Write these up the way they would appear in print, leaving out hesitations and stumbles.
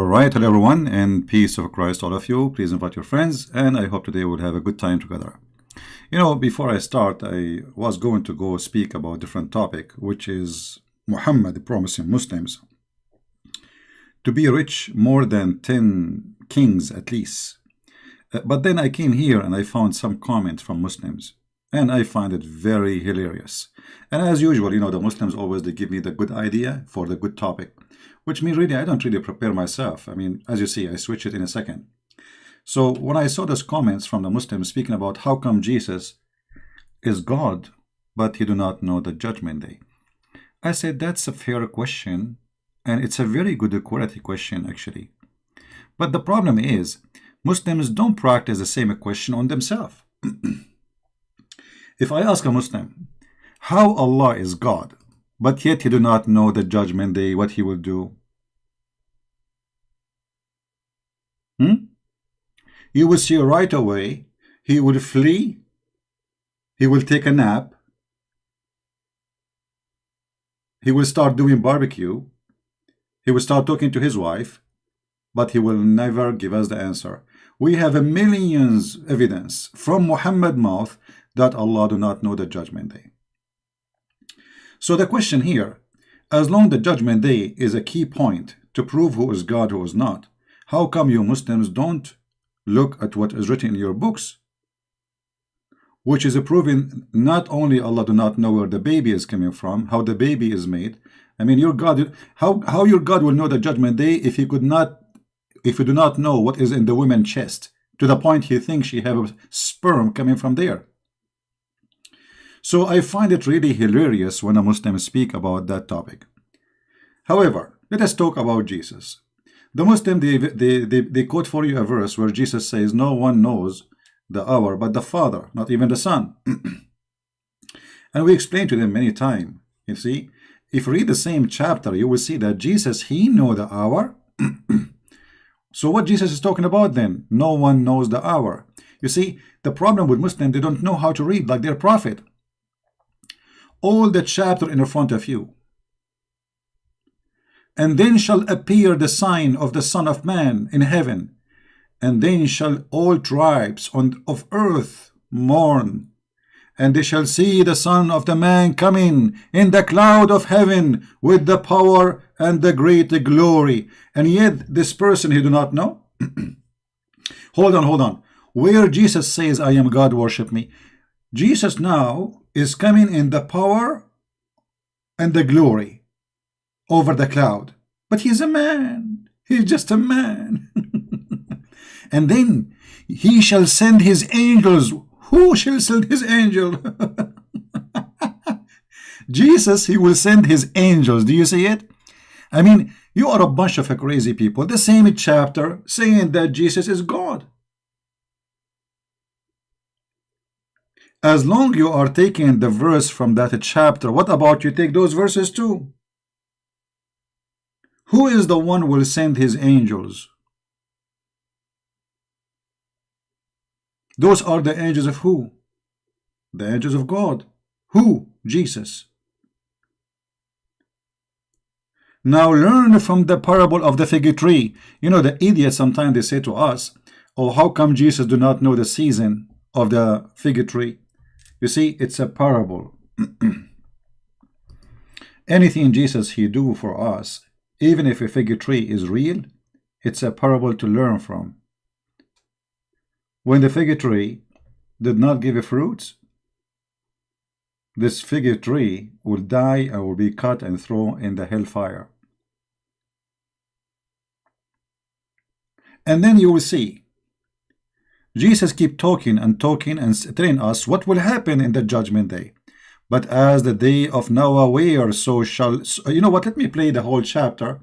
Alright, hello everyone, and peace of Christ all of you. Please invite your friends, and I hope today we'll have a good time together. Before I start, I was going to go speak about a different topic, which is Muhammad promising Muslims to be rich more than 10 kings at least. But then I came here and I found some comments from Muslims, and I find it very hilarious. And as usual, the Muslims always they give me the good idea for the good topic, which means really I don't really prepare myself. As you see, I switch it in a second. So when I saw those comments from the Muslims speaking about how come Jesus is God, but he do not know the judgment day, I said that's a fair question, and it's a very good quality question actually. But the problem is, Muslims don't practice the same question on themselves. If I ask a Muslim, how Allah is God, but yet he do not know the judgment day, what he will do? You will see right away, he will flee, he will take a nap, he will start doing barbecue, he will start talking to his wife, but he will never give us the answer. We have a millions evidence from Muhammad's mouth that Allah do not know the judgment day. So the question here, as long the judgment day is a key point to prove who is God, who is not, how come you Muslims don't look at what is written in your books, which is proving not only Allah do not know where the baby is coming from, how the baby is made. Your God, how your God will know the judgment day if you do not know what is in the woman's chest, to the point he thinks she have a sperm coming from there. So I find it really hilarious when a Muslim speak about that topic. However, let us talk about Jesus. The Muslim, they quote for you a verse where Jesus says, no one knows the hour but the Father, not even the Son. And we explained to them many times. You see, if you read the same chapter, you will see that Jesus, he know the hour. So what Jesus is talking about then? No one knows the hour. You see, the problem with Muslims, they don't know how to read like their prophet. All the chapter in front of you. And then shall appear the sign of the Son of Man in heaven, and then shall all tribes of earth mourn, and they shall see the Son of the Man coming in the cloud of heaven with the power and the great glory. And yet this person he do not know. Hold on. Where Jesus says, I am God, worship me. Jesus now is coming in the power and the glory over the cloud. But he's a man. He's just a man. And then he shall send his angels. Who shall send his angel? Jesus, he will send his angels. Do you see it? You are a bunch of crazy people. The same chapter saying that Jesus is God. As long you are taking the verse from that chapter, what about you take those verses too? Who is the one who will send his angels? Those are the angels of who? The angels of God. Who? Jesus. Now learn from the parable of the fig tree. The idiots sometimes they say to us, oh, how come Jesus do not know the season of the fig tree? You see, it's a parable. Anything Jesus he do for us, even if a fig tree is real, it's a parable to learn from. When the fig tree did not give fruits, this fig tree will die and will be cut and thrown in the hellfire. And then you will see Jesus keep talking and telling us what will happen in the judgment day. But as the day of Noah were, so shall... You know what? Let me play the whole chapter.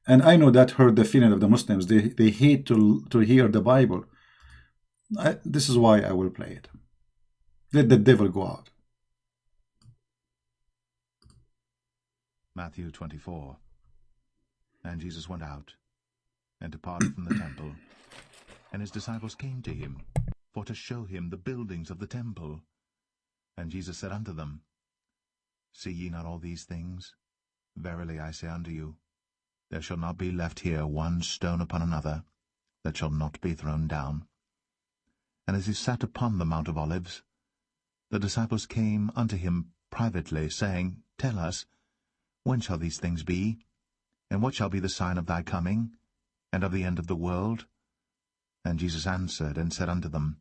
And I know that hurt the feeling of the Muslims. They hate to hear the Bible. This is why I will play it. Let the devil go out. Matthew 24. And Jesus went out and departed from the temple. And his disciples came to him for to show him the buildings of the temple. And Jesus said unto them, See ye not all these things? Verily I say unto you, There shall not be left here one stone upon another, that shall not be thrown down. And as he sat upon the Mount of Olives, the disciples came unto him privately, saying, Tell us, when shall these things be? And what shall be the sign of thy coming, and of the end of the world? And Jesus answered and said unto them,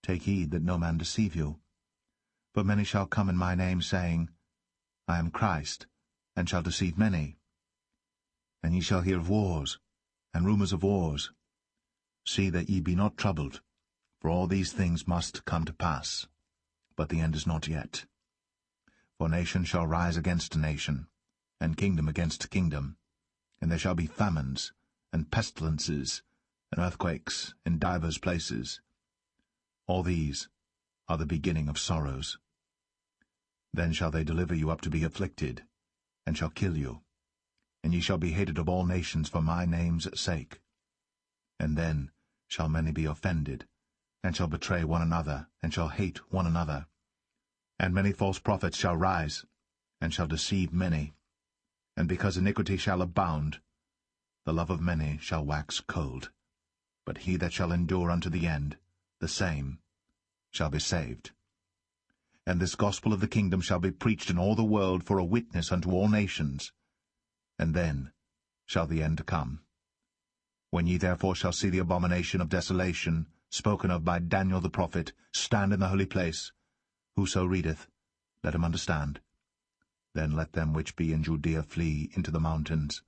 Take heed that no man deceive you. For many shall come in my name, saying, I am Christ, and shall deceive many. And ye shall hear of wars, and rumours of wars. See that ye be not troubled, for all these things must come to pass, but the end is not yet. For nation shall rise against nation, and kingdom against kingdom, and there shall be famines, and pestilences, and earthquakes in divers places. All these are the beginning of sorrows. Then shall they deliver you up to be afflicted, and shall kill you, and ye shall be hated of all nations for my name's sake. And then shall many be offended, and shall betray one another, and shall hate one another. And many false prophets shall rise, and shall deceive many. And because iniquity shall abound, the love of many shall wax cold. But he that shall endure unto the end, the same shall be saved. And this gospel of the kingdom shall be preached in all the world for a witness unto all nations. And then shall the end come. When ye therefore shall see the abomination of desolation, spoken of by Daniel the prophet, stand in the holy place, whoso readeth, let him understand. Then let them which be in Judea flee into the mountains.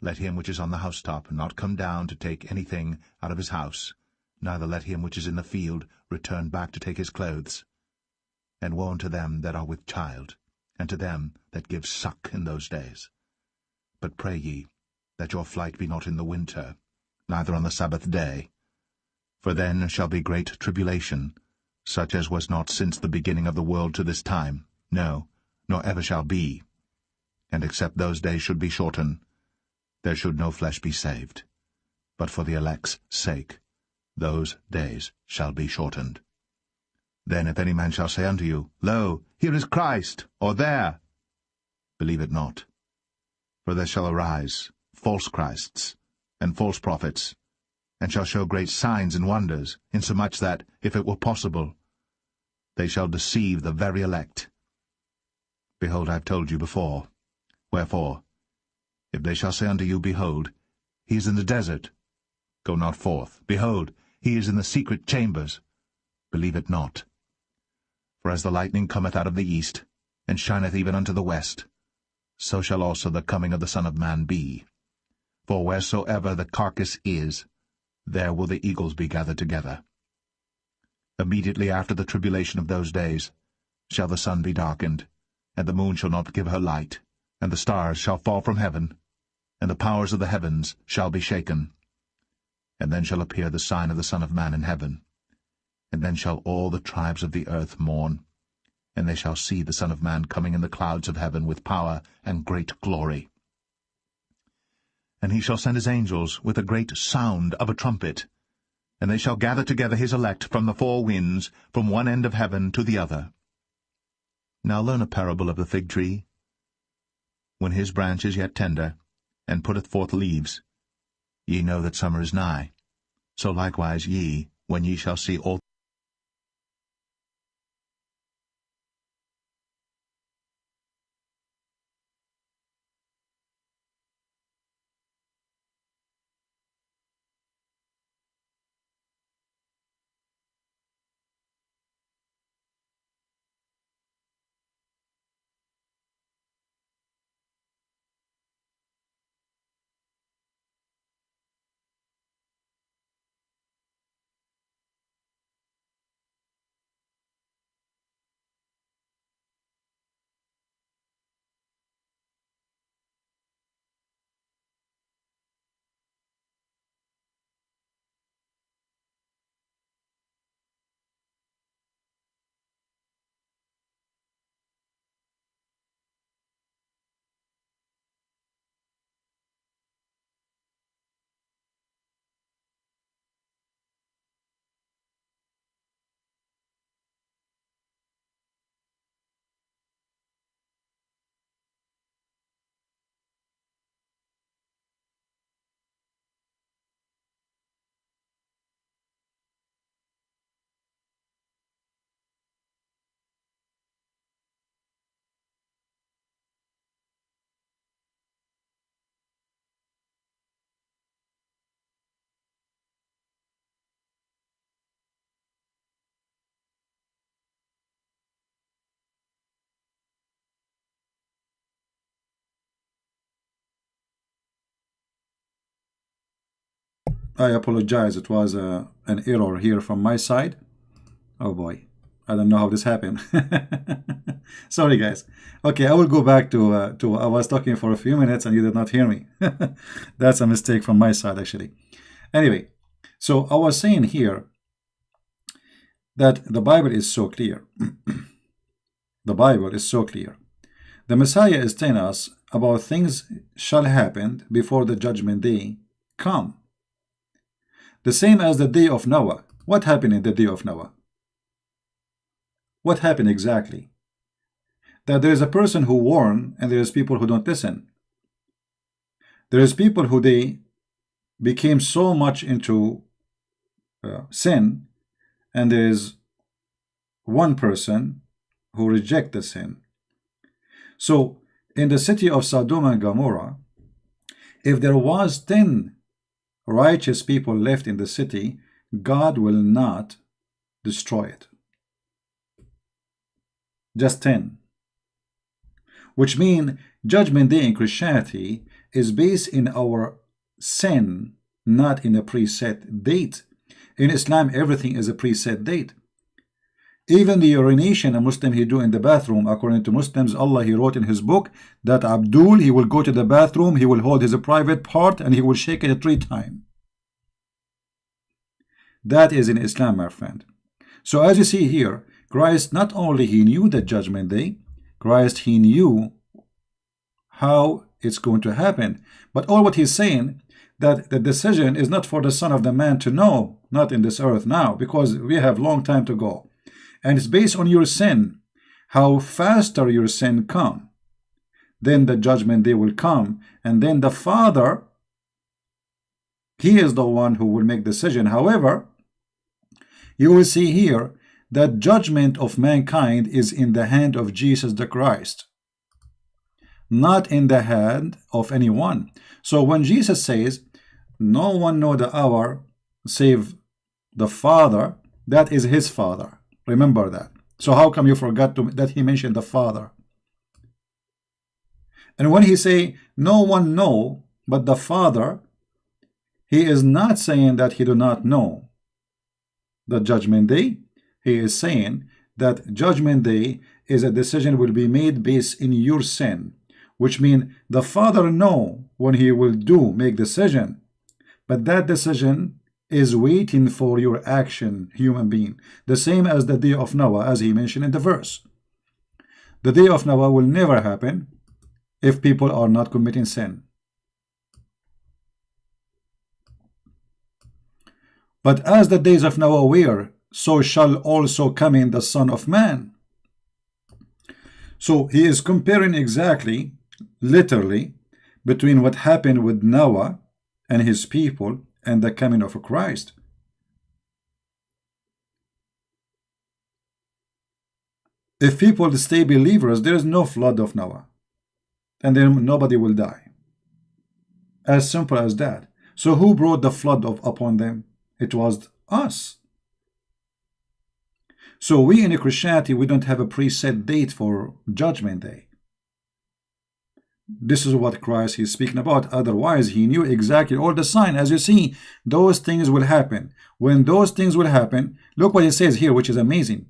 Let him which is on the housetop not come down to take anything out of his house, neither let him which is in the field return back to take his clothes. And woe unto them that are with child, and to them that give suck in those days. But pray ye, that your flight be not in the winter, neither on the Sabbath day. For then shall be great tribulation, such as was not since the beginning of the world to this time, no, nor ever shall be. And except those days should be shortened, there should no flesh be saved. But for the elect's sake, those days shall be shortened. Then if any man shall say unto you, Lo, here is Christ, or there, believe it not. For there shall arise false Christs, and false prophets, and shall show great signs and wonders, insomuch that, if it were possible, they shall deceive the very elect. Behold, I have told you before. Wherefore, if they shall say unto you, Behold, he is in the desert, go not forth. Behold, he is in the secret chambers, believe it not. For as the lightning cometh out of the east, and shineth even unto the west, so shall also the coming of the Son of Man be. For wheresoever the carcass is, there will the eagles be gathered together. Immediately after the tribulation of those days shall the sun be darkened, and the moon shall not give her light, and the stars shall fall from heaven, and the powers of the heavens shall be shaken. And then shall appear the sign of the Son of Man in heaven. And then shall all the tribes of the earth mourn, and they shall see the Son of Man coming in the clouds of heaven with power and great glory. And he shall send his angels with a great sound of a trumpet, and they shall gather together his elect from the four winds, from one end of heaven to the other. Now learn a parable of the fig tree. When his branch is yet tender, and putteth forth leaves, ye know that summer is nigh. So likewise ye, when ye shall see all I apologize. It was an error here from my side. Oh boy, I don't know how this happened. Sorry, guys. Okay, I will go back to I was talking for a few minutes and you did not hear me. That's a mistake from my side, actually. Anyway, so I was saying here that the Bible is so clear. The Bible is so clear. The Messiah is telling us about things shall happen before the judgment day come. The same as the day of Noah. What happened in the day of Noah? What happened exactly? That there is a person who warn and there is people who don't listen. There is people who they became so much into sin, and there is one person who reject the sin. So in the city of Sodom and Gomorrah, if there was 10 righteous people left in the city, God will not destroy it. Just 10. Which means Judgment Day in Christianity is based in our sin, not in a preset date. In Islam, everything is a preset date. Even the urination a Muslim he do in the bathroom, according to Muslims, Allah, he wrote in his book that Abdul, he will go to the bathroom, he will hold his private part and he will shake it 3 times. That is in Islam, my friend. So as you see here, Christ not only he knew the judgment day, Christ he knew how it's going to happen. But all what he's saying, that the decision is not for the Son of the Man to know, not in this earth now, because we have long time to go. And it's based on your sin. How faster your sin come, then the judgment day will come, and then the Father, he is the one who will make decision. However, you will see here that judgment of mankind is in the hand of Jesus the Christ, not in the hand of anyone. So when Jesus says, no one know the hour save the Father, that is his Father. Remember that. So how come you forgot that he mentioned the Father? And when he say no one know but the Father, he is not saying that he do not know the judgment day. He is saying that judgment day is a decision will be made based in your sin, which means the Father know when he will make decision, but that decision is waiting for your action, human being. The same as the day of Noah, as he mentioned in the verse. The day of Noah will never happen if people are not committing sin. But as the days of Noah were, so shall also come in the Son of Man. So he is comparing exactly, literally, between what happened with Noah and his people and the coming of Christ. If people stay believers, there is no flood of Noah, and then nobody will die. As simple as that. So who brought the flood upon them? It was us. So we in Christianity, we don't have a preset date for judgment day. This is what Christ is speaking about. Otherwise, he knew exactly all the sign. As you see, those things will happen. When those things will happen, look what it says here, which is amazing.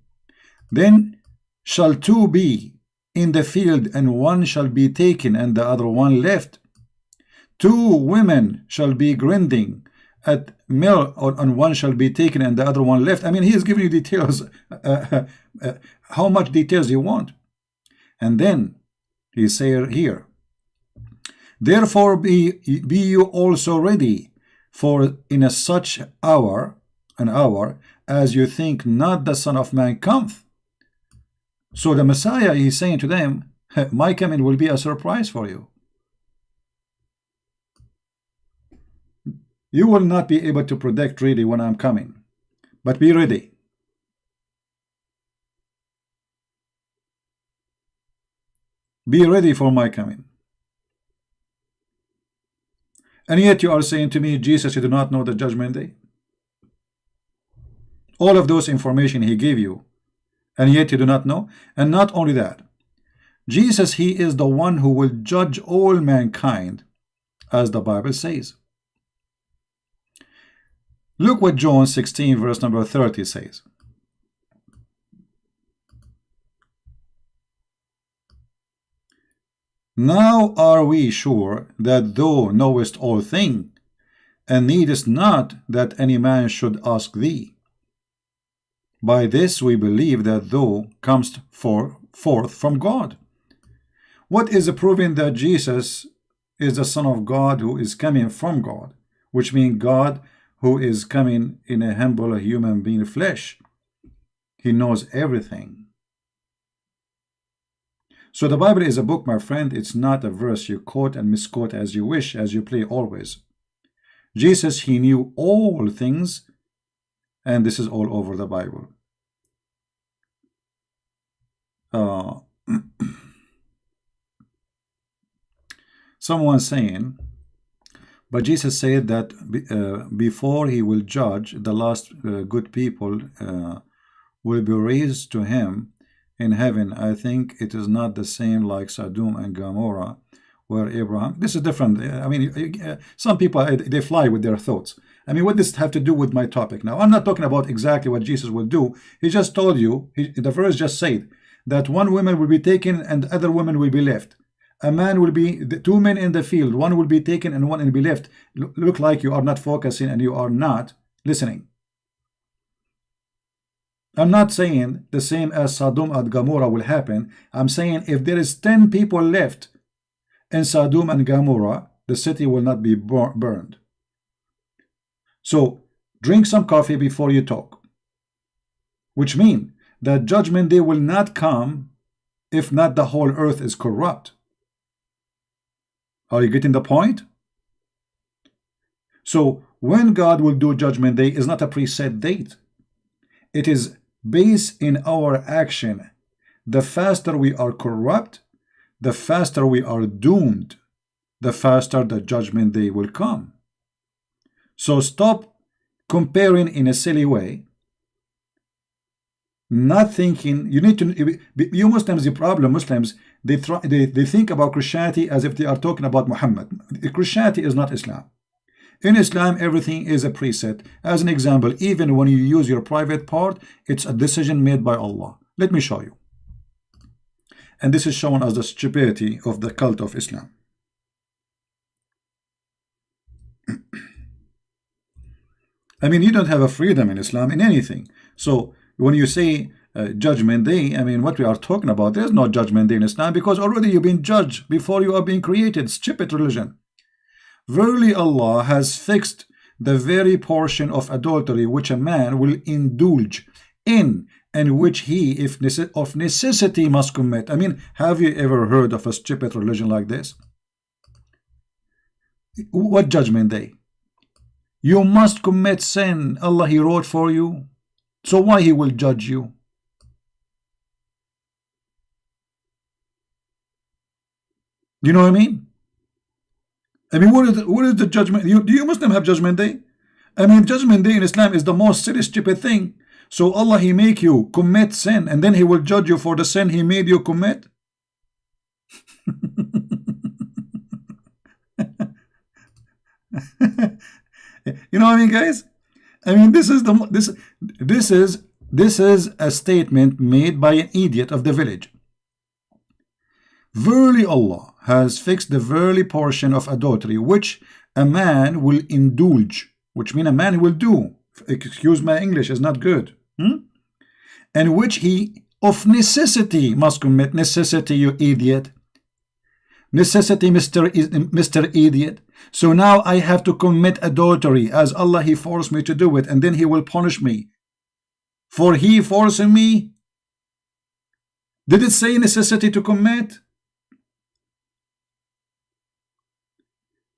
Then shall 2 be in the field, and 1 shall be taken, and the other 1 left. 2 women shall be grinding at mill, and 1 shall be taken, and the other 1 left. I mean, he is giving you details. How much details you want? And then he says here, therefore be you also ready, for in such an hour as you think not the Son of Man cometh. So the Messiah is saying to them, my coming will be a surprise for you. You will not be able to predict really when I'm coming, but be ready. Be ready for my coming. And yet you are saying to me, Jesus, you do not know the judgment day? All of those information he gave you, and yet you do not know? And not only that, Jesus, he is the one who will judge all mankind, as the Bible says. Look what John 16 verse number 30 says. Now are we sure that thou knowest all things, and needest not that any man should ask thee. By this we believe that thou comest forth from God. What is proving that Jesus is the Son of God who is coming from God, which means God who is coming in a humble human being flesh. He knows everything. So the Bible is a book, my friend. It's not a verse you quote and misquote as you wish, as you play always. Jesus, he knew all things, and this is all over the Bible. Someone saying, but Jesus said that before he will judge, the last good people will be raised to him in heaven. I think it is not the same like Sodom and Gomorrah, where Abraham. This is different. I mean, some people, they fly with their thoughts. I mean, what does this have to do with my topic now? I'm not talking about exactly what Jesus will do. He just told you, the verse just said, that one woman will be taken and the other woman will be left. A man will be, the two men in the field, one will be taken and one will be left. Look like you are not focusing and you are not listening. I'm not saying the same as Sodom and Gomorrah will happen. I'm saying if there is 10 people left in Sodom and Gomorrah, the city will not be burned. So drink some coffee before you talk, which means that judgment day will not come if not the whole earth is corrupt. Are you getting the point? So when God will do judgment day is not a preset date. It is based in our action. The faster we are corrupt, the faster we are doomed, the faster the judgment day will come. So stop comparing in a silly way. Not thinking, you need to, you Muslims, the problem, Muslims, they think about Christianity as if they are talking about Muhammad. Christianity is not Islam. In Islam, everything is a preset. As an example, even when you use your private part, it's a decision made by Allah. Let me show you. And this is shown as the stupidity of the cult of Islam. I mean, you don't have a freedom in Islam in anything. So when you say judgment day, I mean, what we are talking about, there's no judgment day in Islam because already you've been judged before you are being created. Stupid religion. Verily Allah has fixed the very portion of adultery which a man will indulge in and which he, if of necessity, must commit. I mean, have you ever heard of a stupid religion like this? What judgment day? You must commit sin. Allah, he wrote for you. So why he will judge you? You know what I mean? I mean, what is the judgment? Do you Muslim have judgment day? I mean, judgment day in Islam is the most silly, stupid thing. So Allah, he make you commit sin and then he will judge you for the sin he made you commit. You know what I mean, guys? I mean, this is a statement made by an idiot of the village. Verily Allah has fixed the verily portion of adultery which a man will indulge, which means a man will do. Excuse my English, is not good. And which he of necessity must commit. Necessity, you idiot. Necessity, Mr. Idiot. So now I have to commit adultery as Allah, he forced me to do it, and then he will punish me for he forcing me. Did it say necessity to commit?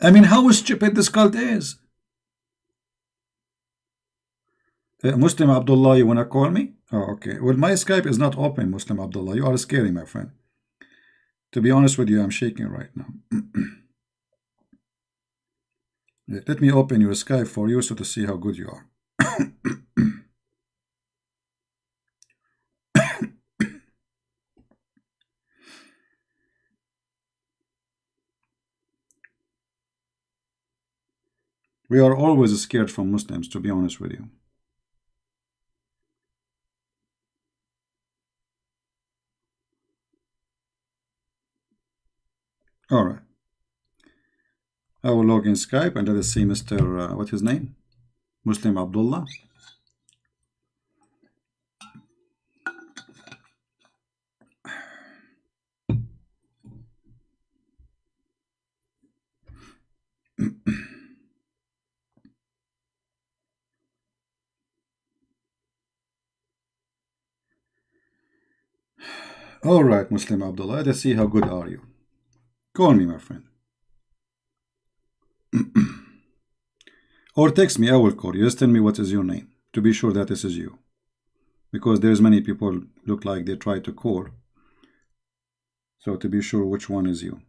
I mean, how stupid this cult is. Muslim Abdullah, you want to call me? Oh, okay. Well, my Skype is not open, Muslim Abdullah. You are scary, my friend. To be honest with you, I'm shaking right now. Let me open your Skype for you so to see how good you are. We are always scared from Muslims, to be honest with you. All right. I will log in Skype and let us see Mr. What's his name? Muslim Abdullah. All right, Muslim Abdullah. Let's see how good are you. Call me, my friend. Or text me, I will call you. Just tell me what is your name, to be sure that this is you. Because there's many people look like they try to call. So to be sure which one is you.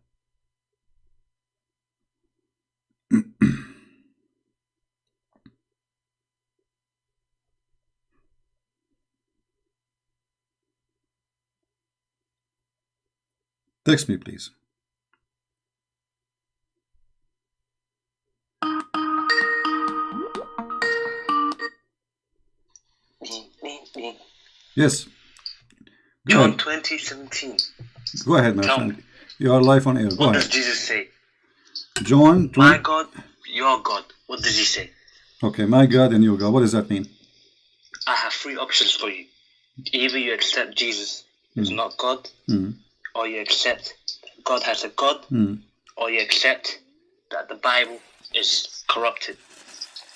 Text me, please. Yes. John 20:17. Go ahead, my friend. You are live on air. Go What ahead. does Jesus say? John 20. My God, your God. What does he say? Okay, my God and your God. What does that mean? I have three options for you. Either you accept Jesus is not God, or you accept God has a God, or you accept that the Bible is corrupted.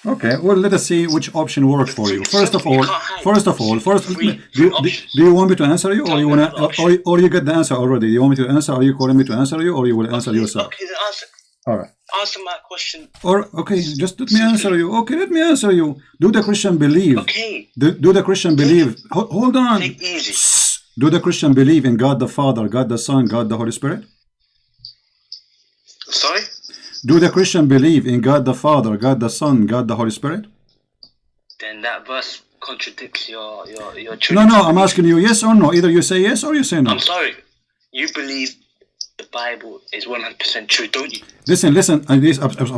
Okay, well, let us see which option works for you. First of all, Three do options. you want me to answer you, or Tell you me wanna, another option. or you get the answer already? Do you want me to answer? Are you calling me to answer you, or you will answer yourself? Okay, then All right. answer my question. Or okay, just let me answer you. Okay, let me answer you. Do the Christian believe? Okay, Do the Christian believe? Hold on. take it easy. Do the Christian believe in God the Father, God the Son, God the Holy Spirit? Sorry? Do the Christian believe in God the Father, God the Son, God the Holy Spirit? Then that verse contradicts your No, Trinity. no, I'm asking you yes or no. Either you say yes or you say no. I'm sorry. You believe the Bible is 100% true, don't you? Listen,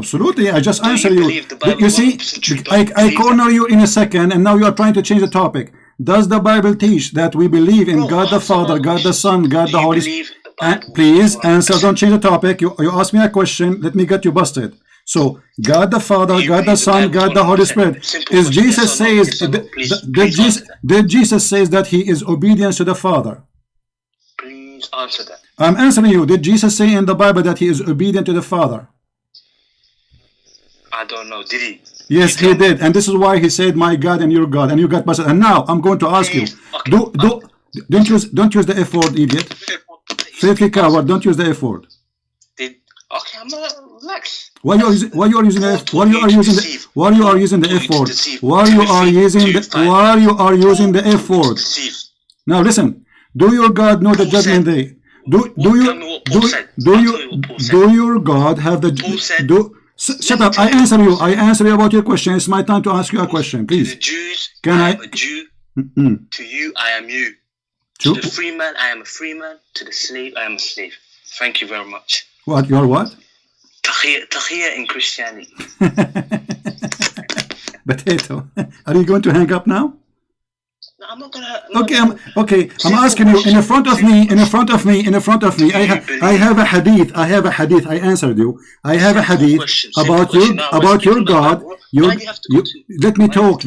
absolutely. I just Don't you answer you. believe the Bible You is see, 100% true? Don't I you believe corner you in a second, and now you are trying to change the topic. Does the Bible teach that we believe in Bro, God the answer Father, my God the question. Son, God Do the you Holy believe Spirit? the Bible Please is answer. 100%? Don't change the topic. You ask me a question. Let me get you busted. So, God the Father, Do you God the believe the Son, Bible is God the Holy 100%? Spirit. Simple Is question. Jesus Yes or no? says? Yes or no? Please answer that. Did Jesus says that he is obedience to the Father? Please answer that. I'm answering you. Did Jesus say in the Bible that he is obedient to the Father? I don't know. Did he? Yes, You he tell me. did, and this is why he said, "My God and your God," and you got busted. And now I'm going to ask you: Please. Okay. don't use the F word, idiot, filthy coward. Don't use the F word. Okay, I'm not relax. Why you are using the F? Why you are using the F word? Why you are using the F word? Now listen. Do your God know the judgment day? Do your God have the shut up? I answer you. I answer you about your question. It's my time to ask you a question, To the please. Jews, Can I I- am a Jew. Mm-mm. To you, I am you. To- To the free man, I am a free man. To the slave, I am a slave. Thank you very much. What? You are what? Tahiyya in Christianity. Potato. Are you going to hang up now? No, I'm not gonna. Okay. I'm Simple asking you in question. front of me. I have a hadith. I answered you. I have a hadith about your God.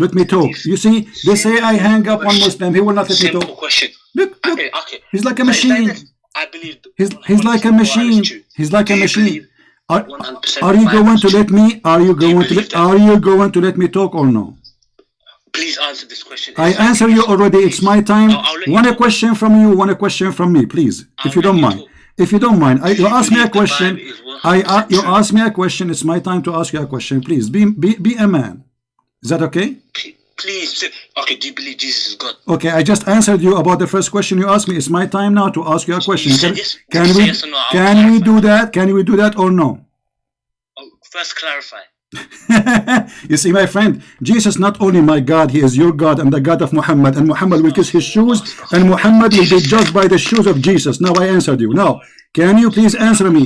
Let me talk. You see, they say I hang up on Muslim. He will not let me Simple talk. question. Look. Okay. He's like a It's machine. this. I believe. He's like a 100% machine. Quran is true. He's like Do a you machine. believe Are 100% are you Bible going is to true? let me? Are you going to believe that? Are you going to let me talk or no? Please answer this question. I It's like answer yes you or no, already. please. It's my time. I'll let you Want a talk. question from you? Want a question from me, please? I'll If you let don't you mind. talk. If you don't mind, you you ask me a believe the question. Bible is 100% You true? ask me a question. It's my time to ask you a question. Please be a man. Is that okay? Please. Okay, do you believe Jesus is God? Okay, I just answered you about the first question you asked me. It's my time now to ask you a question. You said yes. Can You we say yes or no, I'll can we clarify. do that? Can we do that or no? First, clarify. You see, my friend, Jesus not only my God, he is your God and the God of Muhammad, and Muhammad will kiss his shoes, and Muhammad will be judged by the shoes of Jesus. Now I answered you. Now, Can you please answer me?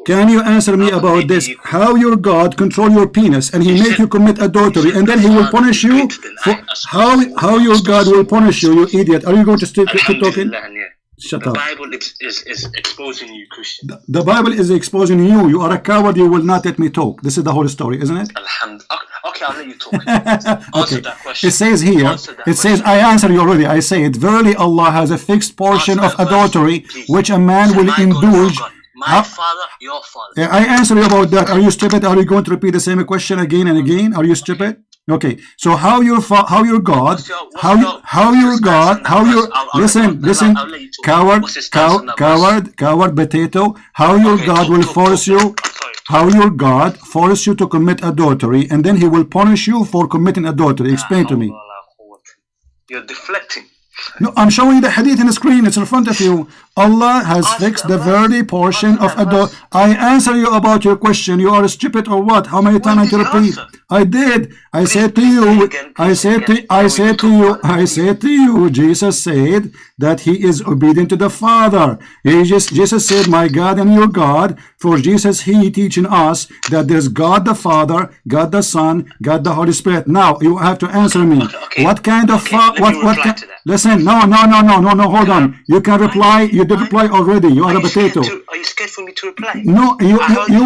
Can you answer me about this? How your God control your penis and he make you commit adultery and then he will punish you? For, how your God will punish you, you idiot? Are you going to keep talking? Shut up. The Bible is exposing you, Christian. The Bible is exposing you. You are a coward. You will not let me talk. This is the whole story, isn't it? Alhamdulillah. Okay, I'll let you talk. Answer that question. It says here, says, I answered you already. I say it. Verily Allah has a fixed portion of adultery which a man will indulge. My father, your father. I answer you about that. Are you stupid? Are you going to repeat the same question again and again? Are you stupid? Okay, so how your God, listen, coward potato, how your God will force you, how your God force you to commit adultery and then he will punish you for committing adultery. Explain to me. You're deflecting. No, I'm showing you the hadith in the screen. It's in front of you. Allah has fixed the very portion of adultery. I answer you about your question. You are stupid or what? How many times I can repeat? I did. I said to you, Jesus said that he is obedient to the Father. Jesus said, my God and your God. For Jesus, he teaching us that there's God the Father, God the Son, God the Holy Spirit. Now you have to answer me. What kind of listen? No. Hold on. You can reply. You did reply already. You are a potato. Are you scared for me to reply? No, you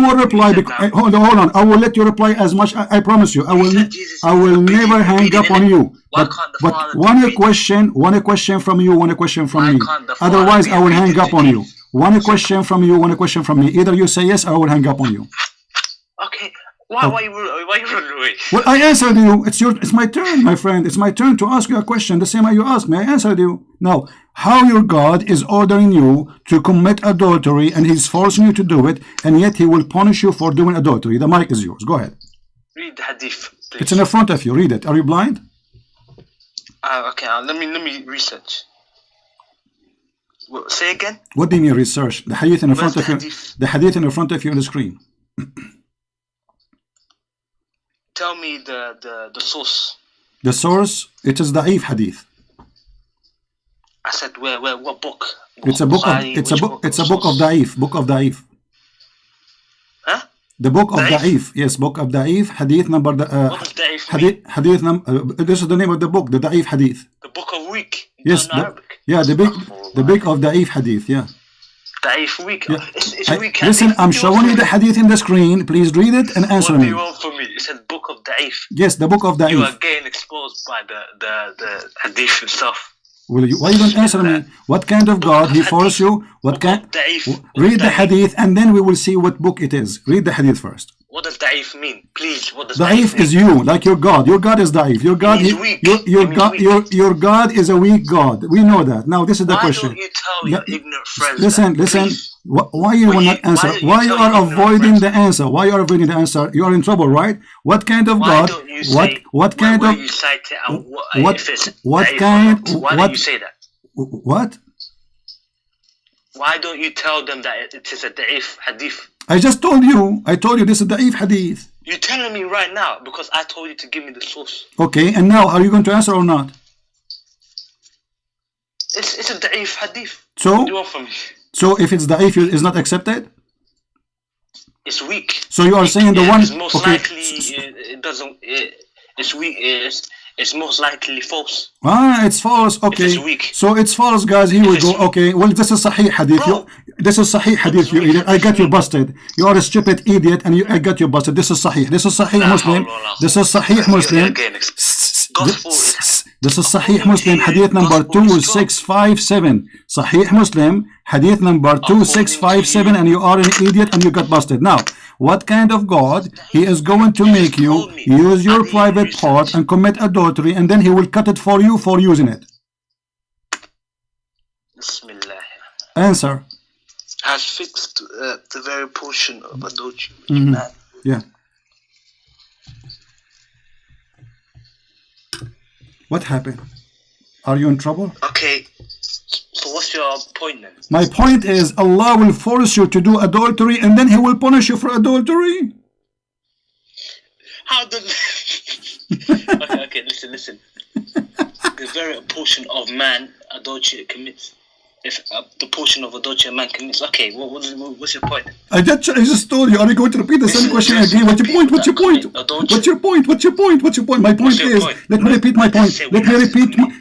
will reply. Hold on. I will let you reply as much. I promise you. I will never hang up on you. But one question from you. Me. Otherwise, I will hang up on you. One question from you. Me. Either you say yes, or I will hang up on you. Okay. Why you running away? Well, I answered you. It's my turn, my friend. It's my turn to ask you a question. The same way you asked me. I answered you. Now, how your God is ordering you to commit adultery and he's forcing you to do it, and yet he will punish you for doing adultery. The mic is yours. Go ahead. Read the hadith, please. It's in the front of you. Read it. Are you blind? Okay. Let me research. Well, say again. What do you mean research? The hadith in the front of you. The hadith in the front of you on the screen. Tell me the source. The source, it is Da'if hadith. I said where what book? It's a book of Da'if. Book of Da'if. Huh? The book of Da'if. Yes, book of Da'if, hadith number what does Da'if mean? Hadith number this is the name of the book, the Da'if hadith. The book of week. Yes, the book of Da'if hadith, yeah. Da'if week. Yeah. It's weak. Listen, I'm showing you the hadith in the screen. Please read it and answer me. What do you want from me? It said book of Da'if. Yes, the book of Da'if. You are getting exposed by the hadith itself. Why you don't answer me? What kind of God he forced you? Read the hadith and then we will see what book it is. Read the hadith first. What does Da'if mean? Please, what does Da'if mean? Is you, like your God. Your God is Da'if. Your God is weak. Your God is a weak God. We know that. Now this is the question. Why don't you tell your ignorant friends? Listen. Why you will not answer? Why you are avoiding the answer? Why you are avoiding the answer? You are in trouble, right? What kind of God? What kind of? Why don't you say that? What? Why don't you tell them that it is a Da'if hadith? I just told you. I told you this is the Da'if hadith. You're telling me right now because I told you to give me the source. Okay, and now are you going to answer or not? It's a Da'if hadith. So? What do you want from me? So if it's Da'if, it's not accepted? It's weak. So you are saying the one... Most likely it doesn't... It's weak. It's most likely false. It's false. Okay. It's weak. So it's false, guys. Here we go. Okay. Well, this is Sahih hadith. This is Sahih hadith. You idiot. I got you busted. You are a stupid idiot, and I got you busted. This is Sahih. This is Sahih Muslim. This is Sahih Muslim. This is Sahih Muslim. Hadith number 2657. Sahih Muslim. Hadith number 2657, and you are an idiot, and you got busted. Now, what kind of God he is going to make you use your private part and commit adultery, and then he will cut it for you for using it? Bismillah. Answer. Has fixed the very portion of adultery. Yeah. What happened? Are you in trouble? Okay. So what's your point then? My point is Allah will force you to do adultery and then he will punish you for adultery. How does... okay, listen. The very portion of man adultery commits. if the portion of adultery a man commits. Okay, what's your point? I just told you. Are you going to repeat the same question again? What's your point? What's your point? What's your point? What's your point? What's your point? My point is, let me repeat my point.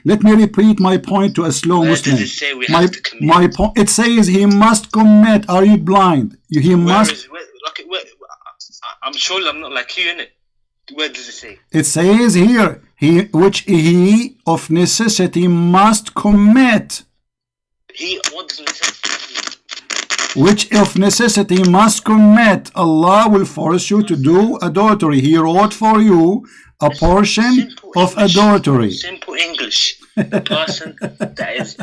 Let me repeat my point to a slow Muslim. Where does it say we have to commit? My point. It says he must commit. Are you blind? He must. I'm sure I'm not like you, innit? Where does it say? It says here, which he of necessity must commit. What does necessity? Which of necessity must commit. Allah will force you to do adultery. He wrote for you a portion of adultery. Simple English. The person that is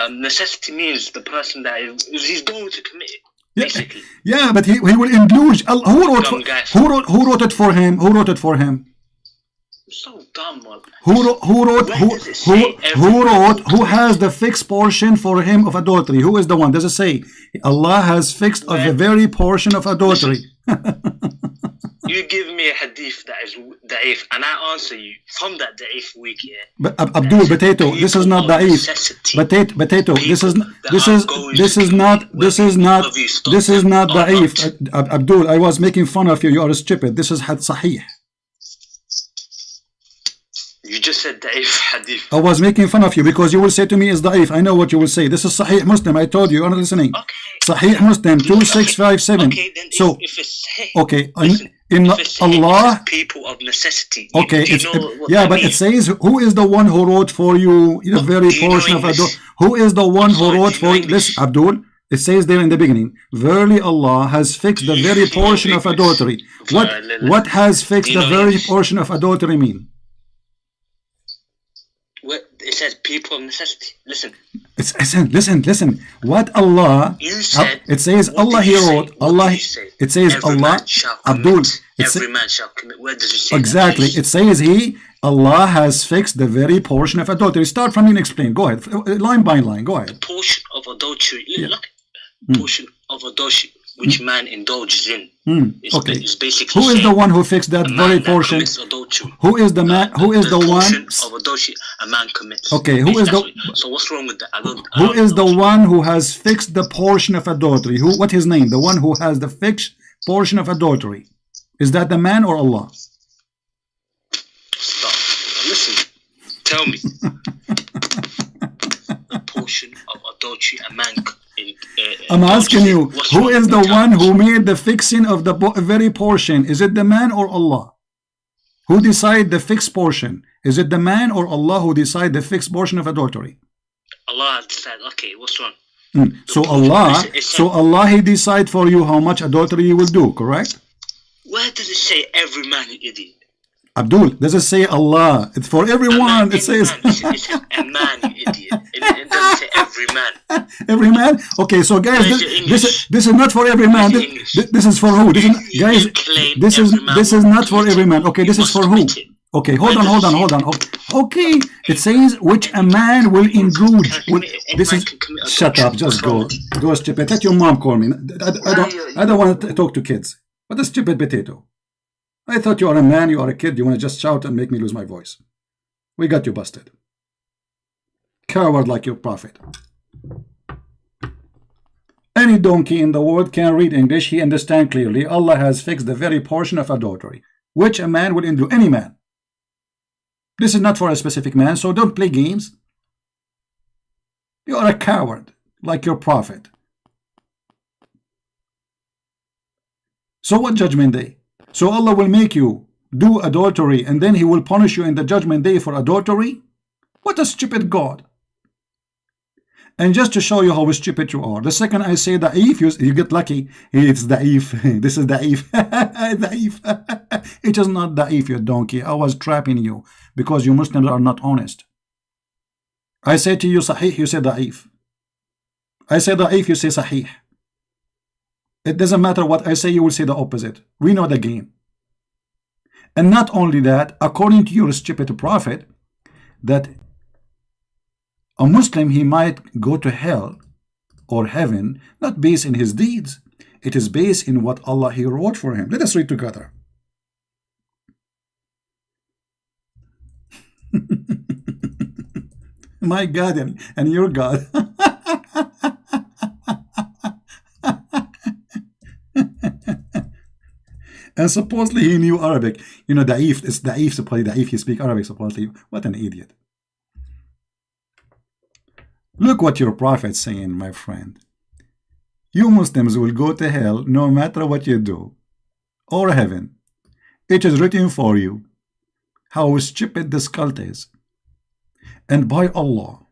necessity means the person that he's going to commit it. Basically. Yeah, but he will indulge. Who wrote it for him? Who wrote it for him? So dumb, man. Who has the fixed portion for him of adultery? Who is the one? Does it say Allah has fixed of the very portion of adultery? You give me a hadith that is da'if, and I answer you from that da'if week, yeah. But Abdul, potato, this is not da'if. Potato, this is not da'if. Abdul, I was making fun of you. You are stupid. This is sahih. You just said da'if hadith. I was making fun of you because you will say to me it's da'if. I know what you will say. This is Sahih Muslim. I told you. You're not listening. Okay. Sahih Muslim 2657. Okay, then so if it's sahih, okay, listen, in if it's Allah. it's people of necessity. Okay, do you know what yeah, that but means? it says who is the one who wrote for you the very portion of adultery? Who is the one who wrote for you? Listen, Abdul. It says there in the beginning, verily Allah has fixed the very portion of adultery. What has fixed the very portion of adultery mean? It says people of necessity. Listen. Listen. What Allah? You said. It says Allah. He wrote Allah. It says Allah. Abdul. Every man shall commit. Where does it say? Exactly. It says Allah has fixed the very portion of adultery. Start from and explain. Go ahead. Line by line. Go ahead. The portion of adultery. Yeah. Look. Portion of adultery which man indulges in. Okay. It's basically who is the one who fixed that very portion? Who is the man? Who is the one? Of adultery a man commits. Okay. Who is the? So what's wrong with that? Who is the one who has fixed the portion of adultery? Who? What his name? The one who has the fixed portion of adultery. Is that the man or Allah? Stop. Listen. Tell me. The portion of adultery a man. I'm asking you, who is the one who made the fixing of the very portion? Is it the man or Allah? Who decide the fixed portion? Is it the man or Allah who decide the fixed portion of adultery? Allah decide. Okay, what's wrong? So Allah, He decide for you how much adultery you will do, correct? Where does it say every man, you idiot? Abdul, does it say Allah? It's for everyone. It says it's a man, you idiot. It doesn't say every man. Every man? Okay, so guys, this is not for every man. This is for who? This is not for every man. Okay, this is for who? Okay, hold on. Okay, it says which a man will indulge. Shut up. Just go, stupid. Let your mom call me. I don't want to talk to kids. What a stupid potato. I thought you are a man, you are a kid, you want to just shout and make me lose my voice. We got you busted. Coward like your prophet. Any donkey in the world can read English, he understands clearly. Allah has fixed the very portion of adultery, which a man will indulge. Any man. This is not for a specific man, so don't play games. You are a coward like your prophet. So what judgment day? So Allah will make you do adultery and then He will punish you in the judgment day for adultery? What a stupid God. And just to show you how stupid you are, the second I say da'if, you get lucky. It's da'if. This is da'if. Da'if. It is not da'if, you donkey. I was trapping you because you Muslims are not honest. I say to you sahih, you say da'if. I say da'if, you say sahih. It doesn't matter what I say, you will say the opposite. We know the game. And not only that, according to your stupid prophet, that a Muslim, he might go to hell or heaven, not based in his deeds. It is based in what Allah He wrote for him. Let us read together. My God and your God. And supposedly he knew Arabic. You know, Da'if is Da'if, supposedly Da'if, he speak Arabic, supposedly. What an idiot. Look what your prophet's saying, my friend. You Muslims will go to hell no matter what you do, or heaven. It is written for you. How stupid this cult is. And by Allah,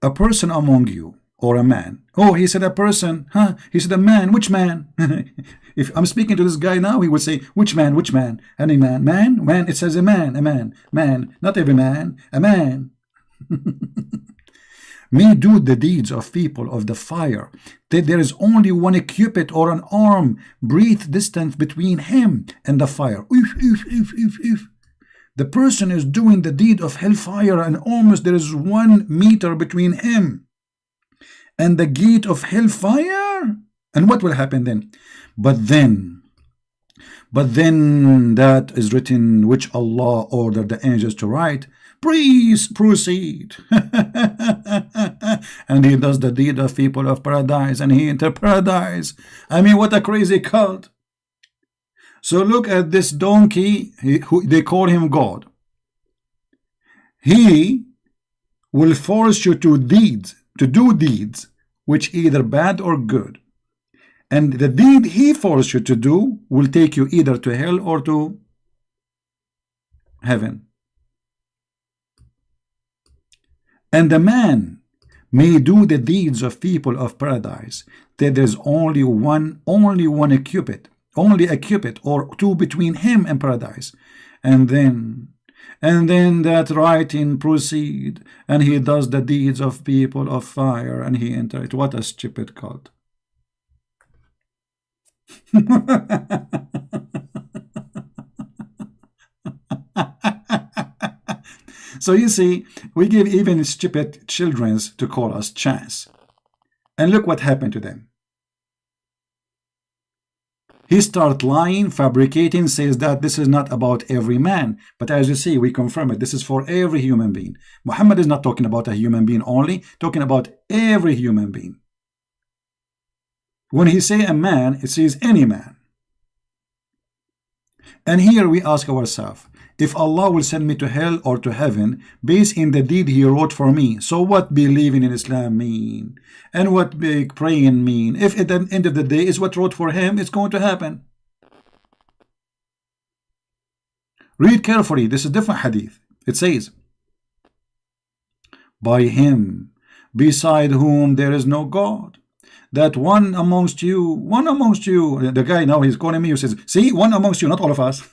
a person among you, or a man. Oh, he said a person. Huh? He said a man. Which man? If I'm speaking to this guy now, he would say, which man? Which man? Any man? Man? Man? It says a man. A man. Man. Not every man. A man. May do the deeds of people of the fire, that there is only one cubit or an arm breadth distance between him and the fire. The person is doing the deed of hellfire, and almost there is 1 meter between him and the gate of hellfire. And what will happen then? But then that is written, which Allah ordered the angels to write. Please proceed. And he does the deed of people of paradise, and he enter paradise. I mean, what a crazy cult. So look at this donkey, who they call him God. He will force you to do deeds, which either bad or good. And the deed he forces you to do will take you either to hell or to heaven. And the man may do the deeds of people of paradise, that there's only a cubit or 2 between him and paradise. And then that writing proceed, and he does the deeds of people of fire, and he enter it. What a stupid cult. So you see, we give even stupid children to call us chance. And look what happened to them. He starts lying, fabricating, says that this is not about every man. But as you see, we confirm it. This is for every human being. Muhammad is not talking about a human being only, talking about every human being. When he say a man, it says any man. And here we ask ourselves, if Allah will send me to hell or to heaven based in the deed he wrote for me, so what believing in Islam mean? And what praying mean? If at the end of the day is what wrote for him, it's going to happen. Read carefully. This is different hadith. It says, by him beside whom there is no God, that one amongst you, the guy now he's calling me, who says, see, one amongst you, not all of us.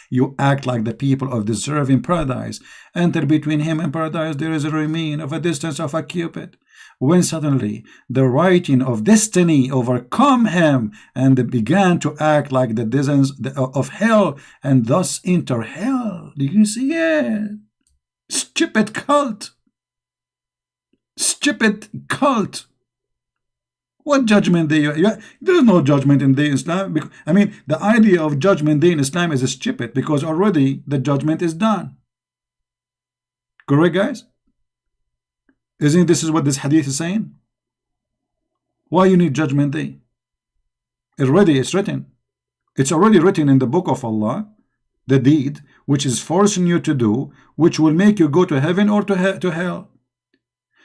You act like the people of deserving paradise. Enter between him and paradise there is a remain of a distance of a cubit. When suddenly the writing of destiny overcome him, and they began to act like the distance of hell, and thus enter hell. Do you see it? Stupid cult. Stupid cult. What judgment day? There is no judgment in the Islam. I mean, the idea of judgment day in Islam is stupid, because already the judgment is done. Correct, guys? Isn't this is what this hadith is saying? Why you need judgment day? It's written. It's already written in the book of Allah, the deed which is forcing you to do, which will make you go to heaven or to hell.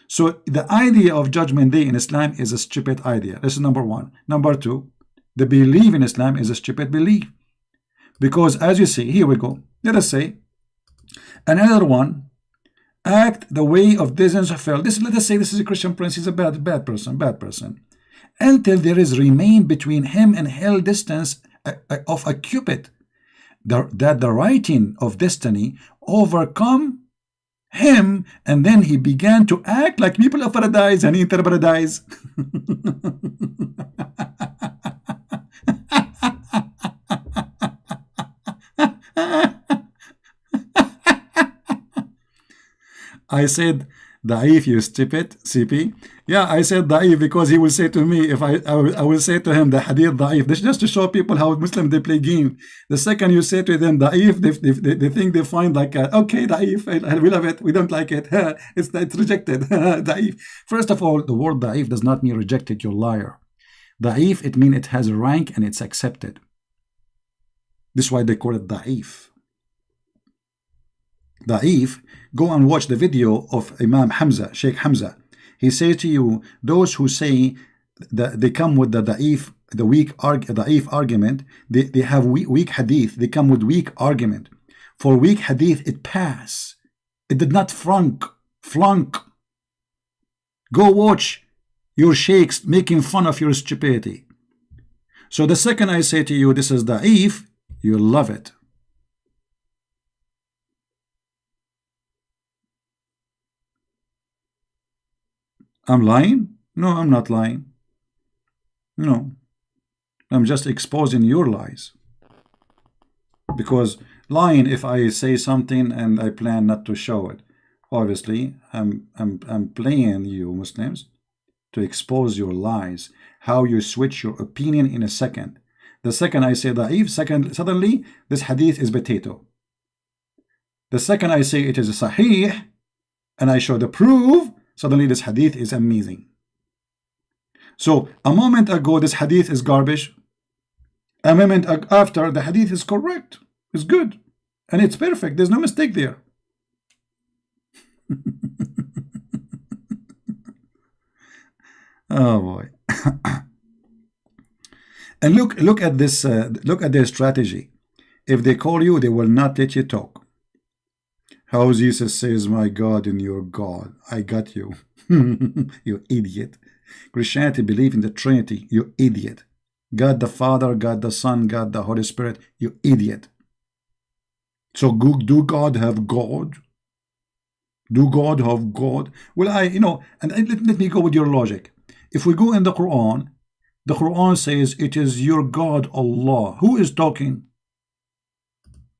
So the idea of judgment day in Islam is a stupid idea. This is number one. Number two, the belief in Islam is a stupid belief. Because as you see, here we go. Let us say another one, act the way of distance of hell. Let us say this is a Christian prince. He's a bad person. Until there is remain between him and hell distance of a cubit, that the writing of destiny overcome him, and then he began to act like people of paradise and enter paradise. I said, Da'if, you stupid, CP. Yeah, I said Da'if because he will say to me, if I will say to him the hadith Da'if. This is just to show people how Muslims they play game. The second you say to them Da'if, they think they find like, okay, Da'if, we love it, we don't like it. It's rejected. Da'if. First of all, the word Da'if does not mean rejected, you're a liar. Da'if, it means it has a rank and it's accepted. This is why they call it da'if. Da'if, go and watch the video of Imam Hamza, Sheikh Hamza. He says to you, those who say that they come with the da'if, the da'if argument, they have weak hadith, they come with weak argument. For weak hadith, it pass. It did not flunk. Go watch your sheikhs making fun of your stupidity. So the second I say to you, this is da'if, you'll love it. I'm lying? No, I'm not lying. No. I'm just exposing your lies. Because lying, if I say something and I plan not to show it, obviously I'm playing you Muslims to expose your lies, how you switch your opinion in a second. The second I say da'if, suddenly this hadith is potato. The second I say it is a sahih and I show the proof, suddenly this hadith is amazing. So a moment ago this hadith is garbage. A moment after, the hadith is correct. It's good. And it's perfect. There's no mistake there. Oh boy. And look at this, look at their strategy. If they call you, they will not let you talk. How Jesus says, my God and your God. I got you. You idiot. Christianity believe in the Trinity. You idiot. God the Father, God the Son, God the Holy Spirit. You idiot. So do God have God? Do God have God? Well, and let me go with your logic. If we go in the Quran says it is your God, Allah. Who is talking?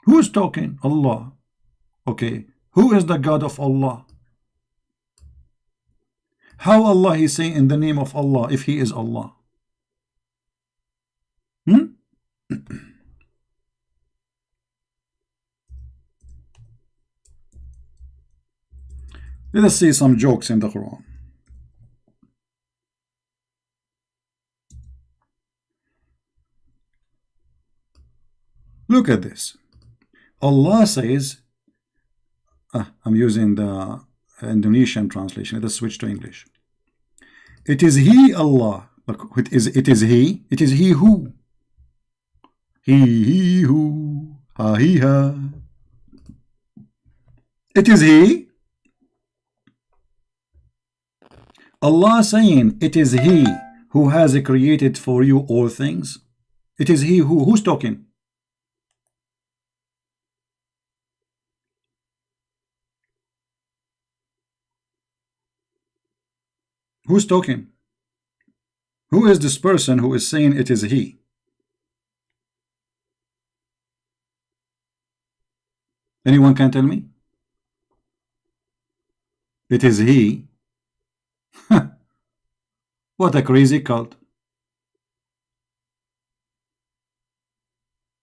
Who is talking? Allah. Okay. Who is the God of Allah? How Allah is saying in the name of Allah if He is Allah? Let us see some jokes in the Quran. Look at this. Allah says, I'm using the Indonesian translation. Let us switch to English. It is He, Allah. Look, it is He. It is He who. He who. Ha, he, ha. It is He. Allah saying, it is He who has created for you all things. It is He who. Who's talking? Who's talking? Who is this person who is saying it is He? Anyone can tell me? It is He. What a crazy cult.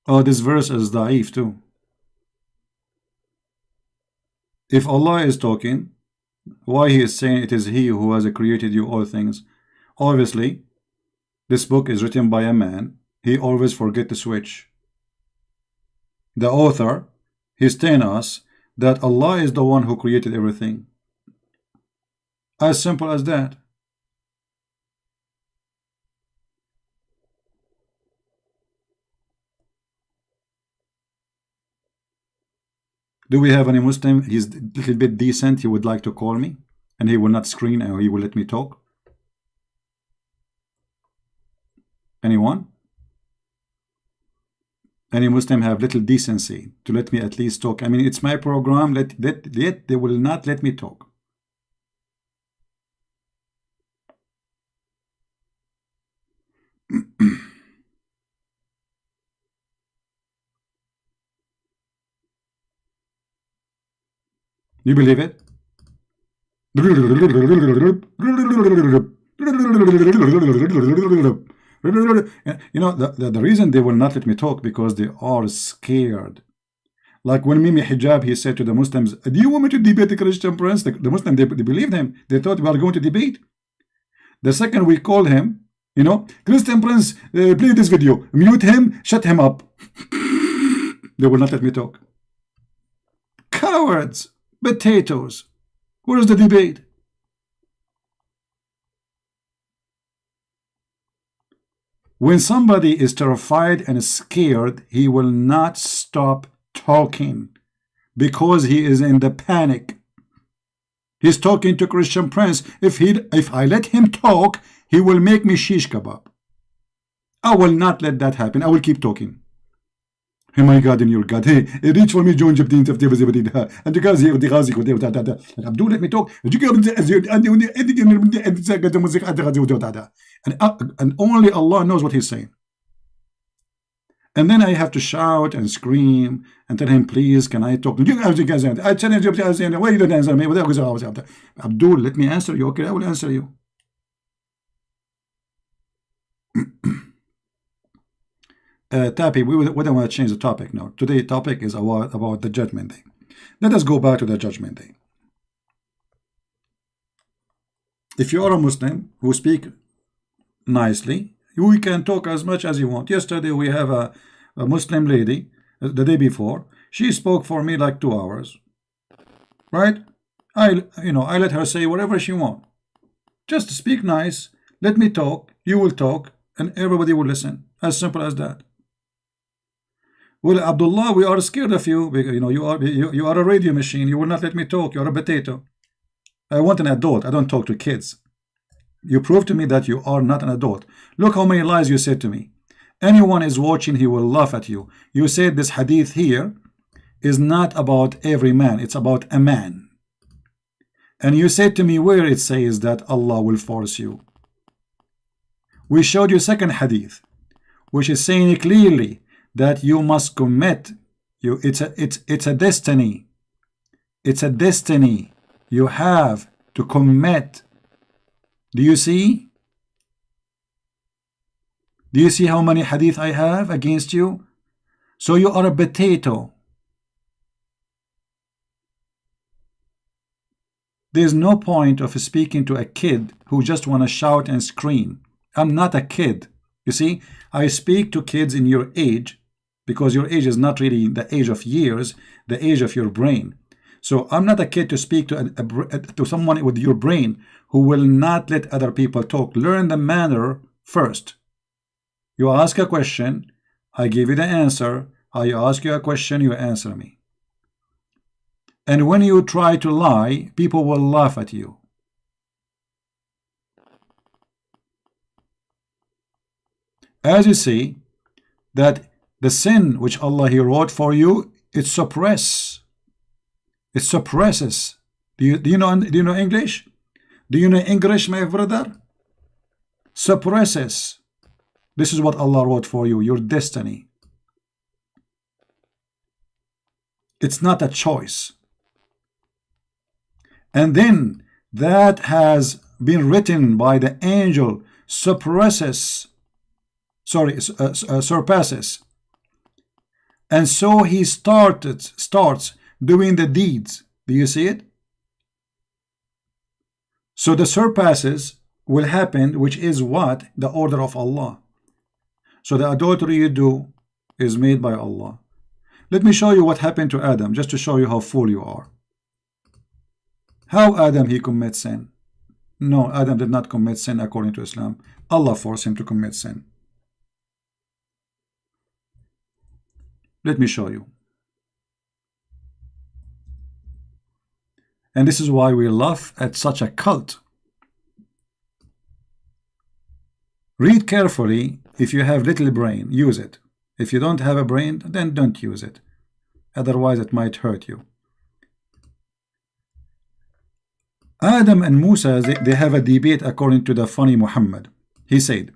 Oh, this verse is da'if too. If Allah is talking, why He is saying it is He who has created you all things? Obviously, this book is written by a man. He always forget to switch. The author, he's telling us that Allah is the one who created everything. As simple as that. Do we have any Muslim? He's a little bit decent. He would like to call me and he will not screen or he will let me talk. Anyone? Any Muslim have little decency to let me at least talk? I mean, it's my program. Yet they will not let me talk. You believe it? You know, the reason they will not let me talk because they are scared. Like when Mimi Hijab, he said to the Muslims, do you want me to debate the Christian Prince? The Muslims, they believed him. They thought we are going to debate. The second we called him, you know, Christian Prince, play this video, mute him, shut him up. They will not let me talk. Cowards, potatoes. Where is the debate? When somebody is terrified and scared, he will not stop talking because he is in the panic. He's talking to Christian Prince. If I let him talk, he will make me shish kebab. I will not let that happen. I will keep talking. Oh my God, in your God. Hey, reach for me, John Jabdin. And you guys here, Abdul, let me talk. And only Allah knows what he's saying. And then I have to shout and scream and tell him, please, can I talk? I challenge you. Why you don't answer me? Abdul, let me answer you. Okay, I will answer you. Tapi, we don't want to change the topic now. Today's topic is about the Judgment Day. Let us go back to the Judgment Day. If you are a Muslim who speak nicely, you can talk as much as you want. Yesterday we have a Muslim lady, the day before, she spoke for me like 2 hours. Right? I let her say whatever she wants. Just speak nice, let me talk, you will talk, and everybody will listen. As simple as that. Well, Abdullah, we are scared of you because you are a radio machine. You will not let me talk. You are a potato. I want an adult. I don't talk to kids. You prove to me that you are not an adult. Look how many lies you said to me. Anyone is watching, he will laugh at you. You said this hadith here is not about every man. It's about a man. And you said to me where it says that Allah will force you. We showed you second hadith, which is saying clearly that you must commit. It's a destiny. It's a destiny. You have to commit. Do you see? Do you see how many hadith I have against you? So you are a potato. There's no point of speaking to a kid who just want to shout and scream. I'm not a kid. You see, I speak to kids in your age because your age is not really the age of years, the age of your brain. So I'm not a kid to speak to someone with your brain who will not let other people talk. Learn the manner first. You ask a question, I give you the answer. I ask you a question, you answer me. And when you try to lie, people will laugh at you. As you see, that the sin which Allah He wrote for you, it suppresses. It suppresses. Do you know English? Do you know English, my brother? Suppresses. This is what Allah wrote for you, your destiny. It's not a choice. And then that has been written by the angel, surpasses. And so he starts doing the deeds. Do you see it? So the surpasses will happen, which is what? The order of Allah. So the adultery you do is made by Allah. Let me show you what happened to Adam, just to show you how fool you are. How Adam he commits sin? No, Adam did not commit sin according to Islam. Allah forced him to commit sin. Let me show you. And this is why we laugh at such a cult. Read carefully. If you have little brain, use it. If you don't have a brain, then don't use it. Otherwise it might hurt you. Adam and Musa, they have a debate according to the funny Muhammad. He said,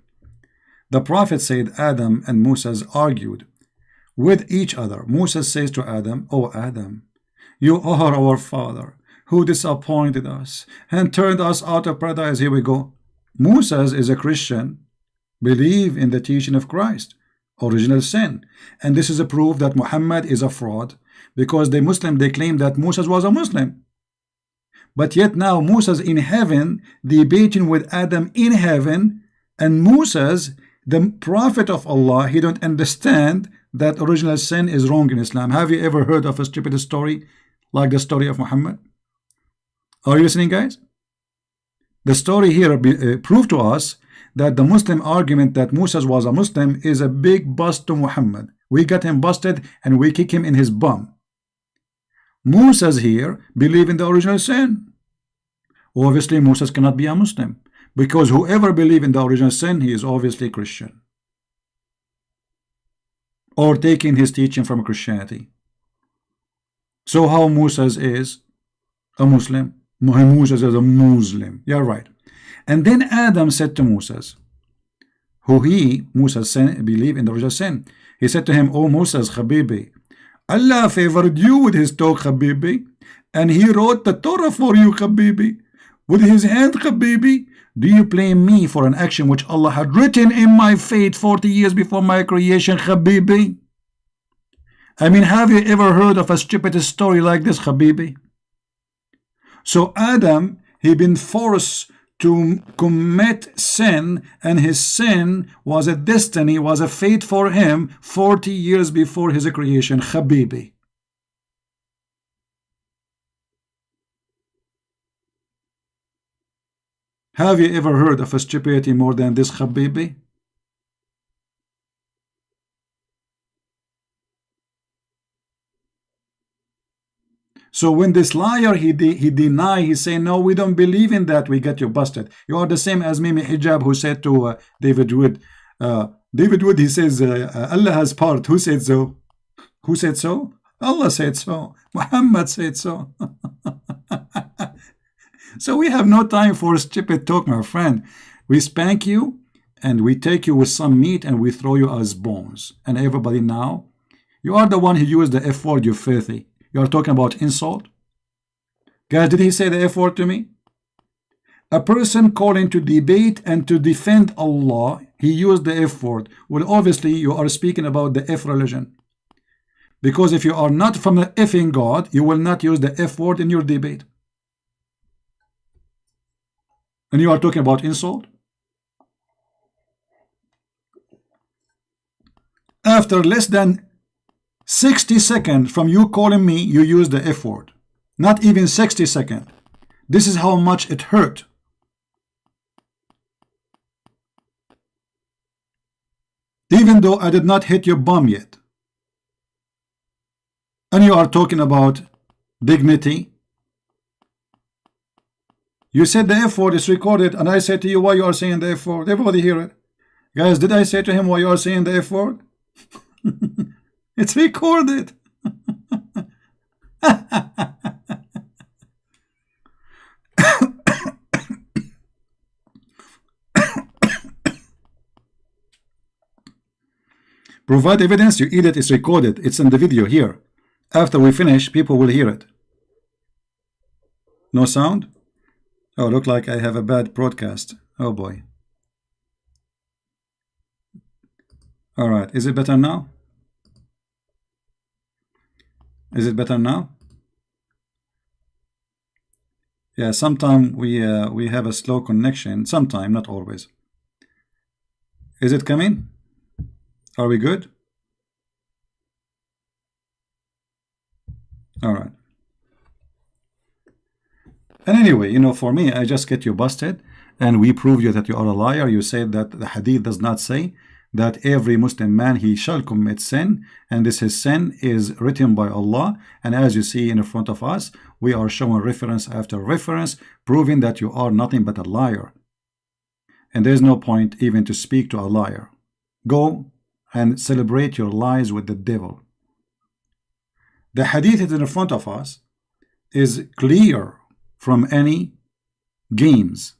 the Prophet said Adam and Musa argued with each other. Musa says to Adam, "Oh Adam, you are our father who disappointed us and turned us out of paradise." Here we go. Musa is a Christian, believe in the teaching of Christ, original sin. And this is a proof that Muhammad is a fraud, because the Muslim, they claim that Musa was a Muslim. But yet now Musa's in heaven debating with Adam in heaven, and Musa's the prophet of Allah, he don't understand that original sin is wrong in Islam. Have you ever heard of a stupid story like the story of Muhammad? Are you listening, guys? The story here proved to us that the Muslim argument that Musa was a Muslim is a big bust to Muhammad. We got him busted and we kick him in his bum. Musa's here believe in the original sin. Obviously Musa cannot be a Muslim, because whoever believe in the original sin, he is obviously Christian, or taking his teaching from Christianity. So how Musa's is a Muslim? Musa's is a Muslim. You're right. And then Adam said to Musa's, Musa's sin, believe in the original sin. He said to him, "Oh Musa's Habibi, Allah favored you with his talk, Habibi, and he wrote the Torah for you, Habibi, with his hand, Habibi. Do you blame me for an action which Allah had written in my fate 40 years before my creation, Habibi?" I mean, have you ever heard of a stupid story like this, Habibi? So Adam, he been forced to commit sin, and his sin was a destiny, was a fate for him 40 years before his creation, Habibi. Have you ever heard of a stupidity more than this, Habibi? So when this liar, he deny, he say, "No, we don't believe in that, we get you busted. You are the same as Mimi Hijab, who said to David Wood, he says, Allah has part. Who said so? Who said so? Allah said so. Muhammad said so." So we have no time for stupid talk, my friend. We spank you and we take you with some meat and we throw you as bones. And everybody now, you are the one who used the F word, you filthy. You are talking about insult? Guys, did he say the F word to me? A person calling to debate and to defend Allah, he used the F word. Well, obviously you are speaking about the F religion. Because if you are not from the effing God, you will not use the F word in your debate. And you are talking about insult? After less than 60 seconds from you calling me, you use the F word. Not even 60 seconds. This is how much it hurt. Even though I did not hit your bum yet. And you are talking about dignity. You said the F word is recorded, and I said to you, why you are saying the F word? Everybody hear it. Guys, did I say to him why you are saying the F word? It's recorded. Provide evidence, you idiot. It's recorded. It's in the video here. After we finish, people will hear it. No sound? Oh, look like I have a bad broadcast. Oh boy. All right. Is it better now? Is it better now? Yeah, sometimes we have a slow connection. Sometimes, not always. Is it coming? Are we good? All right. And anyway, you know, for me, I just get you busted, and we prove you that you are a liar. You said that the hadith does not say that every Muslim man, he shall commit sin, and this his sin is written by Allah. And as you see in front of us, we are showing reference after reference, proving that you are nothing but a liar. And there's no point even to speak to a liar. Go and celebrate your lies with the devil. The hadith is in front of us is clear from any games.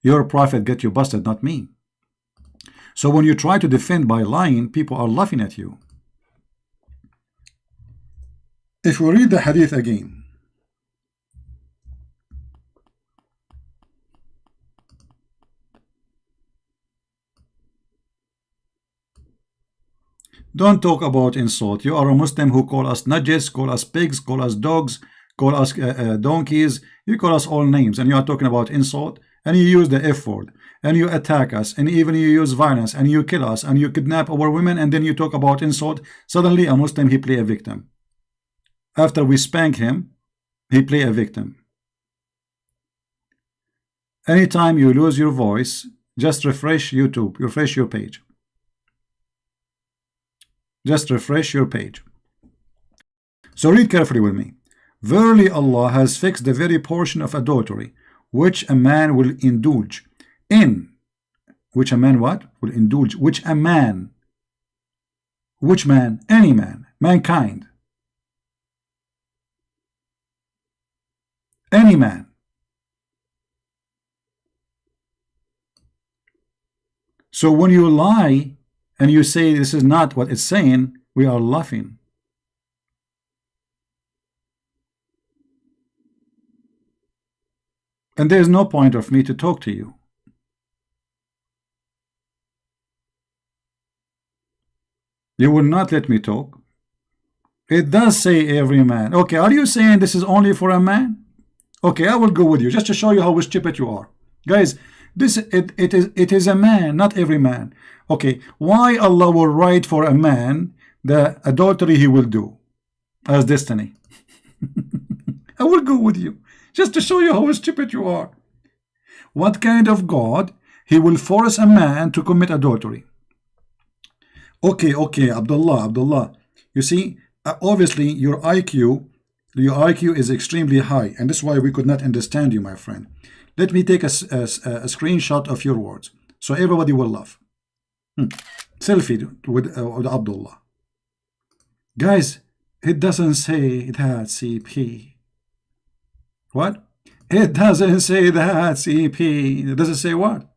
Your prophet get you busted, not me. So when you try to defend by lying, people are laughing at you. If we read the hadith again, don't talk about insult. You are a Muslim who call us najis, call us pigs, call us dogs, call us donkeys. You call us all names, and you are talking about insult. and you use the F word, and you attack us, and even you use violence, and you kill us, and you kidnap our women, and then you talk about insult, suddenly a Muslim, he play a victim. After we spank him, he play a victim. Anytime you lose your voice, just refresh YouTube, refresh your page. Just refresh your page. So read carefully with me. Verily Allah has fixed the very portion of adultery which a man will indulge in. Which a man what? Will indulge. Which a man. Which man? Any man. Mankind. Any man. So when you lie and you say this is not what it's saying, we are laughing. And there is no point of me to talk to you. You will not let me talk. It does say every man. Okay, are you saying this is only for a man? Okay, I will go with you just to show you how stupid you are. Guys, it is a man, not every man. Okay, why Allah will write for a man the adultery he will do as destiny? I will go with you just to show you how stupid you are. What kind of God he will force a man to commit adultery? Okay, Abdullah, you see, obviously your IQ is extremely high, and this is why we could not understand you, my friend. Let me take a screenshot of your words so everybody will laugh. Selfie with Abdullah. Guys, it doesn't say that CP. What? It doesn't say that CP. It doesn't say what?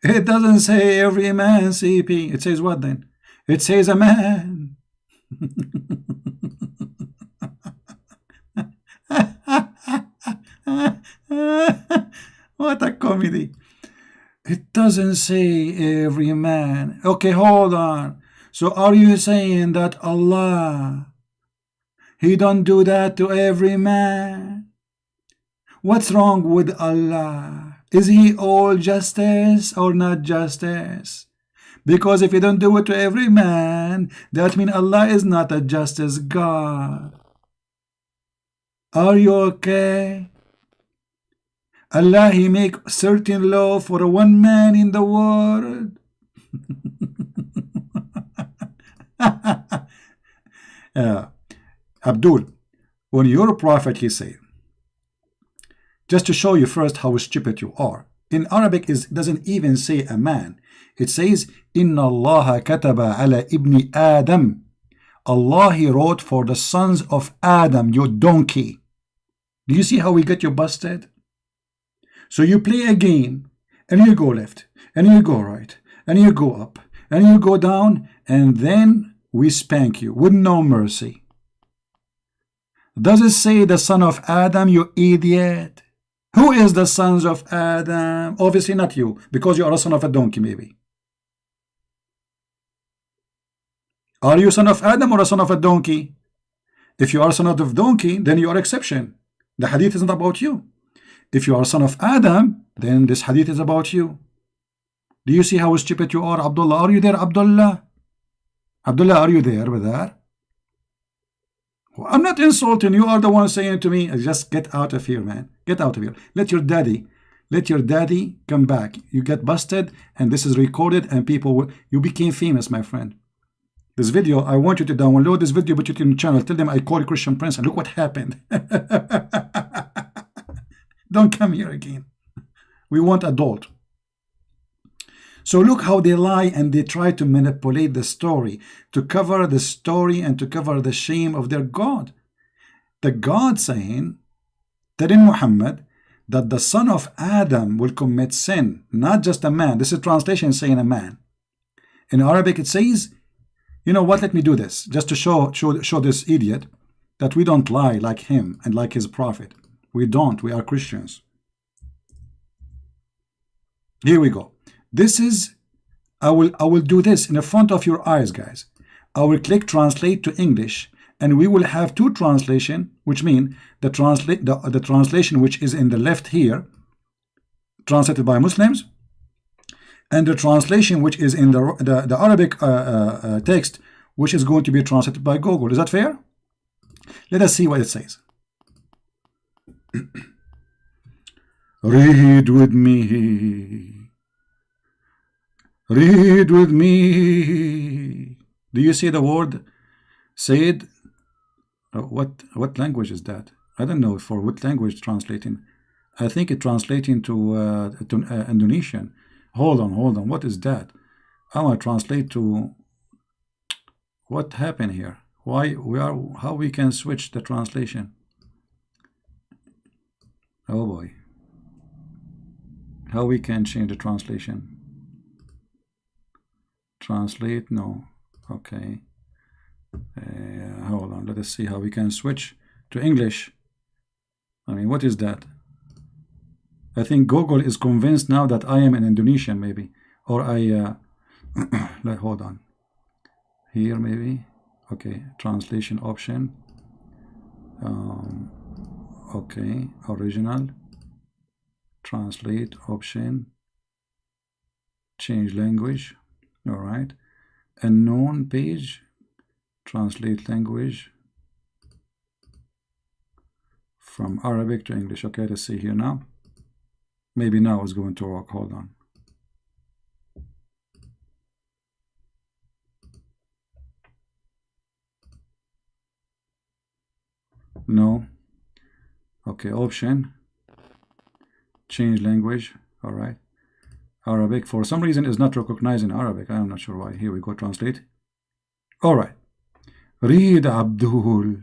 It doesn't say every man CP. It says what then? It says a man. What a comedy. It doesn't say every man. Okay, hold on. So are you saying that Allah, he don't do that to every man? What's wrong with Allah? Is he all justice or not justice? Because if you don't do it to every man, that means Allah is not a justice God. Are you okay? Allah, he make certain law for one man in the world. Abdul, when your prophet, he said, just to show you first how stupid you are, in Arabic it doesn't even say a man. It says, Inna Allah kataba ala ibni Adam. Allah, he wrote for the sons of Adam, you donkey. Do you see how we get you busted? So you play a game, and you go left, and you go right, and you go up, and you go down, and then we spank you with no mercy. Does it say the son of Adam, you idiot? Who is the sons of Adam? Obviously not you, because you are a son of a donkey maybe. Are you son of Adam or a son of a donkey? If you are a son of a donkey, then you are exception. The hadith isn't about you. If you are a son of Adam, then this hadith is about you. Do you see how stupid you are, Abdullah? Are you there, Abdullah? Abdullah, are you there, brother? I'm not insulting. You are the one saying to me, just get out of here, man. Get out of here. Let your daddy come back. You get busted, and this is recorded, and people will, you became famous, my friend. This video, I want you to download this video, put it in the channel. Tell them I called Christian Prince, and look what happened. Don't come here again. We want adult. So look how they lie and they try to manipulate the story, to cover the story and to cover the shame of their God. The God saying that in Muhammad, that the son of Adam will commit sin, not just a man. This is translation saying a man. In Arabic it says, you know what, let me do this, just to show this idiot that we don't lie like him and like his prophet. We don't, we are Christians. Here we go. This is, I will do this in the front of your eyes, guys. I will click translate to English, and we will have two translation, which mean the translation which is in the left here, translated by Muslims, and the translation which is in the Arabic text, which is going to be translated by Google. Is that fair? Let us see what it says. Read with me. Read with me. Do you see the word said? What language is that? I don't know for what language translating. I think it translating to Indonesian. Hold on. What is that? I want to translate to. What happened here? How we can switch the translation? Oh boy. How we can change the translation? Translate? No. Okay. Hold on. Let us see how we can switch to English. I mean, what is that? I think Google is convinced now that I am an Indonesian, maybe, or I. Hold on. Here, maybe. Okay. Translation option. Okay. Original. Translate option. Change language. All right. Unknown page. Translate language from Arabic to English. Okay, let's see here now. Maybe now it's going to work. Hold on. No. Okay, option. Change language. All right. Arabic. For some reason is not recognizing Arabic. I'm not sure why. Here we go. Translate. All right. Read, Abdul.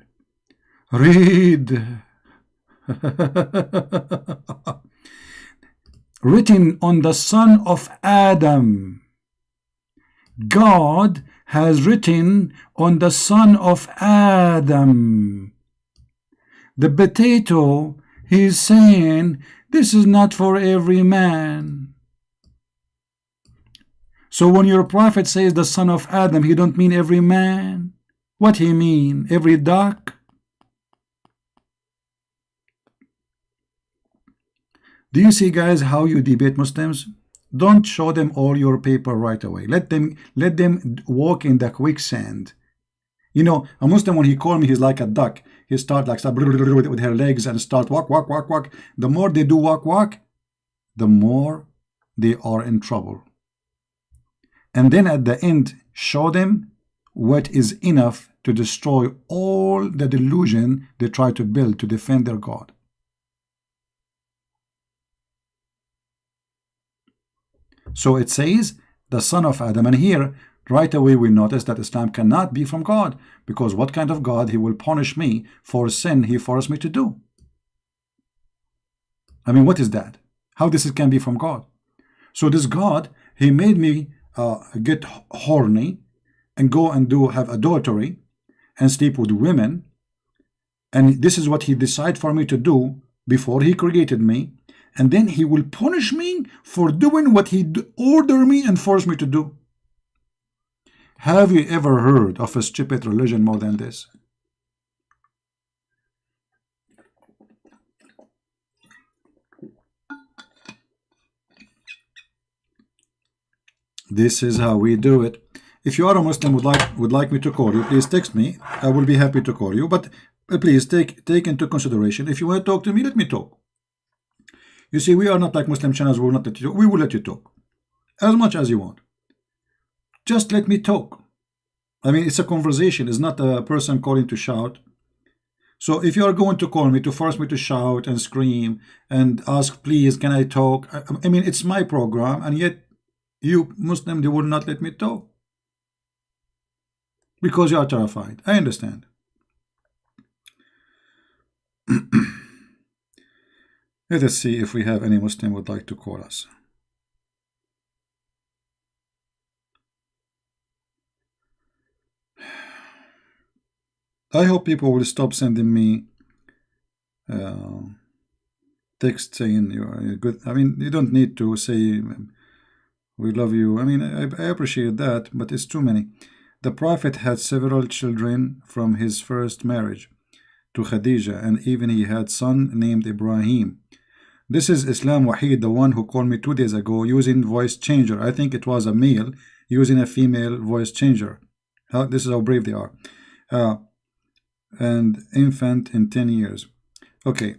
Read. Written on the son of Adam. God has written on the son of Adam. The potato, he's saying, this is not for every man. So when your prophet says the son of Adam, he don't mean every man. What he mean? Every duck? Do you see, guys, how you debate Muslims? Don't show them all your paper right away. Let them walk in the quicksand. You know, a Muslim, when he called me, he's like a duck. He start with her legs and start walk. The more they do walk, the more they are in trouble. And then at the end, show them what is enough to destroy all the delusion they try to build to defend their God. So it says the son of Adam, and here right away we notice that Islam cannot be from God, because what kind of God? He will punish me for sin he forced me to do. I mean, what is that? How this can be from God? So this God, he made me get horny and go and have adultery and sleep with women, and this is what he decided for me to do before he created me, and then he will punish me for doing what he ordered me and forced me to do. Have you ever heard of a stupid religion more than this? This is how we do it. If you are a Muslim would like me to call you, please text me. I will be happy to call you. But please take into consideration. If you want to talk to me, let me talk. You see, we are not like Muslim channels. We will not let you talk. We will let you talk as much as you want. Just let me talk. I mean, it's a conversation. It's not a person calling to shout. So if you are going to call me to force me to shout and scream and ask, please, can I talk? I mean, it's my program, and yet you Muslim, they will not let me talk because you are terrified. I understand. Let us see if we have any Muslim would like to call us. I hope people will stop sending me text saying you're good. I mean, you don't need to say we love you. I mean, I appreciate that, but it's too many. The Prophet had several children from his first marriage to Khadija, and even he had son named Ibrahim. This is Islam Wahid, the one who called me 2 days ago using voice changer. I think it was a male using a female voice changer. This is how brave they are. And infant in 10 years. Okay.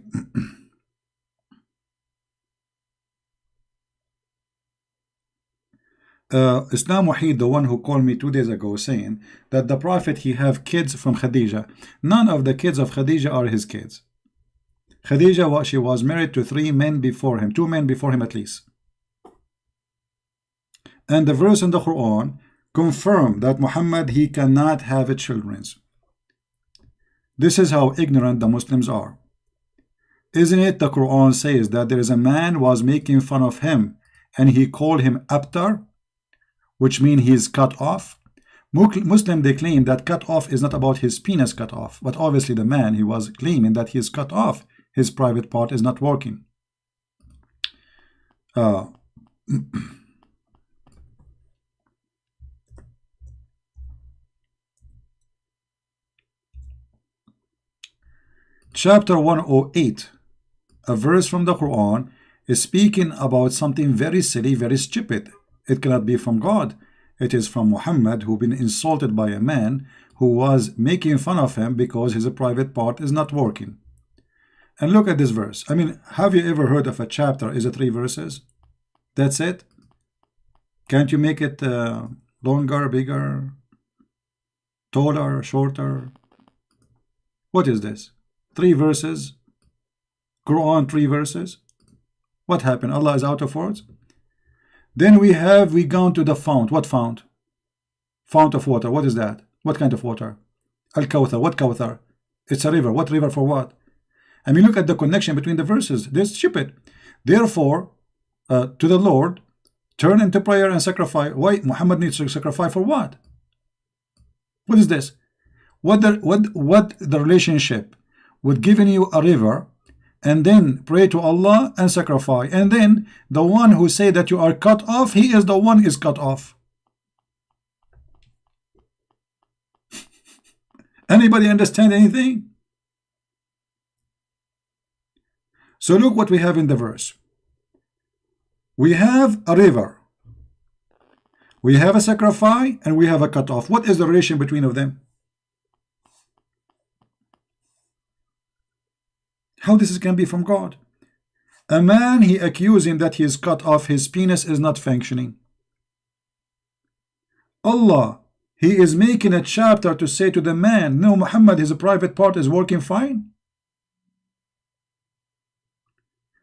Islam Wahid, the one who called me 2 days ago, saying that the Prophet, he have kids from Khadija. None of the kids of Khadija are his kids. Khadija, she was married to 3 men before him, 2 men before him at least. And the verse in the Quran confirm that Muhammad, he cannot have children. This is how ignorant the Muslims are. Isn't it the Quran says that there is a man was making fun of him and he called him abtar, which means he is cut off? Muslim, they claim that cut off is not about his penis cut off, but obviously the man, he was claiming that he is cut off. His private part is not working. Chapter 108, a verse from the Quran, is speaking about something very silly, very stupid. It cannot be from God. It is from Muhammad, who been insulted by a man who was making fun of him because his private part is not working. And look at this verse. I mean, have you ever heard of a chapter is 3 verses? That's it? Can't you make it longer, bigger, taller, shorter? What is this? 3 verses? Quran 3 verses? What happened? Allah is out of words? Then we gone to the fount. What fount? Fount of water. What is that? What kind of water? Al-Kawthar. What Kawthar? It's a river. What river for what? I mean, look at the connection between the verses. They're stupid. Therefore, to the Lord, turn into prayer and sacrifice. Why? Muhammad needs to sacrifice for what? What is this? What the relationship with giving you a river and then pray to Allah and sacrifice, and then the one who say that you are cut off, he is the one is cut off. Anybody understand anything? So look what we have in the verse. We have a river, we have a sacrifice, and we have a cut off. What is the relation between of them? How this can be from God? A man, he accused him that he is cut off, his penis is not functioning. Allah, he is making a chapter to say to the man, no, Muhammad, his private part is working fine.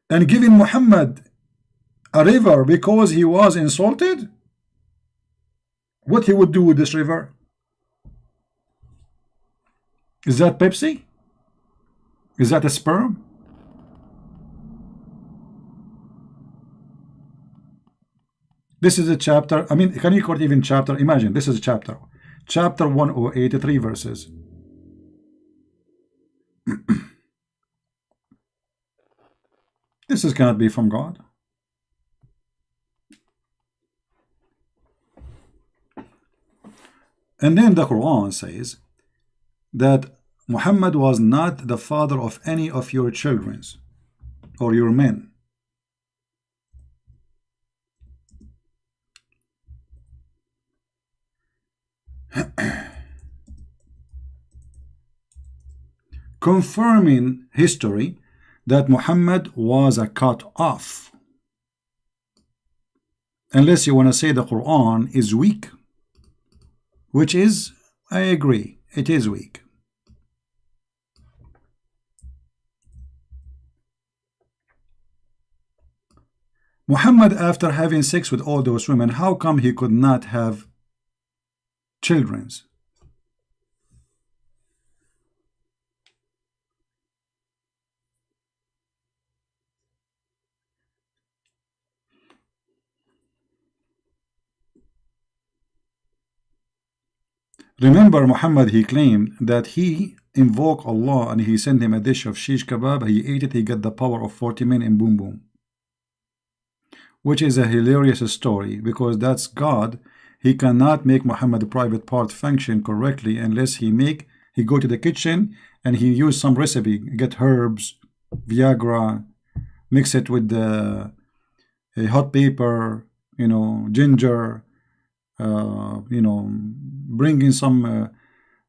And giving Muhammad a river because he was insulted? What he would do with this river? Is that Pepsi? Is that a sperm? This is a chapter. I mean, can you call it even chapter? Imagine, this is a chapter. Chapter 108, 3 verses. This cannot be from God. And then the Quran says that Muhammad was not the father of any of your children or your men. Confirming history that Muhammad was a cut off. Unless you want to say the Quran is weak, which is, I agree, it is weak. Muhammad, after having sex with all those women, how come he could not have children? Remember, Muhammad, he claimed that he invoked Allah and he sent him a dish of shish kebab. He ate it, he got the power of 40 men in boom boom. Which is a hilarious story, because that's God. He cannot make Muhammad's private part function correctly unless he go to the kitchen and he use some recipe, get herbs, Viagra, mix it with the hot pepper, you know, ginger, you know, bring in some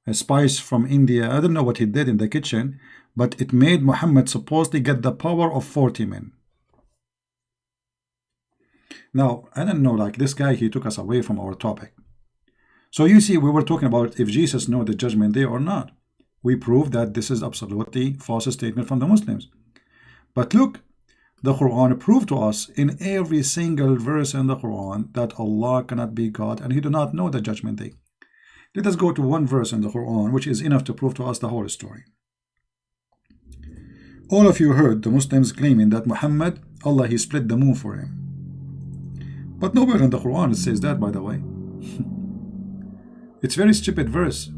a spice from India. I don't know what he did in the kitchen, but it made Muhammad supposedly get the power of 40 men. Now, I don't know, like this guy, he took us away from our topic. So you see, we were talking about if Jesus knew the judgment day or not. We proved that this is absolutely false statement from the Muslims. But look, the Quran proved to us in every single verse in the Quran that Allah cannot be God and he do not know the judgment day. Let us go to one verse in the Quran which is enough to prove to us the whole story. All of you heard the Muslims claiming that Muhammad, Allah, he split the moon for him. But nowhere in the Quran it says that, by the way. It's a very stupid verse.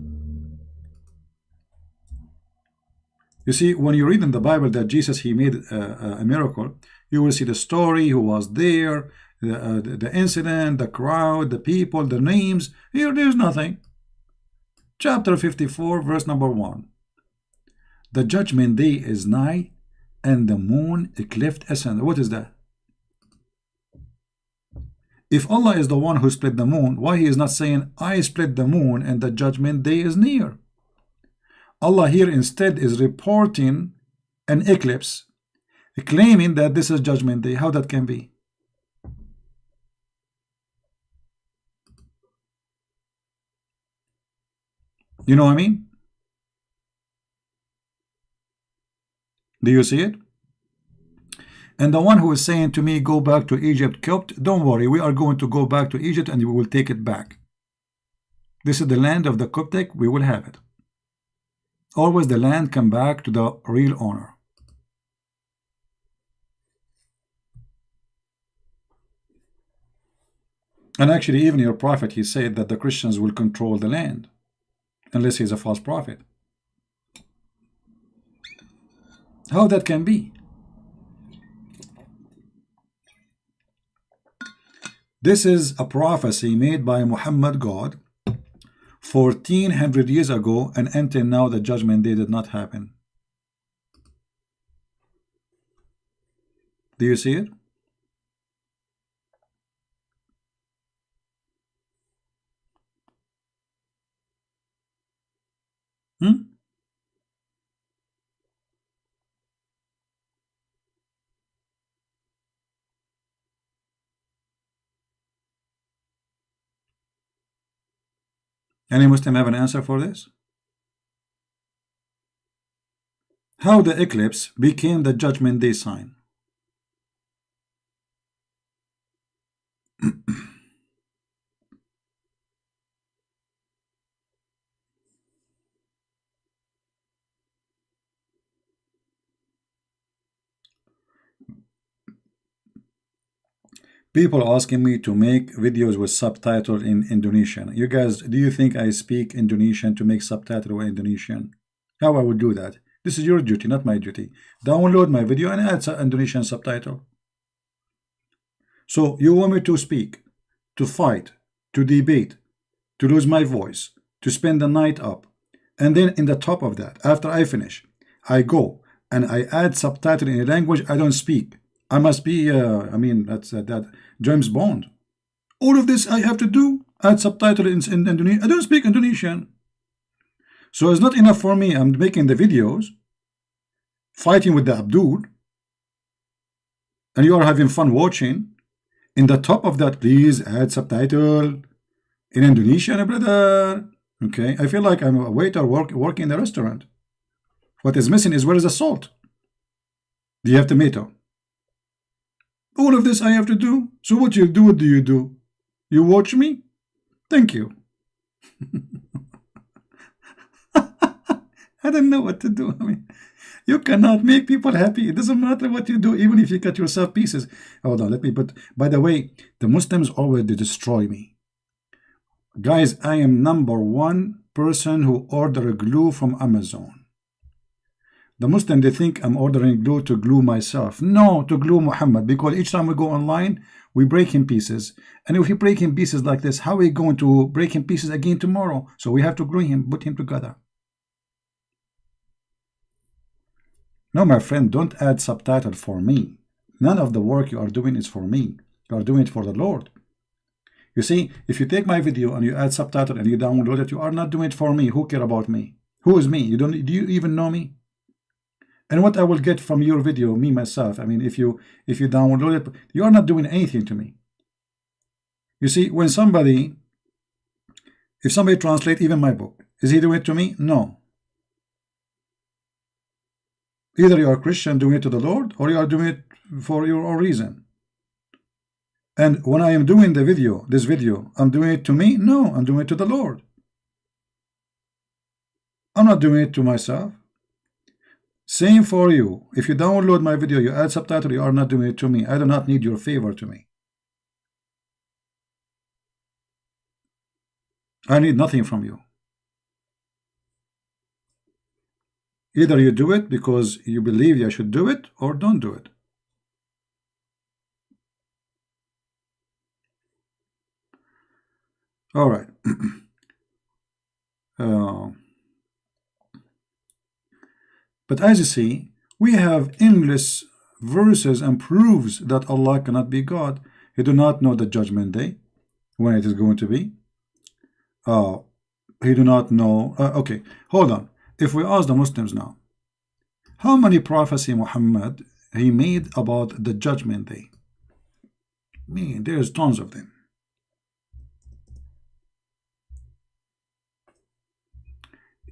You see, when you read in the Bible that Jesus, he made a miracle, you will see the story, who was there, the incident, the crowd, the people, the names. Here, there's nothing. Chapter 54, verse number 1. The judgment day is nigh, and the moon a cleft asunder. What is that? If Allah is the one who split the moon, why he is not saying, I split the moon and the judgment day is near? Allah here instead is reporting an eclipse, claiming that this is judgment day. How that can be? You know what I mean? Do you see it? And the one who is saying to me, go back to Egypt, Copt, don't worry, we are going to go back to Egypt and we will take it back. This is the land of the Coptic, we will have it. Always the land come back to the real owner. And actually, even your prophet, he said that the Christians will control the land, unless he's a false prophet. How that can be? This is a prophecy made by Muhammad God 1400 years ago, and until now the judgment day did not happen. Do you see it? Any Muslim have an answer for this? How the eclipse became the judgment day sign? People asking me to make videos with subtitle in Indonesian. You guys, do you think I speak Indonesian to make subtitle in Indonesian? How I would do that? This is your duty, not my duty. Download my video and add some Indonesian subtitle. So you want me to speak, to fight, to debate, to lose my voice, to spend the night up, and then in the top of that, after I finish, I go and I add subtitle in a language I don't speak. I must be, I mean, that's that James Bond. All of this I have to do, add subtitle in Indonesian. I don't speak Indonesian. So it's not enough for me. I'm making the videos, fighting with the Abdul, and you are having fun watching. In the top of that, please add subtitle in Indonesian, brother. Okay, I feel like I'm a waiter working in a restaurant. What is missing is, where is the salt? Do you have tomato? All of this I have to do. So what you do? What do you do? You watch me? Thank you. I don't know what to do. I mean, you cannot make people happy. It doesn't matter what you do, even if you cut yourself pieces. Hold on, let me put. By the way, the Muslims always destroy me. Guys, I am #1 person who order glue from Amazon. The Muslim, they think I'm ordering glue to glue myself. No, to glue Muhammad, because each time we go online, we break in pieces. And if we break in pieces like this, how are we going to break in pieces again tomorrow? So we have to glue him, put him together. No, my friend, don't add subtitle for me. none of the work you are doing is for me. You are doing it for the Lord. You see, if you take my video and you add subtitle and you download it, you are not doing it for me. Who care about me? Who is me? Do you even know me? And what I will get from your video, me myself, I mean, if you download it, you are not doing anything to me. You see, when if somebody translates even my book, is he doing it to me? No. Either you are Christian doing it to the Lord, or you are doing it for your own reason. And when I am doing the video, this video, I'm doing it to me? No, I'm doing it to the Lord. I'm not doing it to myself. Same for you. If you download my video, you add subtitle, you are not doing it to me. I do not need your favor to me. I need nothing from you. Either you do it because you believe I should do it, or don't do it. All right. But as you see, we have endless verses and proofs that Allah cannot be God. He do not know the judgment day, when it is going to be. He do not know. Okay, hold on. If we ask the Muslims now, how many prophecy Muhammad he made about the judgment day? I mean, there's tons of them.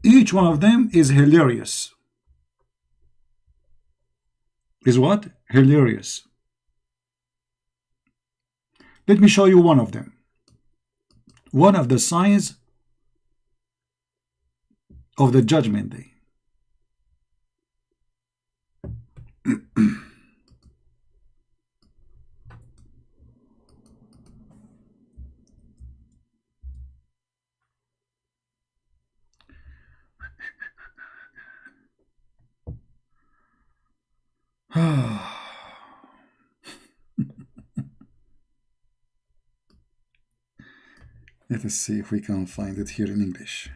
Each one of them is hilarious. Is what? Hilarious. Let me show you one of them. One of the signs of the judgment day. Let us see if we can find it here in English.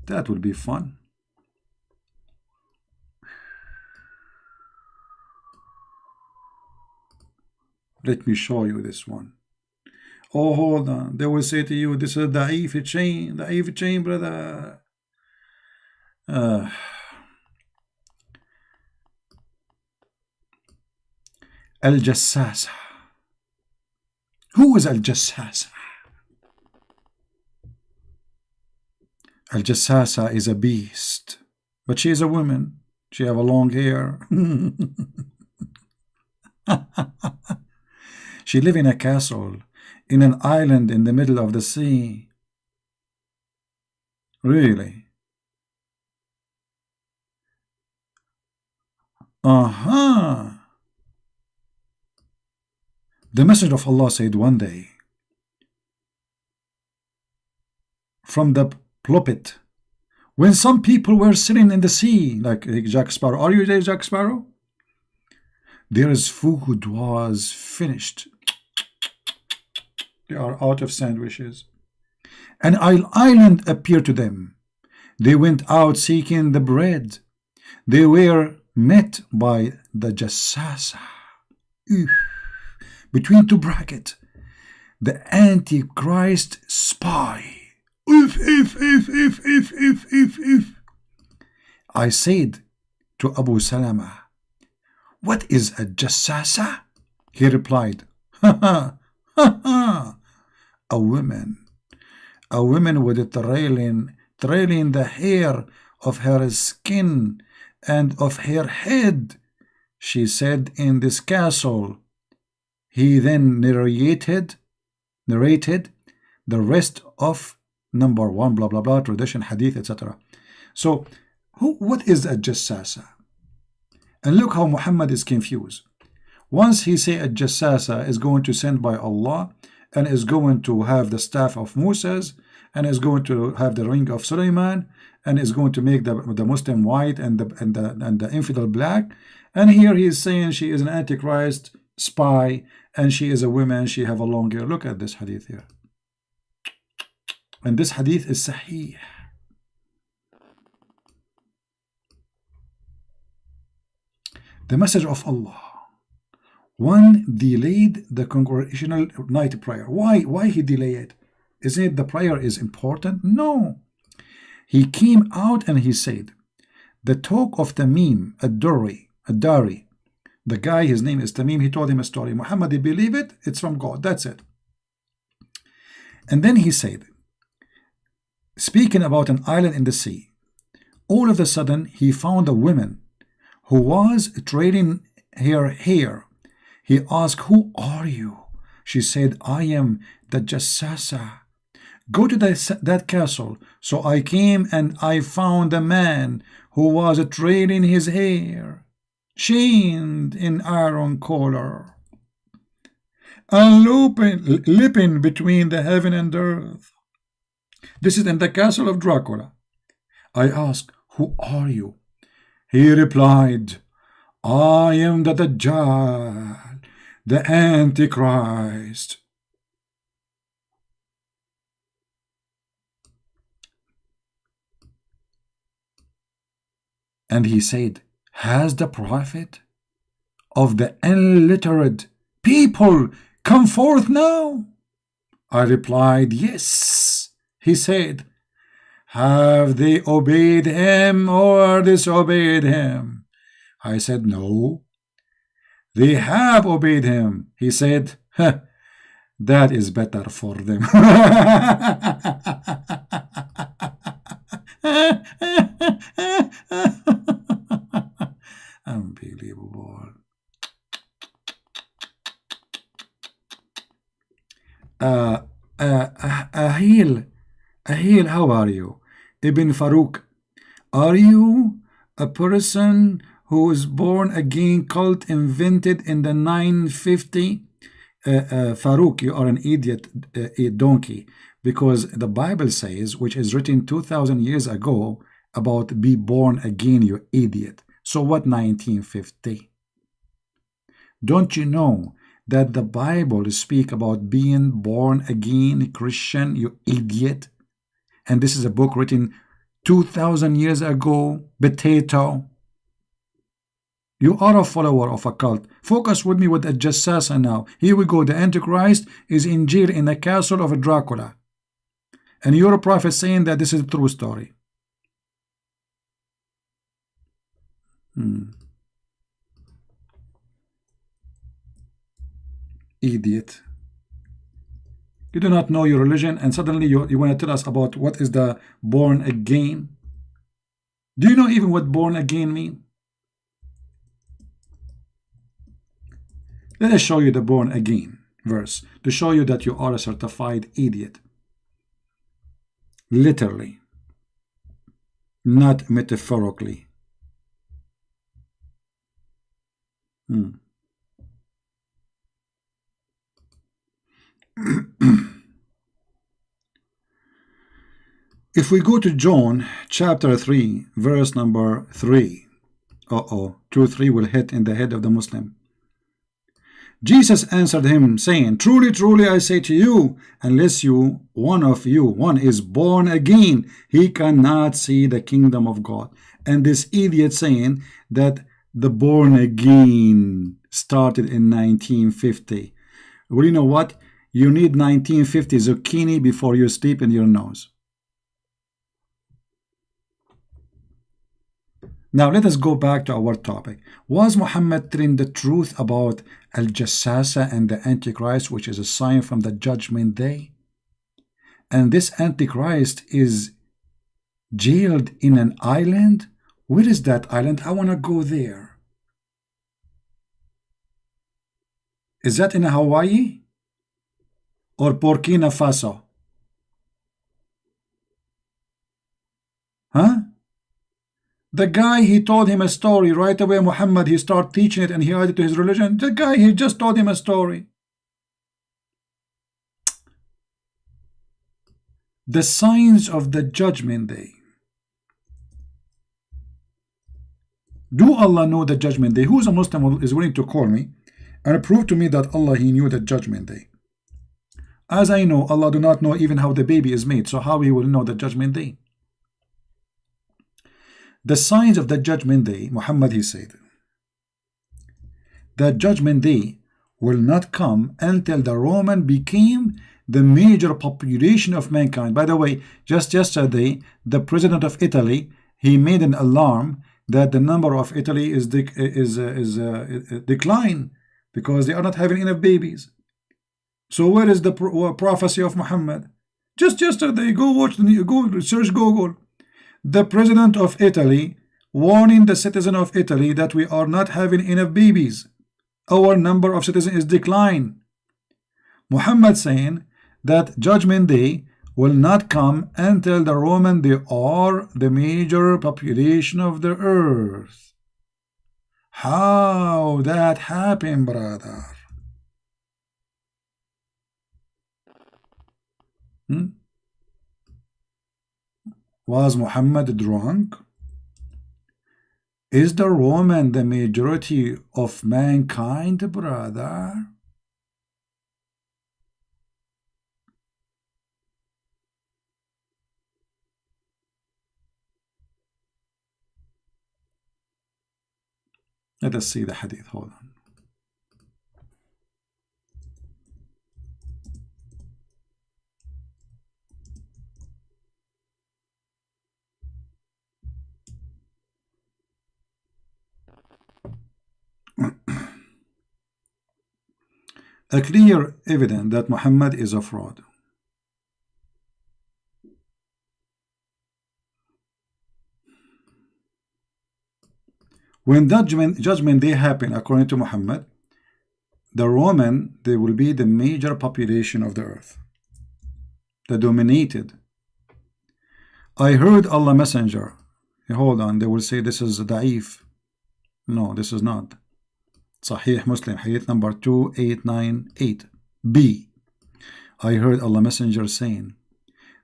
That would be fun. Let me show you this one. Oh, hold on. They will say to you, this is da'if chain, brother. Al-Jassasa. Who is Al-Jassasa? Al-Jassasa is a beast, but she is a woman. She have a long hair. She live in a castle in an island in the middle of the sea. Really? The Messenger of Allah said one day from the pulpit, when some people were sitting in the sea, like Jack Sparrow. Are you there, Jack Sparrow? Their food was finished. They are out of sandwiches. An island appeared to them. They went out seeking the bread. They were met by the Jassasa. Between two brackets, the Antichrist spy. If. I said to Abu Salama, what is a Jassasa? He replied, a woman with trailing the hair of her skin and of her head, she said, in this castle. He then narrated the rest of number 1, blah blah blah, tradition, hadith, etc. So what is a Jassasa? And look how Muhammad is confused. Once he say a Jassasa is going to send by Allah and is going to have the staff of Moses and is going to have the ring of Sulaiman and is going to make the Muslim white and the infidel black, and here he is saying she is an Antichrist spy and she is a woman, she have a long hair. Look at this hadith here. And this hadith is sahih. the message of Allah. One delayed the congregational night prayer. Why he delayed? Isn't it the prayer is important? No. He came out and he said, the talk of Tamim ad-Dari, the guy, his name is Tamim, he told him a story. Muhammad, he believe it, it's from God, that's it. And then he said, speaking about an island in the sea, all of a sudden he found a woman who was trading her hair. He asked, who are you? She said, I am the Jassasa. Go to that castle. So I came and I found a man who was trading his hair, chained in iron collar, and leaping between the heaven and earth. This is in the castle of Dracula. I asked, who are you? He replied, I am the Dajjal, the Antichrist. And he said, has the prophet of the illiterate people come forth now? I replied, yes. He said, have they obeyed him or disobeyed him? I said, no. They have obeyed him. He said, that is better for them. Unbelievable. Ahil, how are you? Ibn Farouk, are you a person who was born again cult invented in the 950? Farouk, you are an idiot, a donkey, because the Bible says, which is written 2,000 years ago, about be born again, you idiot. So what 1950? Don't you know that the Bible speak about being born again Christian, you idiot? And this is a book written 2,000 years ago, potato. You are a follower of a cult. Focus with me with a Jassasa now. Here we go. The Antichrist is in jail in the castle of Dracula. And you're a prophet saying that this is a true story. Idiot. You do not know your religion and suddenly you want to tell us about what is the born again. Do you know even what born again mean? Let us show you the born again verse to show you that you are a certified idiot. Literally, not metaphorically. If we go to John chapter 3 verse number 3, 2-3 will hit in the head of the Muslim. Jesus answered him, saying, truly, truly, I say to you, unless one is born again, he cannot see the kingdom of God. And this idiot saying that the born again started in 1950. Well, you know what? You need 1950 zucchini before you sleep in your nose. Now let us go back to our topic. Was Muhammad telling the truth about Al-Jassasa and the Antichrist, which is a sign from the judgment day? And this Antichrist is jailed in an island? Where is that island? I want to go there. Is that in Hawaii? Or Burkina Faso? Huh? The guy, he told him a story right away. Muhammad, he started teaching it and he added to his religion. The guy, he just told him a story. The signs of the judgment day. Do Allah know the judgment day? Who's a Muslim is willing to call me and prove to me that Allah, he knew the judgment day? As I know, Allah do not know even how the baby is made. So how he will know the judgment day? The signs of the judgment day, Muhammad, he said, that judgment day will not come until the Roman became the major population of mankind. By the way, just yesterday, the president of Italy, he made an alarm that the number of Italy is decline because they are not having enough babies. So where is the prophecy of Muhammad? Just yesterday, go watch, go search Google. The president of Italy warning the citizen of Italy that we are not having enough babies. Our number of citizens is decline. Muhammad saying that judgment day will not come until the Roman, they are the major population of the earth. How that happened, brother? Was Muhammad drunk? Is the Roman the majority of mankind, brother? Let us see the hadith. Hold on. A clear evidence that Muhammad is a fraud. When judgment day happen, according to Muhammad, the Roman, they will be the major population of the earth, the dominated. I heard Allah Messenger. Hold on, they will say this is da'if. No, this is not. Sahih Muslim, hadith number 2898. B. I heard Allah Messenger saying,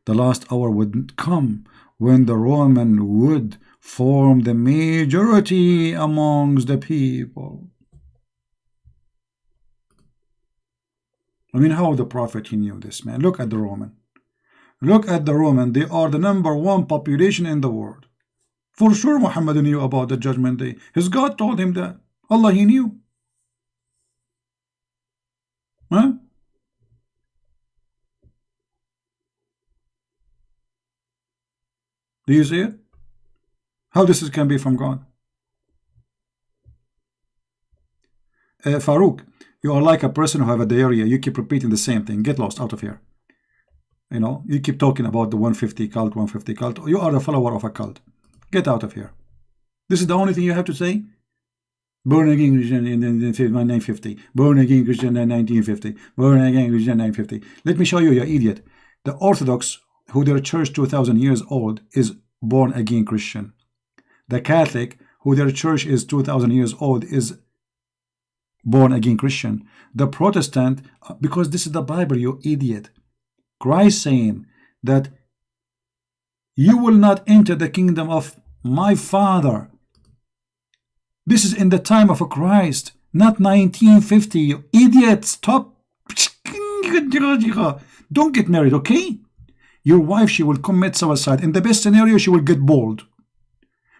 the last hour would come when the Roman would form the majority amongst the people. I mean, how the Prophet, he knew this, man. Look at the Roman. Look at the Roman. They are the #1 population in the world. For sure Muhammad knew about the judgment day. His God told him that. Allah, he knew. Huh? Do you see it? How this can be from God? Farouk, you are like a person who have a diarrhea. You keep repeating the same thing. Get lost out of here. You know, you keep talking about the 150 cult, 150 cult. You are the follower of a cult. Get out of here. This is the only thing you have to say? Born again Christian in 1950. Born again Christian in 1950. Born again Christian in 1950. Let me show you, you idiot. The Orthodox, who their church 2,000 years old, is born again Christian. The Catholic, who their church is 2,000 years old, is born again Christian. The Protestant, because this is the Bible, you idiot. Christ saying that you will not enter the kingdom of my Father. This is in the time of a Christ, not 1950. You idiot, stop. Don't get married, okay? Your wife, she will commit suicide. In the best scenario, she will get bald,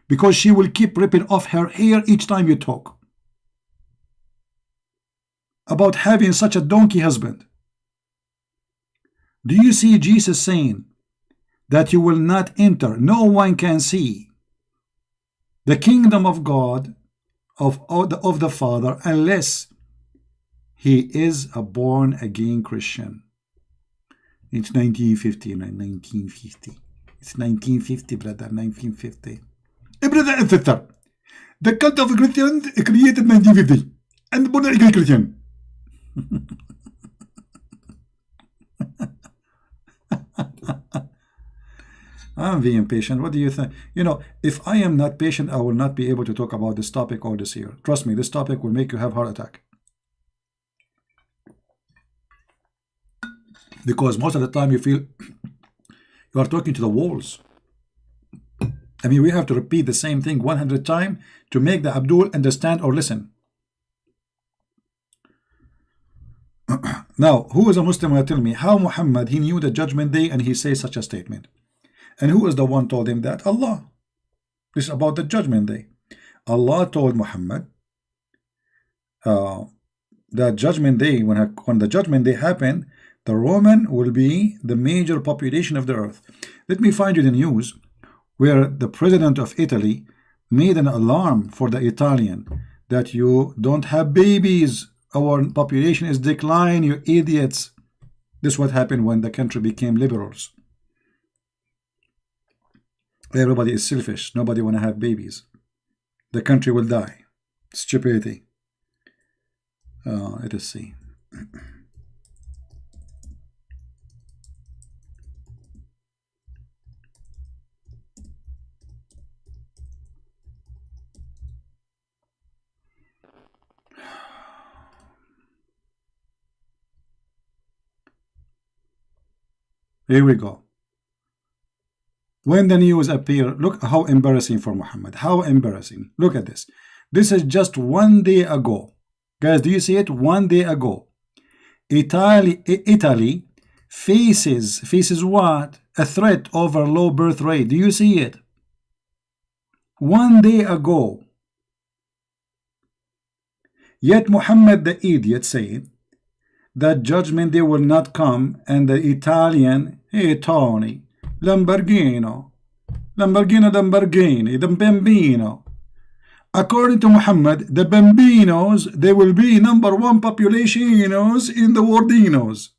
because she will keep ripping off her hair each time you talk about having such a donkey husband. Do you see Jesus saying that you will not enter, no one can see the kingdom of God, of the Father, unless he is a born again Christian? It's 1950, 1950. It's 1950, brother, 1950. Brother and sister, the cult of Christians created 1950, and born again Christian. I'm being patient. What do you think? You know, if I am not patient, I will not be able to talk about this topic all this year. Trust me, this topic will make you have heart attack. Because most of the time you feel you are talking to the walls. I mean, we have to repeat the same thing 100 times to make the Abdul understand or listen. Now, who is a Muslim will tell me how Muhammad, he knew the judgment day and he says such a statement? And who is the one told him that? Allah. This is about the judgment day. Allah told Muhammad that judgment day, when the judgment day happen, the Roman will be the major population of the earth. Let me find you the news where the president of Italy made an alarm for the Italian that you don't have babies, our population is declining, you idiots. This is what happened when the country became liberals. Everybody is selfish, nobody want to have babies. The country will die. Stupidity. Let us see. Here we go. When the news appear, look how embarrassing for Muhammad. How embarrassing. Look at this. This is just 1 day ago. Guys, do you see it? 1 day ago. Italy faces what? A threat over low birth rate. Do you see it? 1 day ago. Yet Muhammad the idiot said that judgment day will not come, and the Italian, hey Tony, Lamborghini, the Bambino. According to Muhammad, the Bambinos, they will be #1 populationos in the worldinos.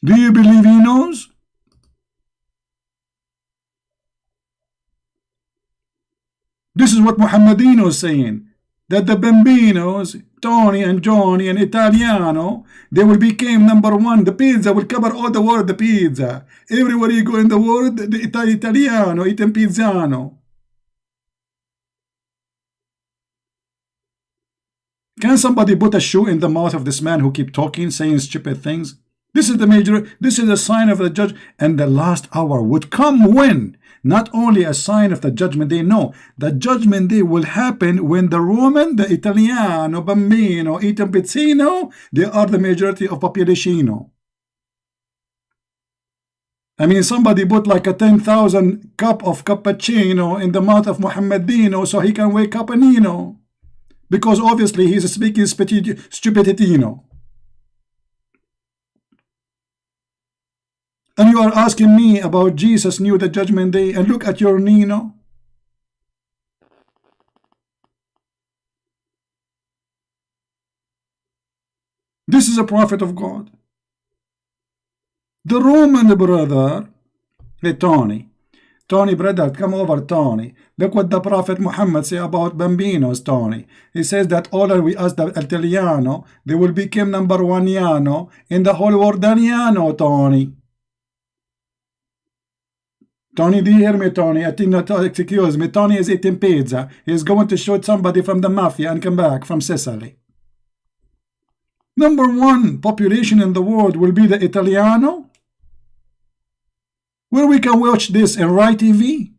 Do you believe he knows? This is what Muhammadino is saying, that the Bambinos, Tony and Johnny and Italiano, they will become #1. The pizza will cover all the world, the pizza. Everywhere you go in the world, the Italiano, eating pizzano. Can somebody put a shoe in the mouth of this man who keep talking, saying stupid things? This is the sign of the judge, and the last hour would come when? Not only a sign of the judgment day, no, the judgment day will happen when the Roman, the Italiano, Bambino, Itam Pizzino, they are the majority of population. I mean, somebody put like a 10,000 cup of cappuccino in the mouth of Muhammadino so he can wake up a Nino. Because obviously he's speaking stupiditino. And you are asking me about Jesus knew the judgment day, and look at your Nino. This is a prophet of God. The Roman brother, hey Tony, brother, come over, Tony. Look what the Prophet Muhammad say about Bambinos, Tony. He says that all we ask the Italiano, they will become #1 in the whole world, Tony. Tony, do you hear me, Tony? I think not, excuse me. Tony is eating pizza. He is going to shoot somebody from the mafia and come back from Sicily. #1 population in the world will be the Italiano. Where we can watch this in Rai TV.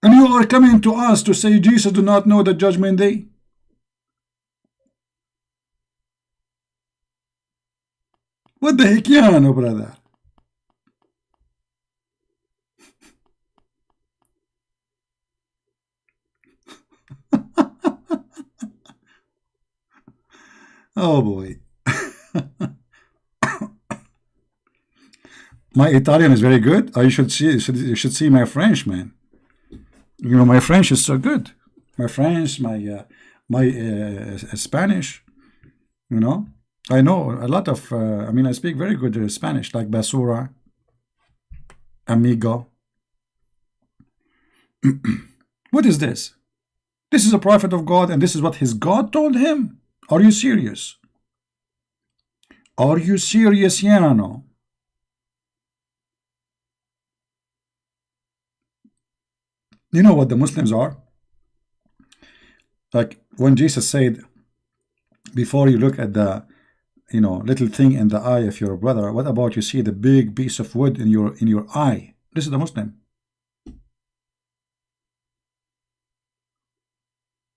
And you are coming to us to say Jesus do not know the judgment day. What the heck, Yano, brother? Oh boy. My Italian is very good. You should see my French, man. You know, my French is so good. My French, my Spanish, you know. I know a lot of, I mean, I speak very good Spanish, like basura, amigo. What is this? This is a prophet of God, and this is what his God told him? Are you serious? Are you serious, Yano? You know what the Muslims are? Like when Jesus said, before you look at the little thing in the eye of your brother, what about you see the big piece of wood in your eye? This is the Muslim.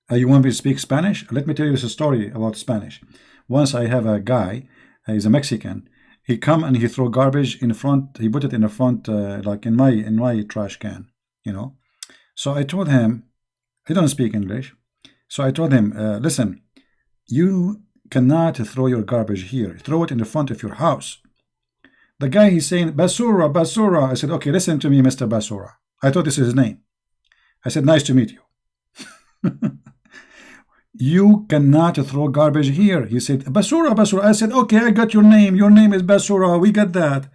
You want me to speak Spanish? Let me tell you this story about Spanish. Once I have a guy, he's a Mexican. he come and he throw garbage in front. He put it in the front, like in my trash can, you know. So I told him, he don't speak English. So I told him, listen, you cannot throw your garbage here. Throw it in the front of your house. The guy, he's saying, Basura, Basura. I said, okay, listen to me, Mr. Basura. I thought this is his name. I said, nice to meet you. You cannot throw garbage here. He said, Basura, Basura. I said, okay, I got your name. Your name is Basura. We got that.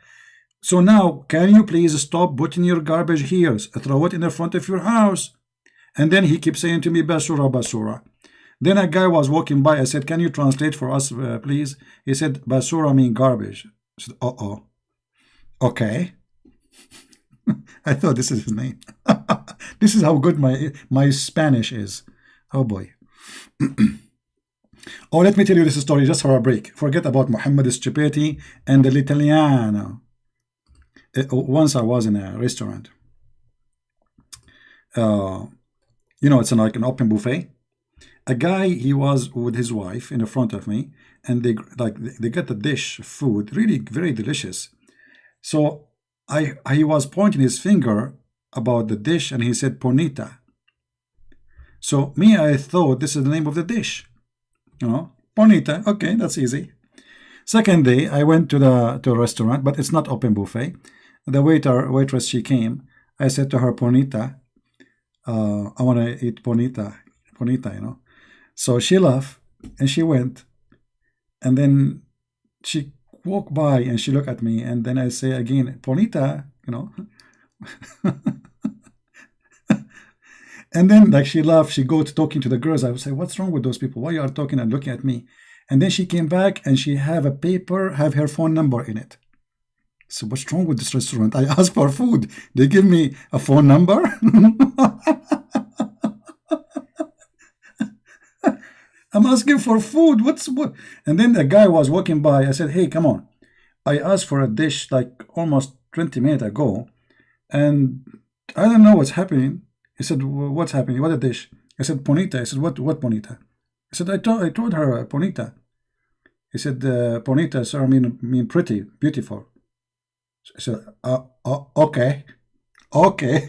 So now, can you please stop putting your garbage here? Throw it in the front of your house. And then he keeps saying to me, Basura, Basura. Then a guy was walking by. I said, can you translate for us, please? He said, Basura means garbage. I said, uh-oh. Okay. I thought this is his name. This is how good my Spanish is. Oh boy. Oh, let me tell you this story just for a break. Forget about Muhammad's stupidity and l'Italiano. Once I was in a restaurant. You know, it's like an open buffet. A guy, he was with his wife in the front of me, and they got the dish of food, really very delicious. So he was pointing his finger about the dish, and he said Bonita. So me, I thought this is the name of the dish, you know, Bonita. Okay, that's easy. Second day, I went to a restaurant, but it's not open buffet. The waitress, she came. I said to her, Bonita, I want to eat Bonita, you know. So she laughed and she went, and then she walked by and she looked at me, and then I say again, Bonita, you know. And then like she laughed, she go to talking to the girls. I would say, what's wrong with those people? Why you are talking and looking at me? And then she came back and she have a paper, have her phone number in it. So what's wrong with this restaurant? I asked for food. They give me a phone number. I'm asking for food. What? And then the guy was walking by. I said, hey, come on. I asked for a dish like almost 20 minutes ago, and I don't know what's happening. He said, what's happening? What a dish? I said, Bonita. I said, what Bonita? I said, I told her Bonita. He said, Bonita, sir, mean pretty, beautiful. I said, okay. Okay.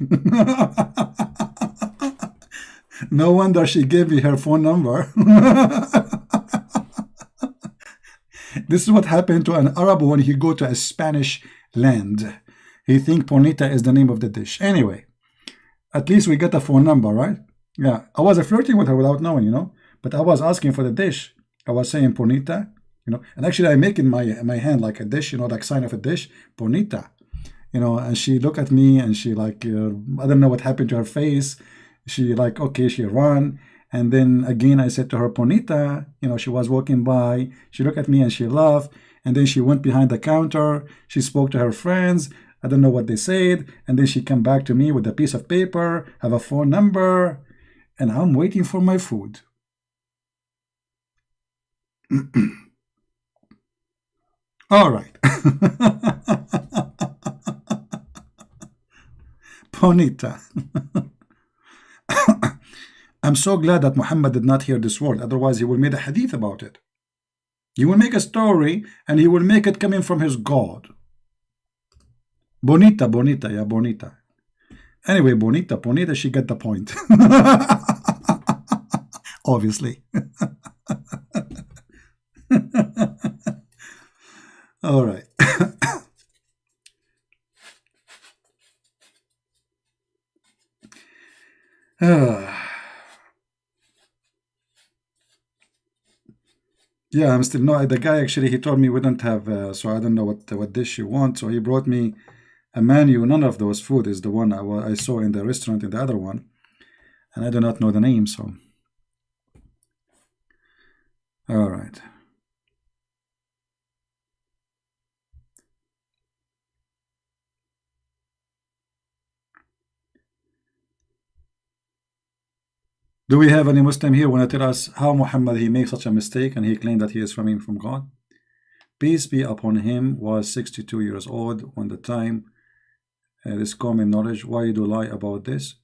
No wonder she gave me her phone number. This is what happened to an Arab when he go to a Spanish land. He think Bonita is the name of the dish. Anyway, at least we get a phone number, right? Yeah, I was flirting with her without knowing, you know. But I was asking for the dish. I was saying Bonita, you know. And actually I make in my hand like a dish, you know, like sign of a dish, Bonita. You know, and she looked at me and she like, I don't know what happened to her face. She like, okay, she ran. And then again, I said to her, Bonita, you know, she was walking by. She looked at me and she laughed. And then she went behind the counter. She spoke to her friends. I don't know what they said. And then she came back to me with a piece of paper, have a phone number, and I'm waiting for my food. All right. Bonita. I'm so glad that Muhammad did not hear this word. Otherwise, he will make a hadith about it. He will make a story, and he will make it coming from his God. Bonita, Bonita, yeah, Bonita. Anyway, Bonita, she got the point. Obviously. All right. Yeah, I'm still no. The guy actually he told me we don't have, so I don't know what dish you want. So he brought me a menu. None of those food is the one I saw in the restaurant in the other one, and I do not know the name. So, all right. Do we have any Muslim here want to tell us how Muhammad he makes such a mistake and he claimed that he is coming from God? Peace be upon him, was 62 years old when the time. This common knowledge. Why you do lie about this?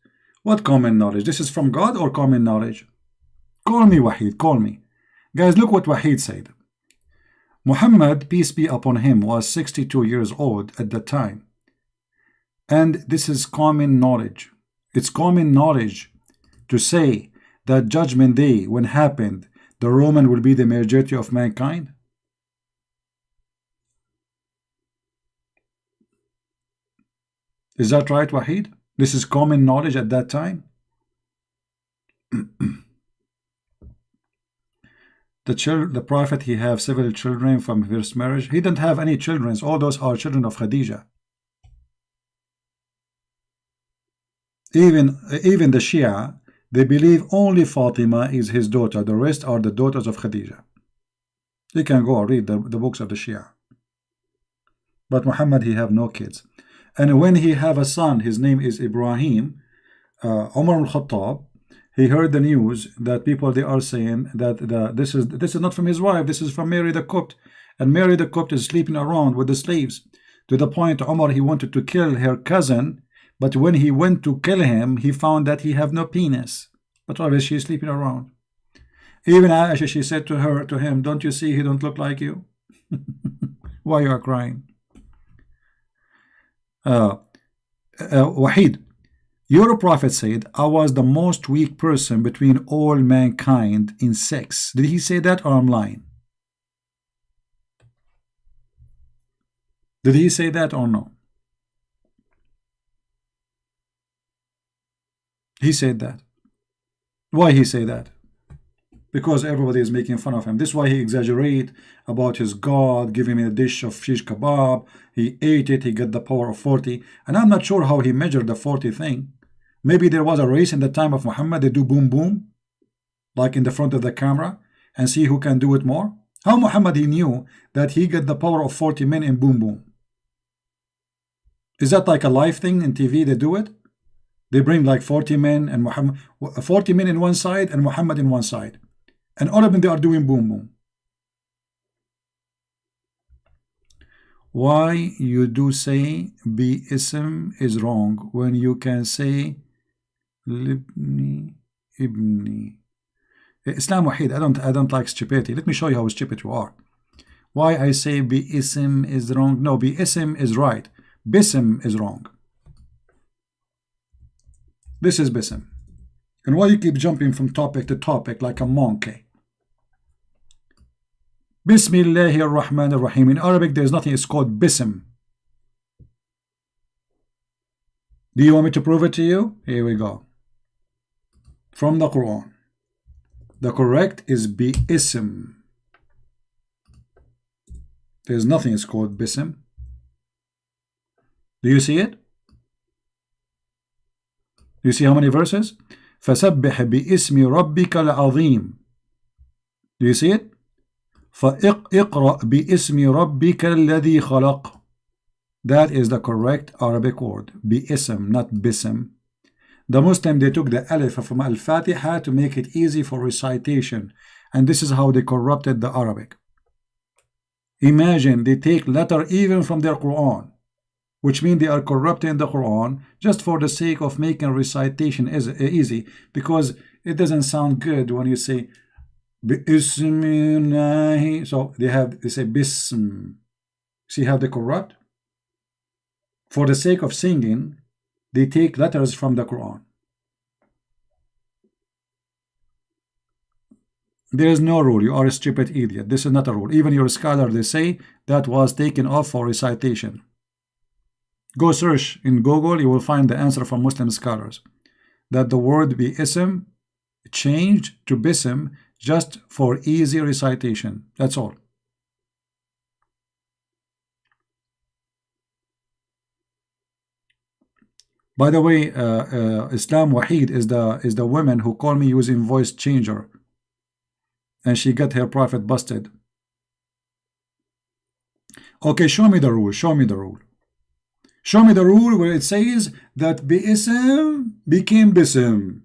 What common knowledge? This is from God or common knowledge? Call me Wahid, call me. Guys, look what Wahid said. Muhammad, peace be upon him, was 62 years old at the time. And this is common knowledge. It's common knowledge to say that Judgment Day, when happened, the Roman will be the majority of mankind. Is that right, Wahid? This is common knowledge at that time. The prophet, he have several children from first marriage. He didn't have any children. All those are children of Khadija. Even the Shia, they believe only Fatima is his daughter. The rest are the daughters of Khadija. You can go read the books of the Shia. But Muhammad, he have no kids. And when he have a son, his name is Ibrahim, Umar al-Khattab, he heard the news that people, they are saying that this is not from his wife, this is from Mary the Copt. And Mary the Copt is sleeping around with the slaves. To the point Umar, he wanted to kill her cousin, but when he went to kill him, he found that he have no penis. But obviously she's sleeping around. Even Aisha, she said to him, don't you see he don't look like you? Why you are crying? Wahid, your prophet said, I was the most weak person between all mankind in sex. Did he say that, or I'm lying? Did he say that or no? He said that. Why he say that? Because everybody is making fun of him. This is why he exaggerate about his God, giving him a dish of shish kebab. He ate it, he got the power of 40. And I'm not sure how he measured the 40 thing. Maybe there was a race in the time of Muhammad. They do boom boom, like in the front of the camera, and see who can do it more. How Muhammad, he knew that he got the power of 40 men in boom boom? Is that like a live thing in TV? They do it. They bring like 40 men and 40 men in one side and Muhammad in one side. And all of them, they are doing boom boom. Why you do say bi-ism is wrong when you can say libni ibni? Islam Wahid, I don't like stupidity. Let me show you how stupid you are. Why I say bi-ism is wrong? No, bi-ism is right. Bism is wrong. This is bism. And why you keep jumping from topic to topic like a monkey? Bismillahir Rahmanir Rahim. In Arabic, there is nothing. It's called bism. Do you want me to prove it to you? Here we go. From the Quran. The correct is bi-ism. There is nothing. It's called bism. Do you see it? Do you see how many verses? فَسَبِّحْ بِإِسْمِ رَبِّكَ الْعَظِيمِ. Do you see it? فَإِقْرَأْ بِإِسْمِ رَبِّكَ الَّذِي خَلَقْ. That is the correct Arabic word. Bi-ism, not bism. The Muslim, they took the alif from Al-Fatiha to make it easy for recitation. And this is how they corrupted the Arabic. Imagine, they take letter even from their Quran, which means they are corrupting the Quran just for the sake of making recitation easy, because it doesn't sound good when you say Bismillah. So they say Bism. See how they corrupt? For the sake of singing, they take letters from the Quran. There is no rule. You are a stupid idiot. This is not a rule. Even your scholar, they say that was taken off for recitation. Go search in Google, you will find the answer from Muslim scholars that the word bi-ism changed to bism just for easy recitation. That's all. By the way, Islam Wahid is the woman who called me using voice changer, and she got her prophet busted. Okay, show me the rule. Show me the rule. Show me the rule where it says that bi-ism became bism.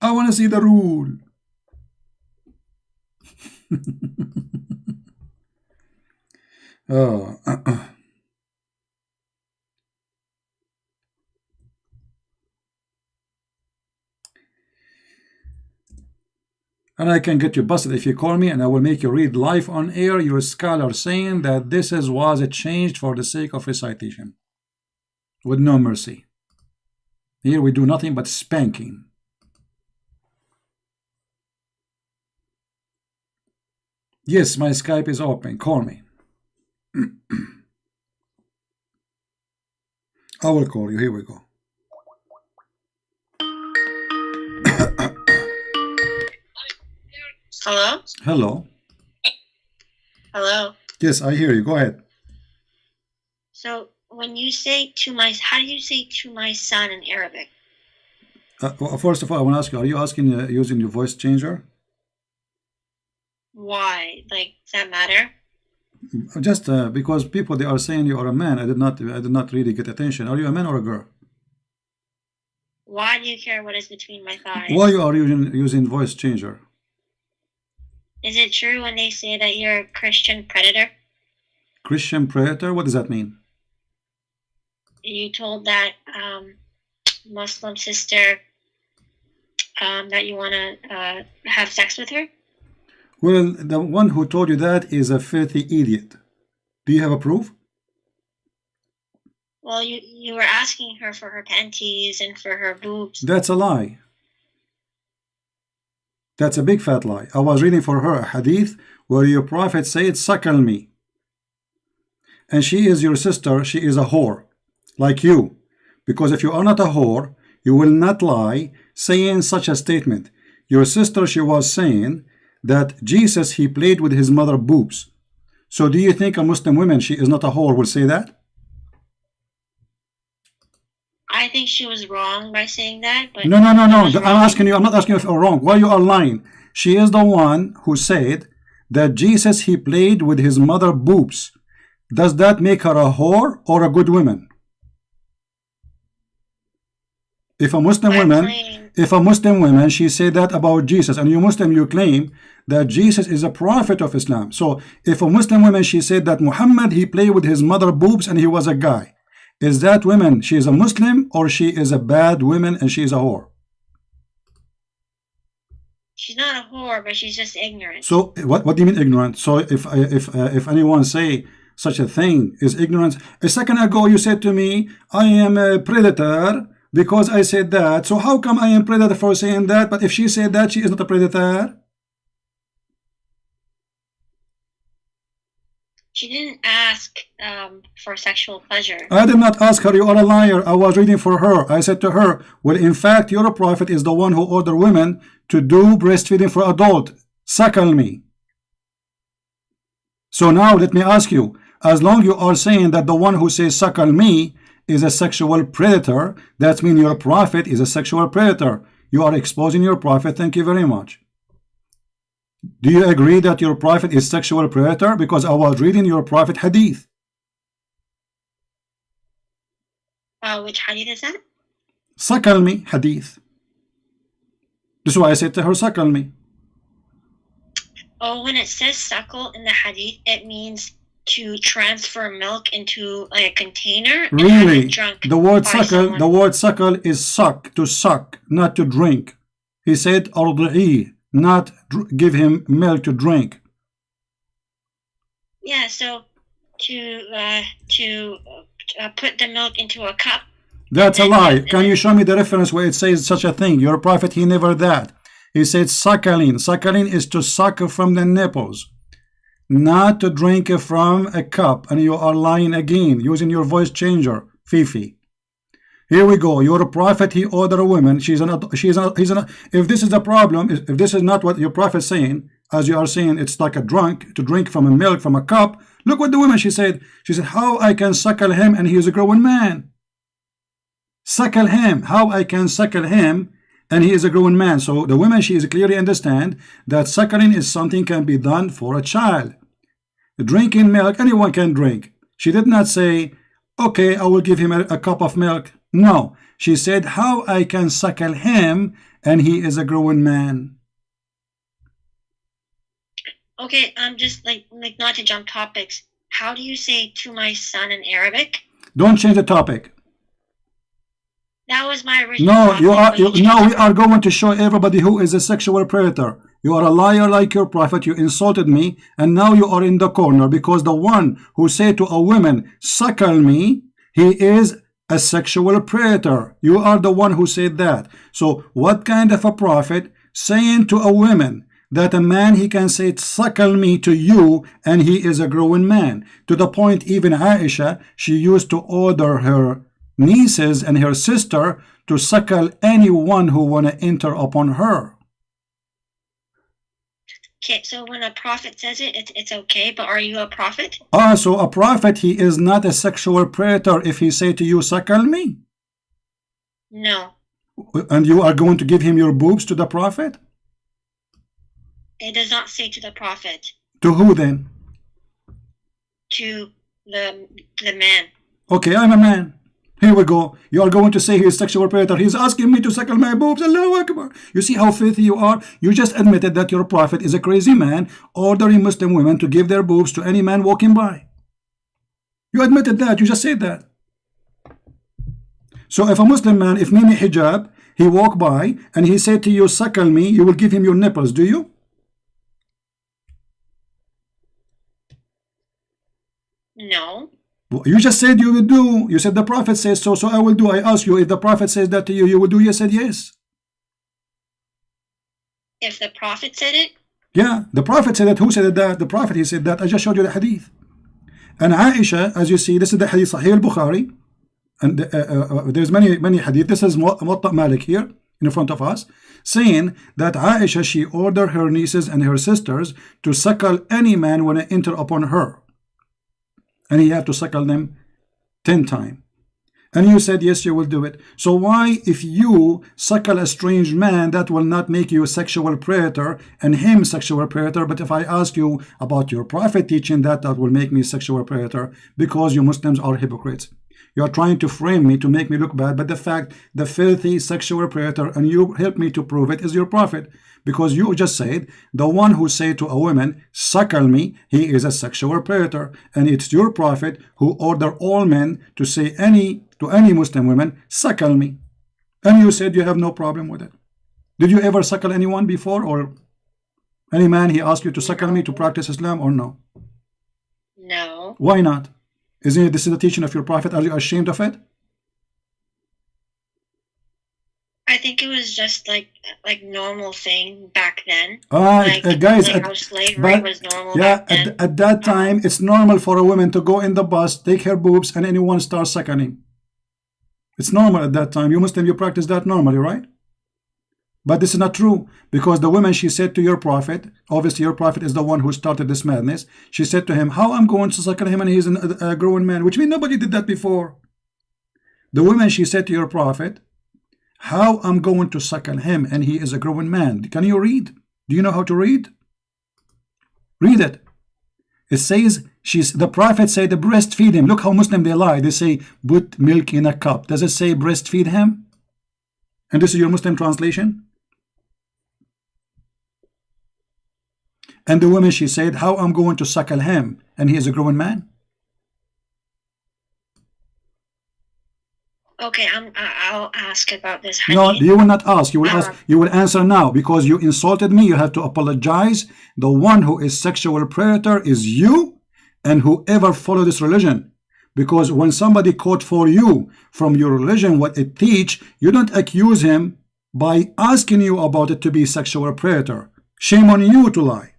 I want to see the rule. Oh. And I can get you busted if you call me, and I will make you read live on air your scholar saying that this was changed for the sake of recitation, with no mercy. Here we do nothing but spanking. Yes, my Skype is open. Call me. I will call you. Here we go. Hello? Hello. Hello? Yes, I hear you. Go ahead. So, when you say to my, how do you say to my son in Arabic? Well, first of all, I want to ask you, are you asking using your voice changer? Why? Like, does that matter? Just because people, they are saying you are a man. I did not really get attention. Are you a man or a girl? Why do you care what is between my thighs? Why you are using voice changer? Is it true when they say that you're a Christian predator? Christian predator? What does that mean? You told that Muslim sister that you want to have sex with her? Well, the one who told you that is a filthy idiot. Do you have a proof? Well, you were asking her for her panties and for her boobs. That's a lie. That's a big fat lie. I was reading for her a hadith where your prophet said, suckle me. And she is your sister. She is a whore, like you. Because if you are not a whore, you will not lie saying such a statement. Your sister, she was saying that Jesus, he played with his mother boobs. So do you think a Muslim woman, she is not a whore, will say that? I think she was wrong by saying that. But no. I'm asking you, I'm not asking you if you're wrong. Why you are lying? She is the one who said that Jesus, he played with his mother boobs. Does that make her a whore or a good woman? If a Muslim woman, she said that about Jesus, and you Muslim, you claim that Jesus is a prophet of Islam. So if a Muslim woman, she said that Muhammad, he played with his mother boobs and he was a guy, is that woman, she is a Muslim or she is a bad woman and she is a whore? She's not a whore, but she's just ignorant. So what do you mean ignorant? So if anyone say such a thing is ignorance, a second ago you said to me, I am a predator because I said that. So how come I am predator for saying that? But if she said that, she is not a predator. She didn't ask for sexual pleasure. I did not ask her. You are a liar. I was reading for her. I said to her, well, in fact, your prophet is the one who ordered women to do breastfeeding for adult. Suckle me. So now let me ask you, as long you are saying that the one who says suckle me is a sexual predator, that means your prophet is a sexual predator. You are exposing your prophet. Thank you very much. Do you agree that your prophet is sexual predator? Because I was reading your prophet hadith. Which hadith is that? Suckle me hadith. This is why I said to her, suckle me. Oh, when it says suckle in the hadith, it means to transfer milk into like a container. Really? The word suckle is suck, to suck, not to drink. He said ardi'i, not give him milk to drink. Yeah, so to put the milk into a cup. That's a lie. Can you show me the reference where it says such a thing? Your prophet, he never that. He said suckling. Suckling is to suck from the nipples, not to drink from a cup. And you are lying again, using your voice changer, Fifi. Here we go. Your prophet, he ordered a woman. If this is the problem, if this is not what your prophet is saying, as you are saying, it's like a drunk to drink from a milk from a cup. Look what the woman, she said. She said, how I can suckle him and he is a grown man. Suckle him. How I can suckle him and he is a grown man. So the woman, she is clearly understand that suckling is something can be done for a child. Drinking milk, anyone can drink. She did not say, okay, I will give him a cup of milk. No, she said, how I can suckle him and he is a grown man. Okay, I'm just like not to jump topics. How do you say to my son in Arabic? Don't change the topic. That was my original topic. Now we are going to show everybody who is a sexual predator. You are a liar like your prophet. You insulted me, and now you are in the corner because the one who said to a woman, suckle me, he is a sexual predator. You are the one who said that. So what kind of a prophet saying to a woman that a man, he can say suckle me to you, and he is a grown man? To the point even Aisha, she used to order her nieces and her sister to suckle anyone who want to enter upon her. Okay, so when a prophet says it, it's okay, but are you a prophet? So a prophet, he is not a sexual predator if he say to you, suckle me? No. And you are going to give him your boobs to the prophet? It does not say to the prophet. To who then? To the man. Okay, I'm a man. Here we go. You are going to say he is sexual predator. He's asking me to suckle my boobs. Allahu Akbar. You see how filthy you are? You just admitted that your prophet is a crazy man ordering Muslim women to give their boobs to any man walking by. You admitted that. You just said that. So if a Muslim man, if Mimi Hijab, he walk by and he said to you, suckle me, you will give him your nipples, do you? No. You just said you would do. You said the prophet says so, so I will do. I ask you, if the prophet says that to you, you will do? You said yes. If the prophet said it? Yeah, the prophet said that. Who said that? The prophet, he said that. I just showed you the hadith. And Aisha, as you see, this is the hadith Sahih al-Bukhari. And there's many hadith. This is Muwatta Malik here in front of us, saying that Aisha, she ordered her nieces and her sisters to suckle any man when they enter upon her. And he had to suckle them 10 times. And you said, yes, you will do it. So why, if you suckle a strange man, that will not make you a sexual predator and him sexual predator? But if I ask you about your prophet teaching that, that will make me a sexual predator, because you Muslims are hypocrites. You are trying to frame me to make me look bad, but the fact, the filthy sexual predator, and you help me to prove it, is your prophet. Because you just said, the one who said to a woman, suckle me, he is a sexual predator. And it's your prophet who ordered all men to say to any Muslim women, suckle me. And you said you have no problem with it. Did you ever suckle anyone before? Or any man, he asked you to suckle me to practice Islam, or no? No. Why not? Isn't it, this is the teaching of your prophet? Are you ashamed of it? I think it was just like normal thing back then. Guys, how slavery was normal back then. At that time, it's normal for a woman to go in the bus, take her boobs, and anyone start suckling. It's normal at that time. You Muslim, you practice that normally, right? But this is not true, because the woman, she said to your prophet, obviously your prophet is the one who started this madness. She said to him, how I'm going to suckle him and he's a grown man, which means nobody did that before. The woman, she said to your prophet, how I'm going to suckle him and he is a grown man. Can you read? Do you know how to read? Read it. It says, the prophet said, breastfeed him. Look how Muslim they lie. They say, put milk in a cup. Does it say breastfeed him? And this is your Muslim translation? And the woman, she said, how I'm going to suckle him and he is a grown man? Okay, I'll ask about this hadith. No, you will not ask. You will ask. You will answer now, because you insulted me. You have to apologize. The one who is sexual predator is you, and whoever follow this religion. Because when somebody quote for you from your religion what it teach, you don't accuse him by asking you about it to be sexual predator. Shame on you to lie.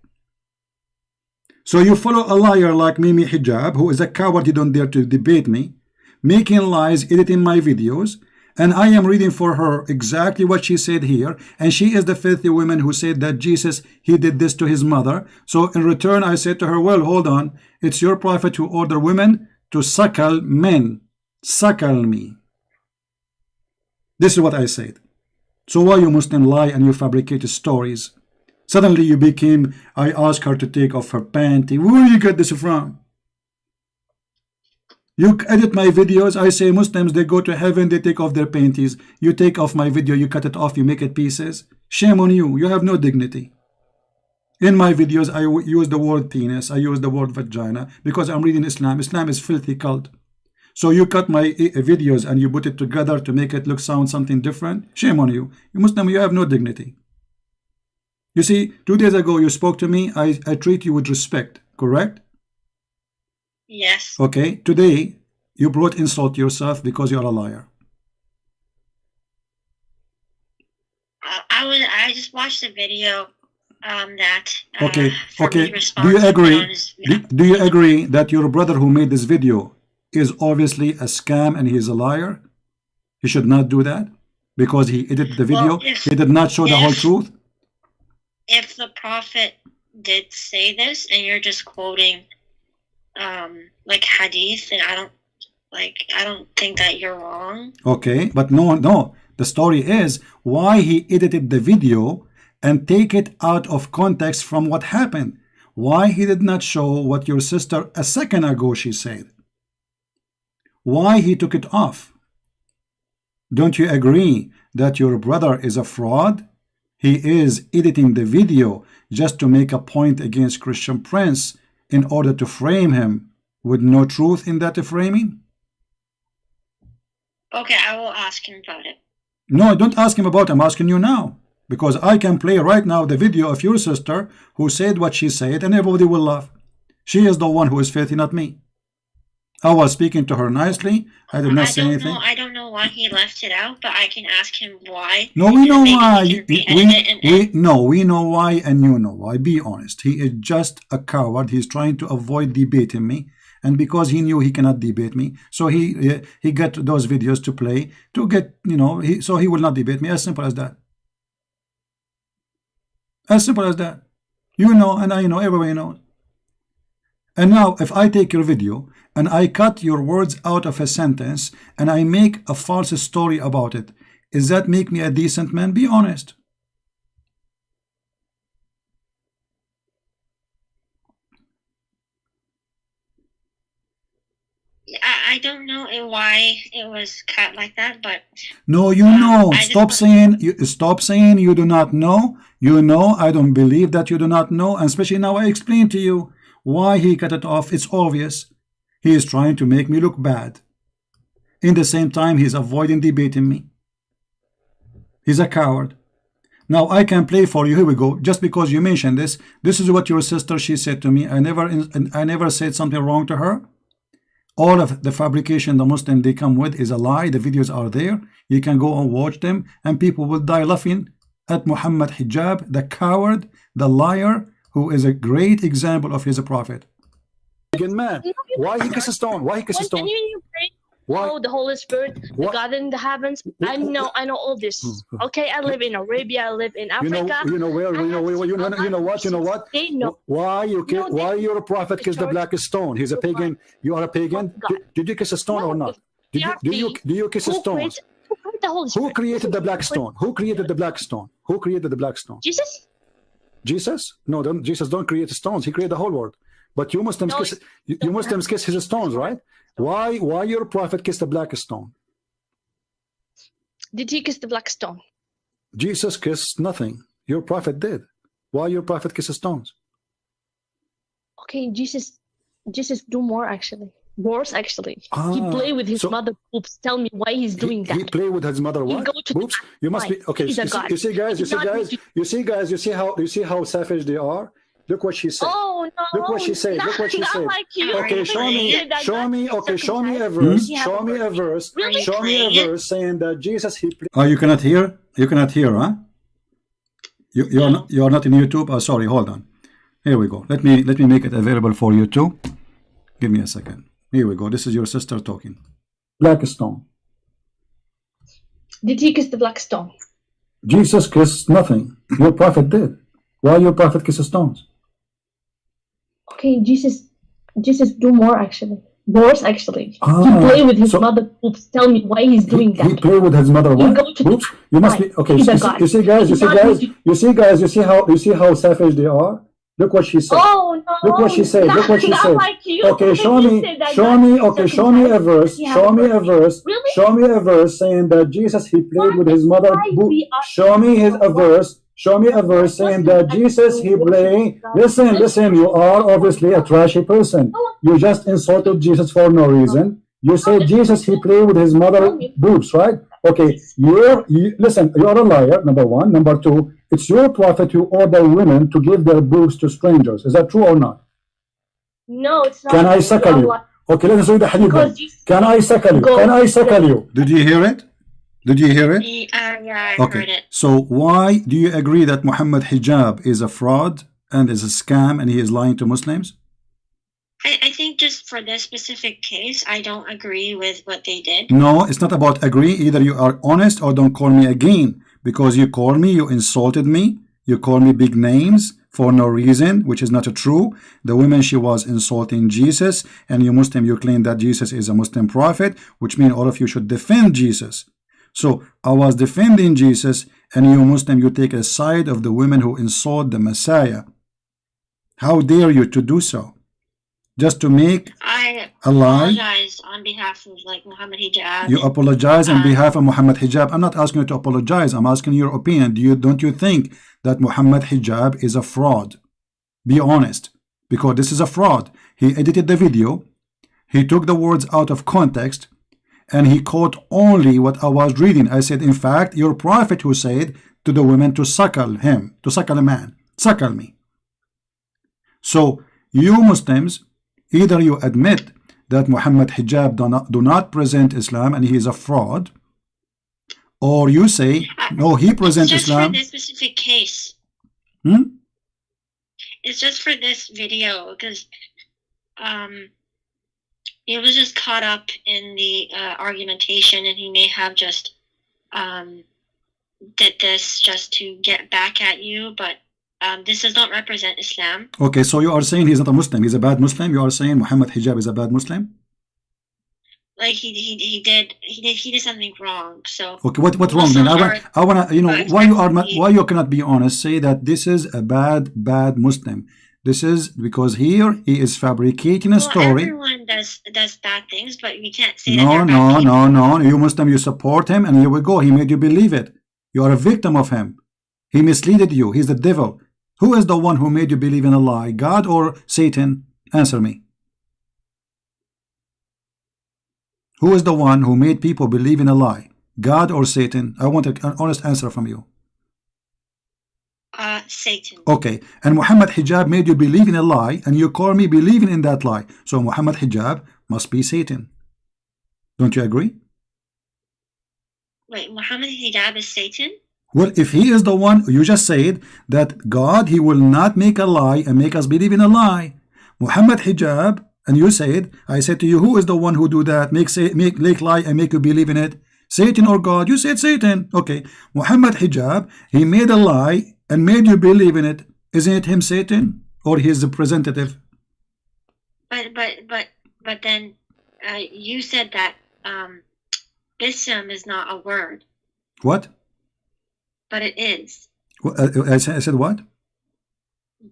So you follow a liar like Mimi Hijab, who is a coward. You don't dare to debate me, making lies, editing my videos, and I am reading for her exactly what she said here. And she is the filthy woman who said that Jesus, he did this to his mother. So in return, I said to her, well, hold on. It's your prophet who ordered women to suckle men. Suckle me. This is what I said. So why you Muslim lie and you fabricate stories? Suddenly you became, I asked her to take off her panty. Where you get this from? You edit my videos. I say Muslims, they go to heaven, they take off their panties. You take off my video, you cut it off, you make it pieces. Shame on you. You have no dignity. In my videos, I use the word penis, I use the word vagina, because I'm reading Islam. Islam is filthy cult. So you cut my videos and you put it together to make it sound something different. Shame on you. You Muslim, you have no dignity. You see, 2 days ago you spoke to me. I treat you with respect, correct? Yes. Okay. Today you brought insult to yourself because you're a liar. I just watched the video that Okay. Farid Do you responded agree? on his- yeah. Do you agree that your brother who made this video is obviously a scam and he is a liar? He should not do that because he edited the video. Well, He did not show the whole truth. If the prophet did say this and you're just quoting like hadith, and I don't think that you're wrong. Okay, but no. The story is why he edited the video and take it out of context from what happened. Why he did not show what your sister a second ago she said. Why he took it off. Don't you agree that your brother is a fraud? He is editing the video just to make a point against Christian Prince in order to frame him with no truth in that framing? Okay, I will ask him about it. No, don't ask him about it. I'm asking you now. Because I can play right now the video of your sister who said what she said and everybody will laugh. She is the one who is filthy, not me. I was speaking to her nicely. I did not say anything. I don't know why he left it out, but I can ask him why. No, we know Maybe why. he can re-edit it and- We know why and you know why. Be honest. He is just a coward. He's trying to avoid debating me. And because he knew he cannot debate me, so he got those videos to play to get, so he will not debate me. As simple as that. As simple as that. You know, and I know, everybody knows. And now, if I take your video and I cut your words out of a sentence and I make a false story about it, does that make me a decent man? Be honest. I don't know why it was cut like that, but no, you know. Stop saying you do not know. You know, I don't believe that you do not know, and especially now I explain to you why he cut it off. It's obvious. He is trying to make me look bad. In the same time, he's avoiding debating me. He's a coward. Now I can play for you. Here we go. Just because you mentioned this, this is what your sister she said to me. I never said something wrong to her. All of the fabrication the Muslim they come with is a lie. The videos are there. You can go and watch them, and people will die laughing at Muhammad Hijab, the coward, the liar, who is a great example of his prophet. Man, why he kiss a stone? Why he kiss a stone? Why? Oh, the Holy Spirit, the God in the heavens. I know all this. Okay, I live in Arabia. I live in Africa. You know where? You know what? They know. Why your prophet kissed the black stone? He's a pagan. You are a pagan. Did you kiss a stone or not? Do you kiss a stone? Who created the black stone? Who created the black stone? Who created the black stone? Jesus. Jesus? No, Jesus don't create stones. He created the whole world. But you Muslims kiss. You Muslims kiss his stones, right? Why your prophet kissed the black stone? Did he kiss the black stone? Jesus kissed nothing. Your prophet did. Why your prophet kisses stones? Okay, Jesus do more actually. Worse actually. He play with his mother boobs. Tell me why he's doing that. He play with his mother what? Boobs? You must be okay. You see guys, you see how savage they are? Look what she said. Oh no! Look what she said. Look what she said. Like you. Okay, show me. Okay, show me a verse. Show me a verse. Really? Show me a verse saying that Jesus he. Oh, you cannot hear. You cannot hear, huh? You are not in YouTube. Oh, sorry. Hold on. Here we go. Let me make it available for you too. Give me a second. Here we go. This is your sister talking. Black stone. Did he kiss the black stone? Jesus kissed nothing. Your prophet did. Why your prophet kisses stones? Okay, Jesus do more actually. Worse actually. He play with his mother boobs. Tell me why he's doing that. He play with his mother what? Boobs? You must be okay. You see how savage they are? Look what she said. Oh no! Look what she said. Look what she said. Like you. Okay, show me a verse. Show me a verse. Really? Show me a verse saying that Jesus he played with his mother. Show me a verse. Show me a verse saying that Jesus he played. Listen. You are obviously a trashy person. You just insulted Jesus for no reason. You say Jesus he played with his mother boobs, right? Okay, listen. You are a liar. Number one. Number two. it's your prophet who order women to give their boobs to strangers. Is that true or not? No, it's not. Can I suckle you? Okay, let's read the hadith. Can I suckle you? Can I suckle you? Did you hear it? Did you hear it? Yeah, I heard it. So why do you agree that Muhammad hijab is a fraud and is a scam and he is lying to Muslims? I think just for this specific case, I don't agree with what they did. No, it's not about agree. Either you are honest or don't call me again. Because you called me, you insulted me, you called me big names for no reason, which is not true. The woman, she was insulting Jesus, and you Muslim, you claim that Jesus is a Muslim prophet, which means all of you should defend Jesus. So I was defending Jesus, and you Muslim, you take a side of the women who insult the Messiah. How dare you to do so? Just to make a lie? I apologize on behalf of like Muhammad Hijab. You apologize on behalf of Muhammad Hijab. I'm not asking you to apologize. I'm asking your opinion. Don't you think that Muhammad Hijab is a fraud? Be honest, because this is a fraud. He edited the video, he took the words out of context, and he quote only what I was reading. I said, in fact, your prophet who said to the women to suckle him, to suckle a man, suckle me. So you Muslims, either you admit that Muhammad Hijab do not present Islam and he is a fraud, or you say, no, he presents Islam. It's just for this specific case. It's just for this video because he was just caught up in the argumentation, and he may have just did this just to get back at you, but this does not represent Islam. Okay, so you are saying he's not a Muslim, he's a bad Muslim? You are saying Muhammad Hijab is a bad Muslim? Like he did something wrong. So okay, what wrong? Then I wanna why you cannot be honest? Say that this is a bad Muslim. This is because here he is fabricating a story. Everyone does bad things, but we can't say no. You Muslim, you support him, and here we go. He made you believe it. You are a victim of him. He misled you. He's the devil. Who is the one who made you believe in a lie? God or Satan? Answer me. Who is the one who made people believe in a lie? God or Satan? I want an honest answer from you. Satan. Okay, and Muhammad Hijab made you believe in a lie, and you call me believing in that lie. So Muhammad Hijab must be Satan. Don't you agree? Wait, Muhammad Hijab is Satan? Well, if he is the one, you just said that God, he will not make a lie and make us believe in a lie. Muhammad Hijab, and you said, I said to you, who is the one who do that? Make lie and make you believe in it? Satan or God? You said Satan. Okay, Muhammad Hijab, he made a lie and made you believe in it. Isn't it him Satan, or his representative? But then you said that Bism is not a word. What? But it is. I said what?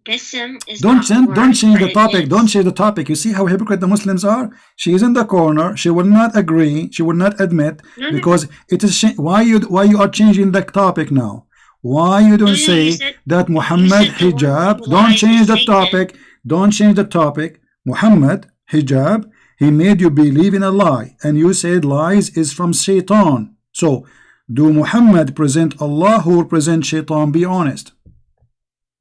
Bism is don't change the topic. Don't change the topic. You see how hypocrite the Muslims are? She is in the corner. She will not agree. She will not admit because it is why you are changing the topic now. Why you don't say that Muhammad Hijab? Don't change the topic. Don't change the topic. Muhammad Hijab, he made you believe in a lie, and you said lies is from Shaitan. So do Muhammad present Allah who present Shaitan? Be honest.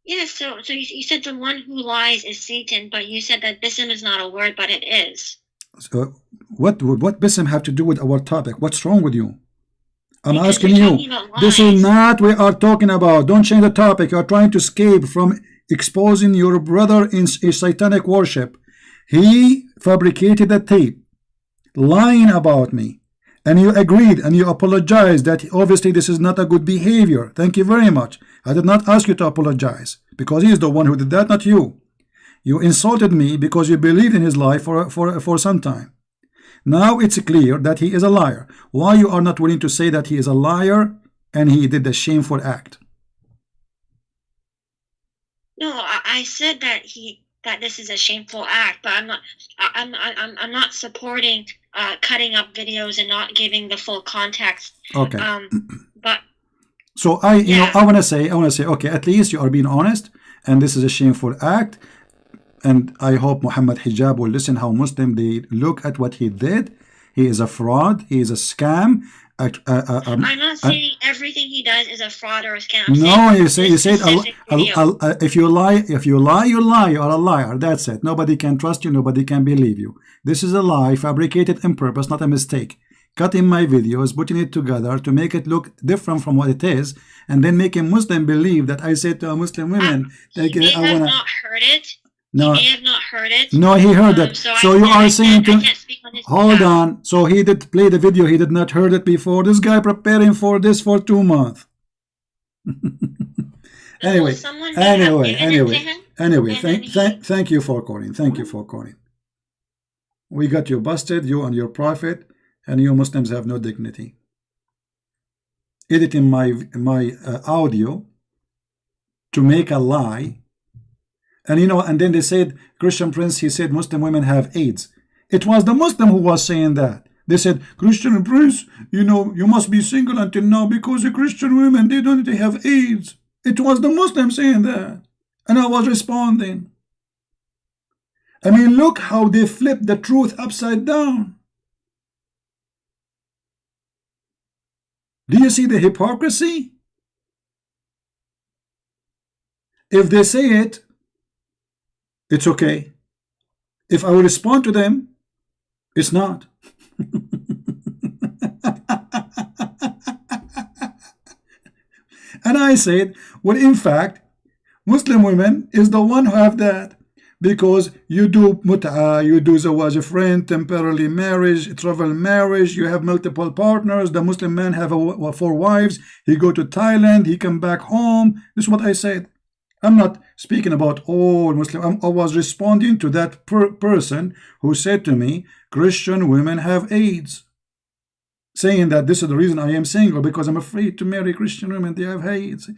Yes, so you said the one who lies is Satan, but you said that Bism is not a word, but it is. So what Bism have to do with our topic? What's wrong with you? I'm asking you. This is not what we are talking about. Don't change the topic. You are trying to escape from exposing your brother in satanic worship. He fabricated a tape lying about me, and you agreed and you apologized that obviously this is not a good behavior. Thank you very much. I did not ask you to apologize because he is the one who did that, not you. You insulted me because you believed in his lie for some time. Now it's clear that he is a liar. Why you are not willing to say that he is a liar and he did the shameful act? No, I said that this is a shameful act, but I'm not supporting cutting up videos and not giving the full context. Okay. But so I want to say, okay, at least you are being honest, and this is a shameful act. And I hope Muhammad Hijab will listen how Muslim they look at what he did. He is a fraud. He is a scam. I'm not saying everything he does is a fraud or a scam. No, you said if you lie, you lie, you are a liar. That's it. Nobody can trust you. Nobody can believe you. This is a lie fabricated on purpose, not a mistake. Cutting my videos, putting it together to make it look different from what it is, and then making Muslim believe that I said to a Muslim women, he may have not heard it. No, he may have not heard it. No, he heard it. So you are saying to hold on. So he did play the video. He did not heard it before. This guy preparing for this for 2 months. Anyway, thank you for calling. Thank you for calling. We got you busted, you and your prophet, and you Muslims have no dignity. Editing my audio to make a lie. And you know, and then they said, Christian Prince, he said Muslim women have AIDS. It was the Muslim who was saying that. They said, Christian Prince, you know, you must be single until now because the Christian women, they have AIDS. It was the Muslim saying that. And I was responding. I mean, look how they flipped the truth upside down. Do you see the hypocrisy? If they say it, it's okay. If I will respond to them, it's not. And I said, well, in fact, Muslim women is the one who have that, because you do mut'a, you do zawaj a friend, temporary marriage, travel marriage, you have multiple partners. The Muslim man have 4 wives. He go to Thailand, he come back home. This is what I said. I'm not speaking about all Muslim. I was responding to that person who said to me, Christian women have AIDS, saying that this is the reason I am single, because I'm afraid to marry Christian women. They have AIDS.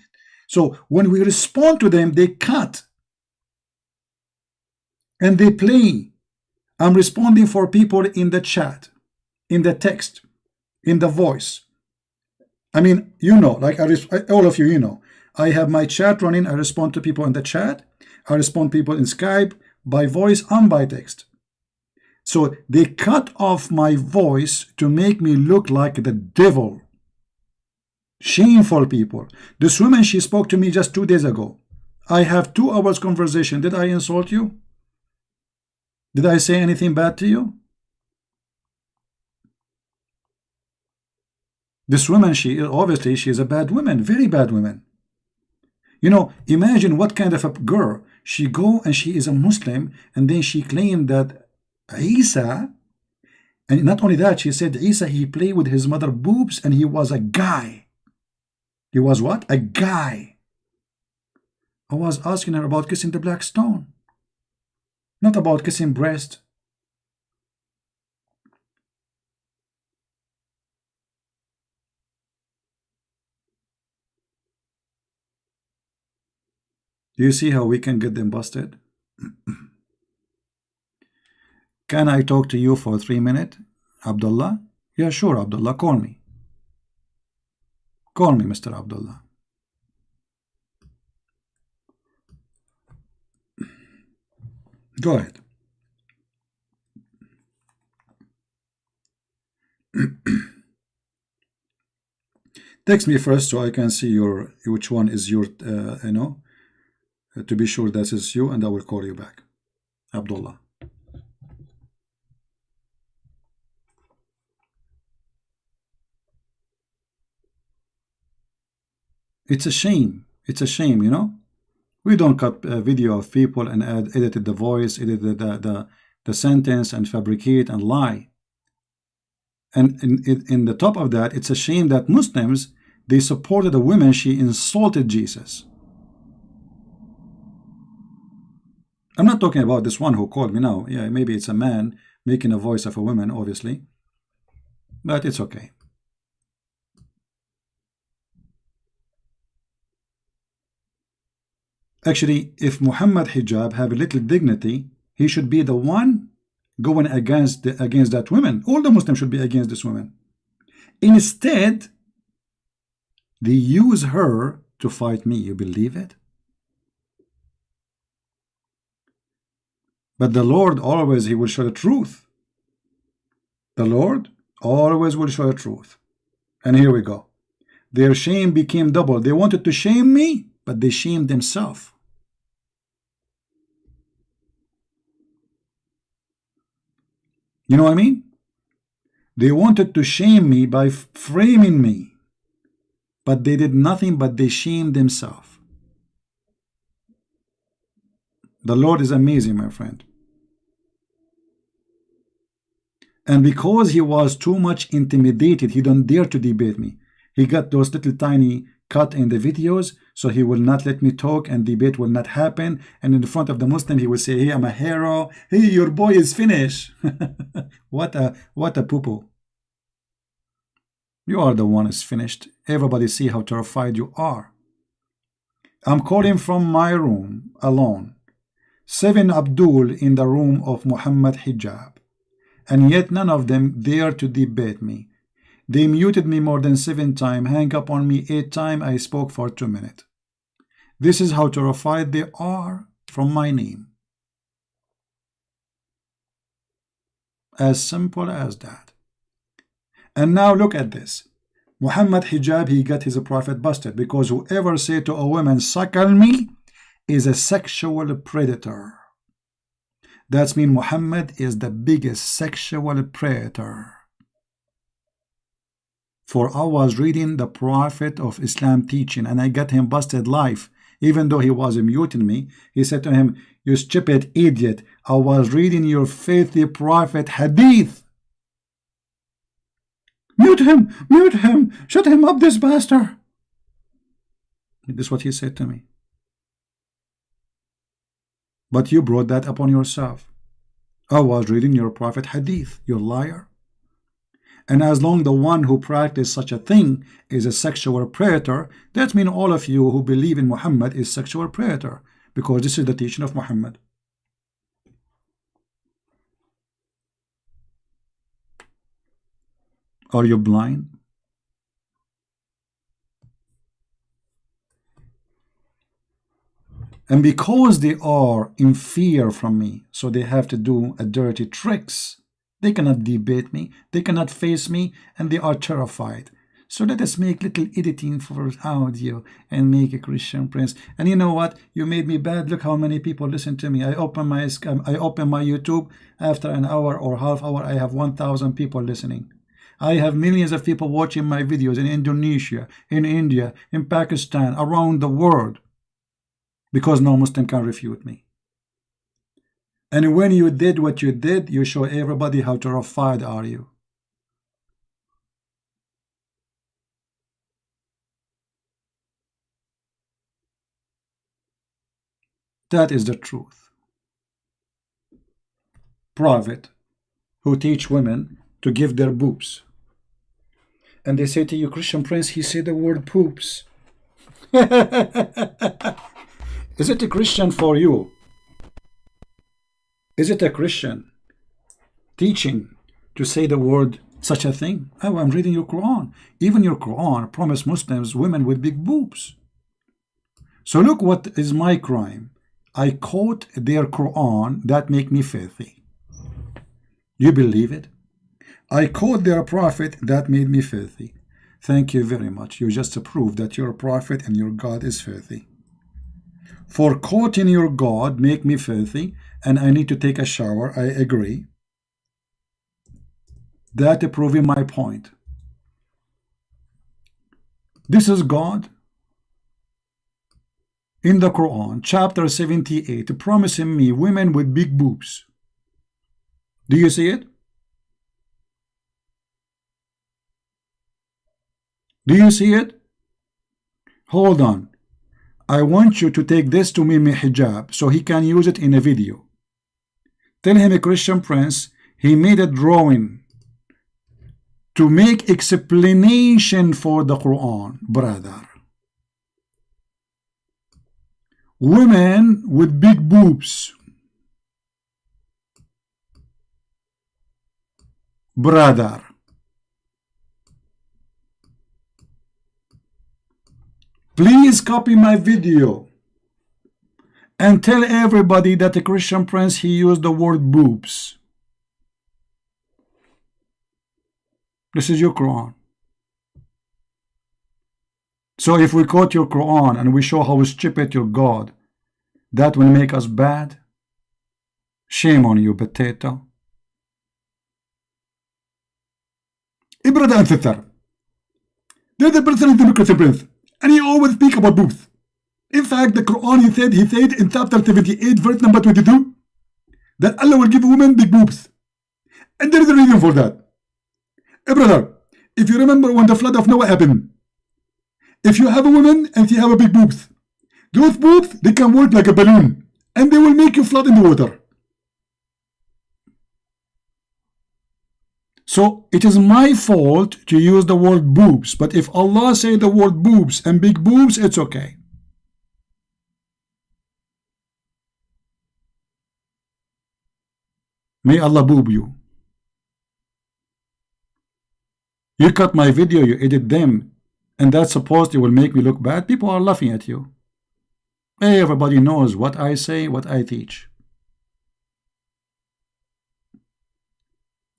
So when we respond to them, they cut and they play. I'm responding for people in the chat, in the text, in the voice. I mean, you know, like all of you, you know, I have my chat running. I respond to people in the chat. I respond to people in Skype by voice and by text. So they cut off my voice to make me look like the devil. Shameful people. This woman, she spoke to me just 2 days ago. I have 2 hours conversation. Did I insult you? Did I say anything bad to you? This woman, she is a bad woman, very bad woman. You know, imagine what kind of a girl. She go and she is a Muslim, and then she claimed that Isa, and not only that, she said Isa, he played with his mother boobs and he was a guy. He was what? A guy. I was asking her about kissing the black stone, not about kissing breast. Do you see how we can get them busted? Can I talk to you for 3 minutes, Abdullah? Yeah, sure, Abdullah. Call me. Call me, Mr. Abdullah. Go ahead. Text me first so I can see your which one is your, you know, to be sure that is you, and I will call you back. Abdullah. It's a shame. It's a shame, you know. We don't cut a video of people and edited the voice, edited the sentence, and fabricate and lie. And in the top of that, it's a shame that Muslims, they supported a woman. She insulted Jesus. I'm not talking about this one who called me now. Yeah, maybe it's a man making a voice of a woman, obviously. But it's okay. Actually, if Muhammad Hijab have a little dignity, he should be the one going against that woman. All the Muslims should be against this woman. Instead, they use her to fight me. You believe it? But the Lord always, he will show the truth. The Lord always will show the truth. And here we go. Their shame became double. They wanted to shame me, but they shamed themselves. You know what I mean? They wanted to shame me by framing me, but they did nothing but they shamed themselves. The Lord is amazing, my friend. And because he was too much intimidated, he don't dare to debate me. He got those little tiny cut in the videos, so he will not let me talk and debate will not happen. And in front of the Muslim, he will say, hey, I'm a hero. Hey, your boy is finished. What a poo-poo. You are the one who's finished. Everybody see how terrified you are. I'm calling from my room alone. 7 Abdul in the room of Muhammad Hijab. And yet none of them dare to debate me. They muted me more than 7 times, hang up on me 8 times, I spoke for 2 minutes. This is how terrified they are from my name. As simple as that. And now look at this. Muhammad Hijab, he got his prophet busted because whoever say to a woman, suckle me, is a sexual predator. That means Muhammad is the biggest sexual predator. For I was reading the Prophet of Islam teaching and I got him busted live. Even though he was muting me, he said to him, you stupid idiot, I was reading your faithful Prophet Hadith. Mute him, shut him up, this bastard. This is what he said to me. But you brought that upon yourself. I was reading your Prophet Hadith, you liar. And as long the one who practiced such a thing is a sexual predator, that means all of you who believe in Muhammad is sexual predator, because this is the teaching of Muhammad. Are you blind? And because they are in fear from me, so they have to do a dirty tricks. They cannot debate me, they cannot face me, and they are terrified. So let us make little editing for audio and make a Christian Prince. And you know what? You made me bad. Look how many people listen to me. I open my YouTube. After an hour or half hour, I have 1,000 people listening. I have millions of people watching my videos in Indonesia, in India, in Pakistan, around the world. Because no Muslim can refute me. And when you did what you did, you show everybody how terrified are you. That is the truth. Prophet who teach women to give their boobs. And they say to you, Christian Prince, he said the word poops. Is it a Christian for you? Is it a Christian teaching to say the word such a thing? Oh, I'm reading your Quran. Even your Quran promised Muslims women with big boobs. So look what is my crime. I quote their Quran that make me filthy. You believe it? I quote their prophet that made me filthy. Thank you very much. You just proved that your prophet and your God is filthy. For quoting your God make me filthy and I need to take a shower, I agree. That proving my point. This is God in the Quran, chapter 78, promising me women with big boobs. Do you see it? Do you see it? Hold on. I want you to take this to Mimi Hijab so he can use it in a video. Tell him, a Christian Prince, he made a drawing to make explanation for the Quran, brother. Women with big boobs. Brother. Please copy my video and tell everybody that the Christian Prince, he used the word boobs. This is your Quran. So if we quote your Quran and we show how stupid your God, that will make us bad? Shame on you, potato. Brother and sister, there's a person in the Democracy Prince, and he always speak about boobs. In fact, the Quran, he said in chapter 78, verse number 22, that Allah will give women big boobs. And there is a reason for that. Brother, if you remember when the flood of Noah happened, if you have a woman and she have a big boobs, those boobs, they can work like a balloon, and they will make you float in the water. So it is my fault to use the word boobs, but if Allah say the word boobs and big boobs, it's okay. May Allah boob you. You cut my video, you edit them, and that's supposed it will make me look bad. People are laughing at you. Hey, everybody knows what I say, what I teach.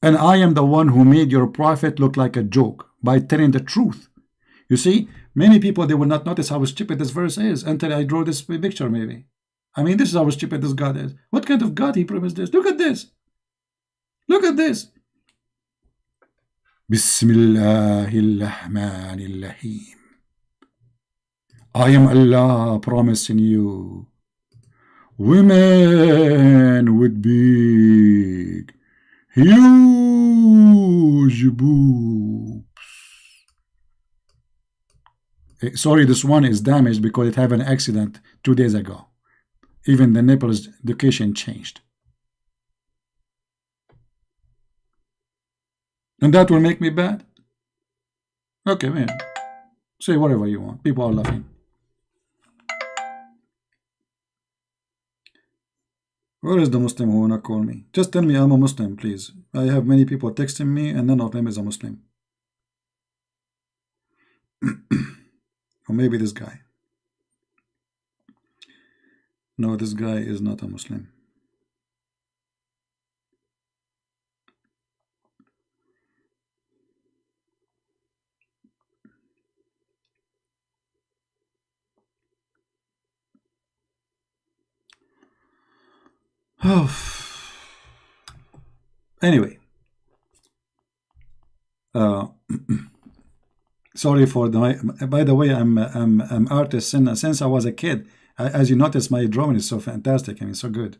And I am the one who made your prophet look like a joke by telling the truth. You see, many people, they will not notice how stupid this verse is until I draw this picture, maybe. I mean, this is how stupid this God is. What kind of God he promised this? Look at this. Look at this. Bismillahirrahmanirrahim. I am Allah promising you women with big, huge boobs. Sorry, this one is damaged because it had an accident 2 days ago. Even the nipples education changed. And that will make me bad? Okay, man. Say whatever you want. People are laughing. Where is the Muslim who wanna call me? Just tell me I'm a Muslim, please. I have many people texting me and none of them is a Muslim. Or maybe this guy. No, this guy is not a Muslim. Anyway, sorry for the. By the way, I'm artist since I was a kid. As you notice, my drawing is so fantastic. I mean, so good,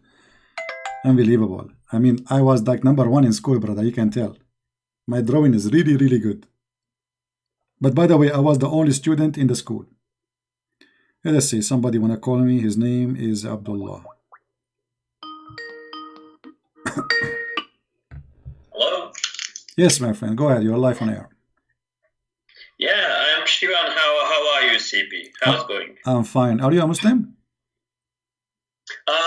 unbelievable. I mean, I was like #1 in school, brother. You can tell. My drawing is really, really good. But by the way, I was the only student in the school. Let's see. Somebody wanna call me? His name is Abdullah. Hello? Yes, my friend. Go ahead. You're live on air. Yeah, I'm Shivan. How are you, CP? How's it going? I'm fine. Are you a Muslim?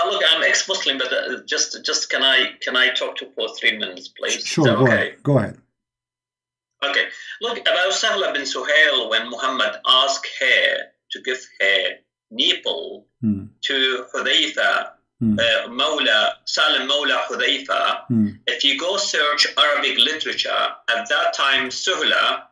Look, I'm ex-Muslim, but just can I talk for 3 minutes, please? Sure. Go ahead. Go ahead. Okay. Look, about Sahla bin Suhail, when Muhammad asked her to give her nipple to Hudayfa, Salim Mawla Hudayfa. If you go search Arabic literature, at that time Sahla,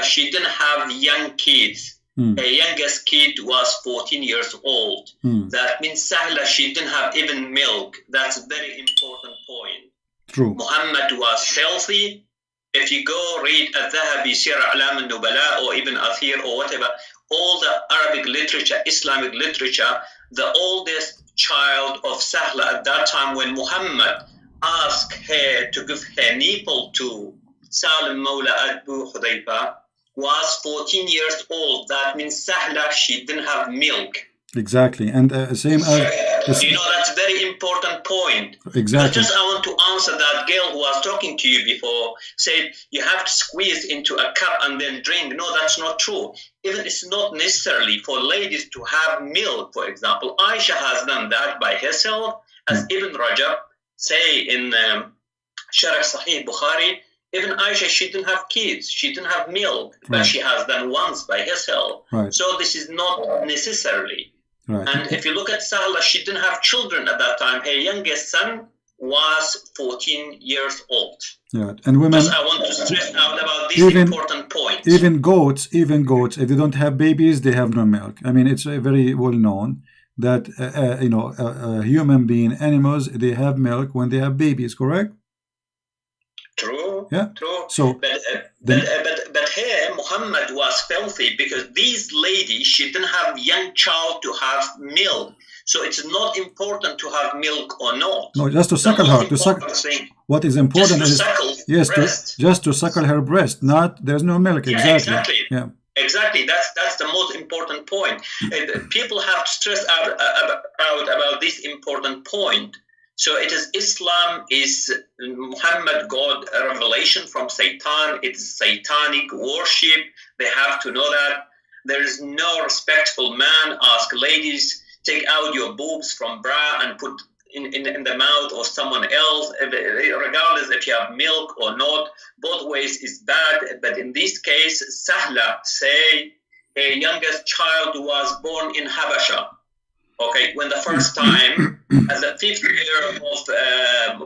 she didn't have young kids. Her youngest kid was 14 years old. That means Sahla, she didn't have even milk. That's a very important point. True. Muhammad was healthy. If you go read Al-Dhahabi, Sir A'lam al-Nubala, or even Athir or whatever, all the Arabic literature, Islamic literature, the oldest child of Sahla at that time when Muhammad asked her to give her nipple to Salim Mawla Abu Hudayfa was 14 years old. That means Sahla, she didn't have milk. Exactly. And same as... you know, that's a very important point. Exactly. I want to answer that girl who was talking to you before, said you have to squeeze into a cup and then drink. No, that's not true. Even it's not necessarily for ladies to have milk, for example. Aisha has done that by herself, as Ibn Rajab say in Sharh Sahih Bukhari. Even Aisha, she didn't have kids. She didn't have milk, but she has done once by herself. Right. So this is not necessarily. Right. And if you look at Sahla, she didn't have children at that time. Her youngest son was 14 years old. Yeah, and women. Just I want to stress out about this important point. Even goats, if they don't have babies, they have no milk. I mean, it's very well known that human being, animals, they have milk when they have babies. Correct? True. Yeah. True. So, but here Muhammad was filthy because this lady, she didn't have young child to have milk. So it's not important to have milk or not. No, just to suckle her. What is important is just to suckle her breast. Not there's no milk. Yeah, exactly. Yeah. Exactly. That's the most important point. People have to stress out about this important point. So it is Islam is Muhammad God a revelation from Satan. It's satanic worship. They have to know that there is no respectful man ask ladies take out your boobs from bra and put in the mouth of someone else, regardless if you have milk or not. Both ways is bad. But in this case, Sahla say a youngest child was born in Habasha. Okay, when the first time, as the 5th year of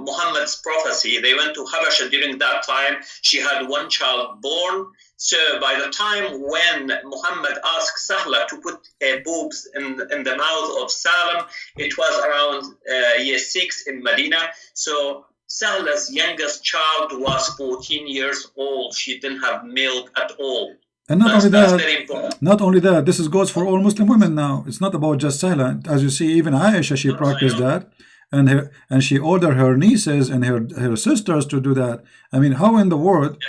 Muhammad's prophecy, they went to Habasha during that time, she had one child born. So by the time when Muhammad asked Sahla to put boobs in the mouth of Salam, it was around year 6 in Medina. So Sahla's youngest child was 14 years old. She didn't have milk at all. And not only that, this goes for all Muslim women now. It's not about just Sahla. As you see, even Aisha, she practiced that, and she ordered her nieces and her sisters to do that. I mean, how in the world?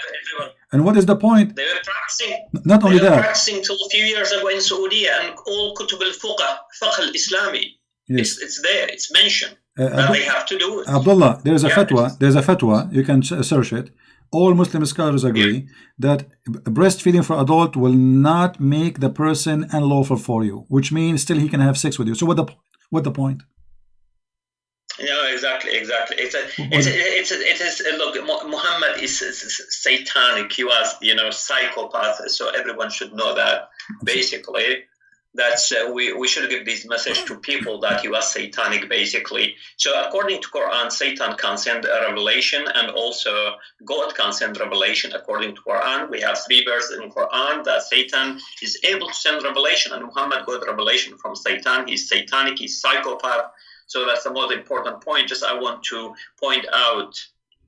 And what is the point? They were practicing. Not only that, practicing till a few years ago in Saudi, and all Kutub al-Fiqh al-Islami. Yes. It's there. It's mentioned. That they have to do it. Abdullah, there's a fatwa. There's a fatwa. You can search it. All Muslim scholars agree that breastfeeding for adult will not make the person unlawful for you, which means still he can have sex with you. So what the point? No, exactly. It is. Look, Muhammad is satanic. He was, psychopath. So everyone should know that. Basically, that's we should give this message to people that he was satanic. Basically, so according to Quran, Satan can send a revelation, and also God can send revelation. According to Quran, we have 3 verses in Quran that Satan is able to send revelation, and Muhammad got revelation from Satan. He's satanic. He's psychopath. So that's the most important point. Just I want to point out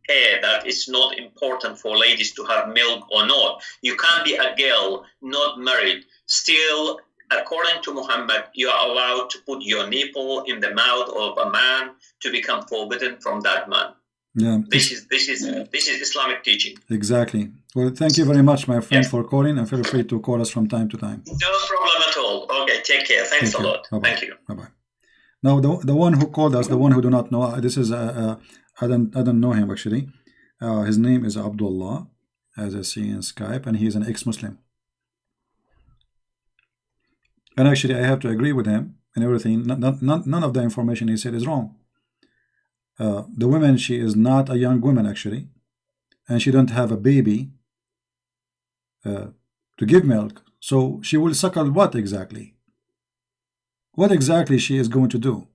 here that it's not important for ladies to have milk or not. You can't be a girl not married. Still, according to Muhammad, you are allowed to put your nipple in the mouth of a man to become forbidden from that man. Yeah. This is Islamic teaching. Exactly. Well, thank you very much, my friend, for calling, and feel free to call us from time to time. No problem at all. Okay, take care. Thanks a lot. Bye-bye. Thank you. Bye-bye. Now, the one who called us, the one who do not know, this is I don't know him actually. His name is Abdullah, as I see in Skype, and he's an ex-Muslim. And actually, I have to agree with him and everything. None of the information he said is wrong. The woman, she is not a young woman actually, and she don't have a baby to give milk. So she will suckle what exactly? What exactly she is going to do?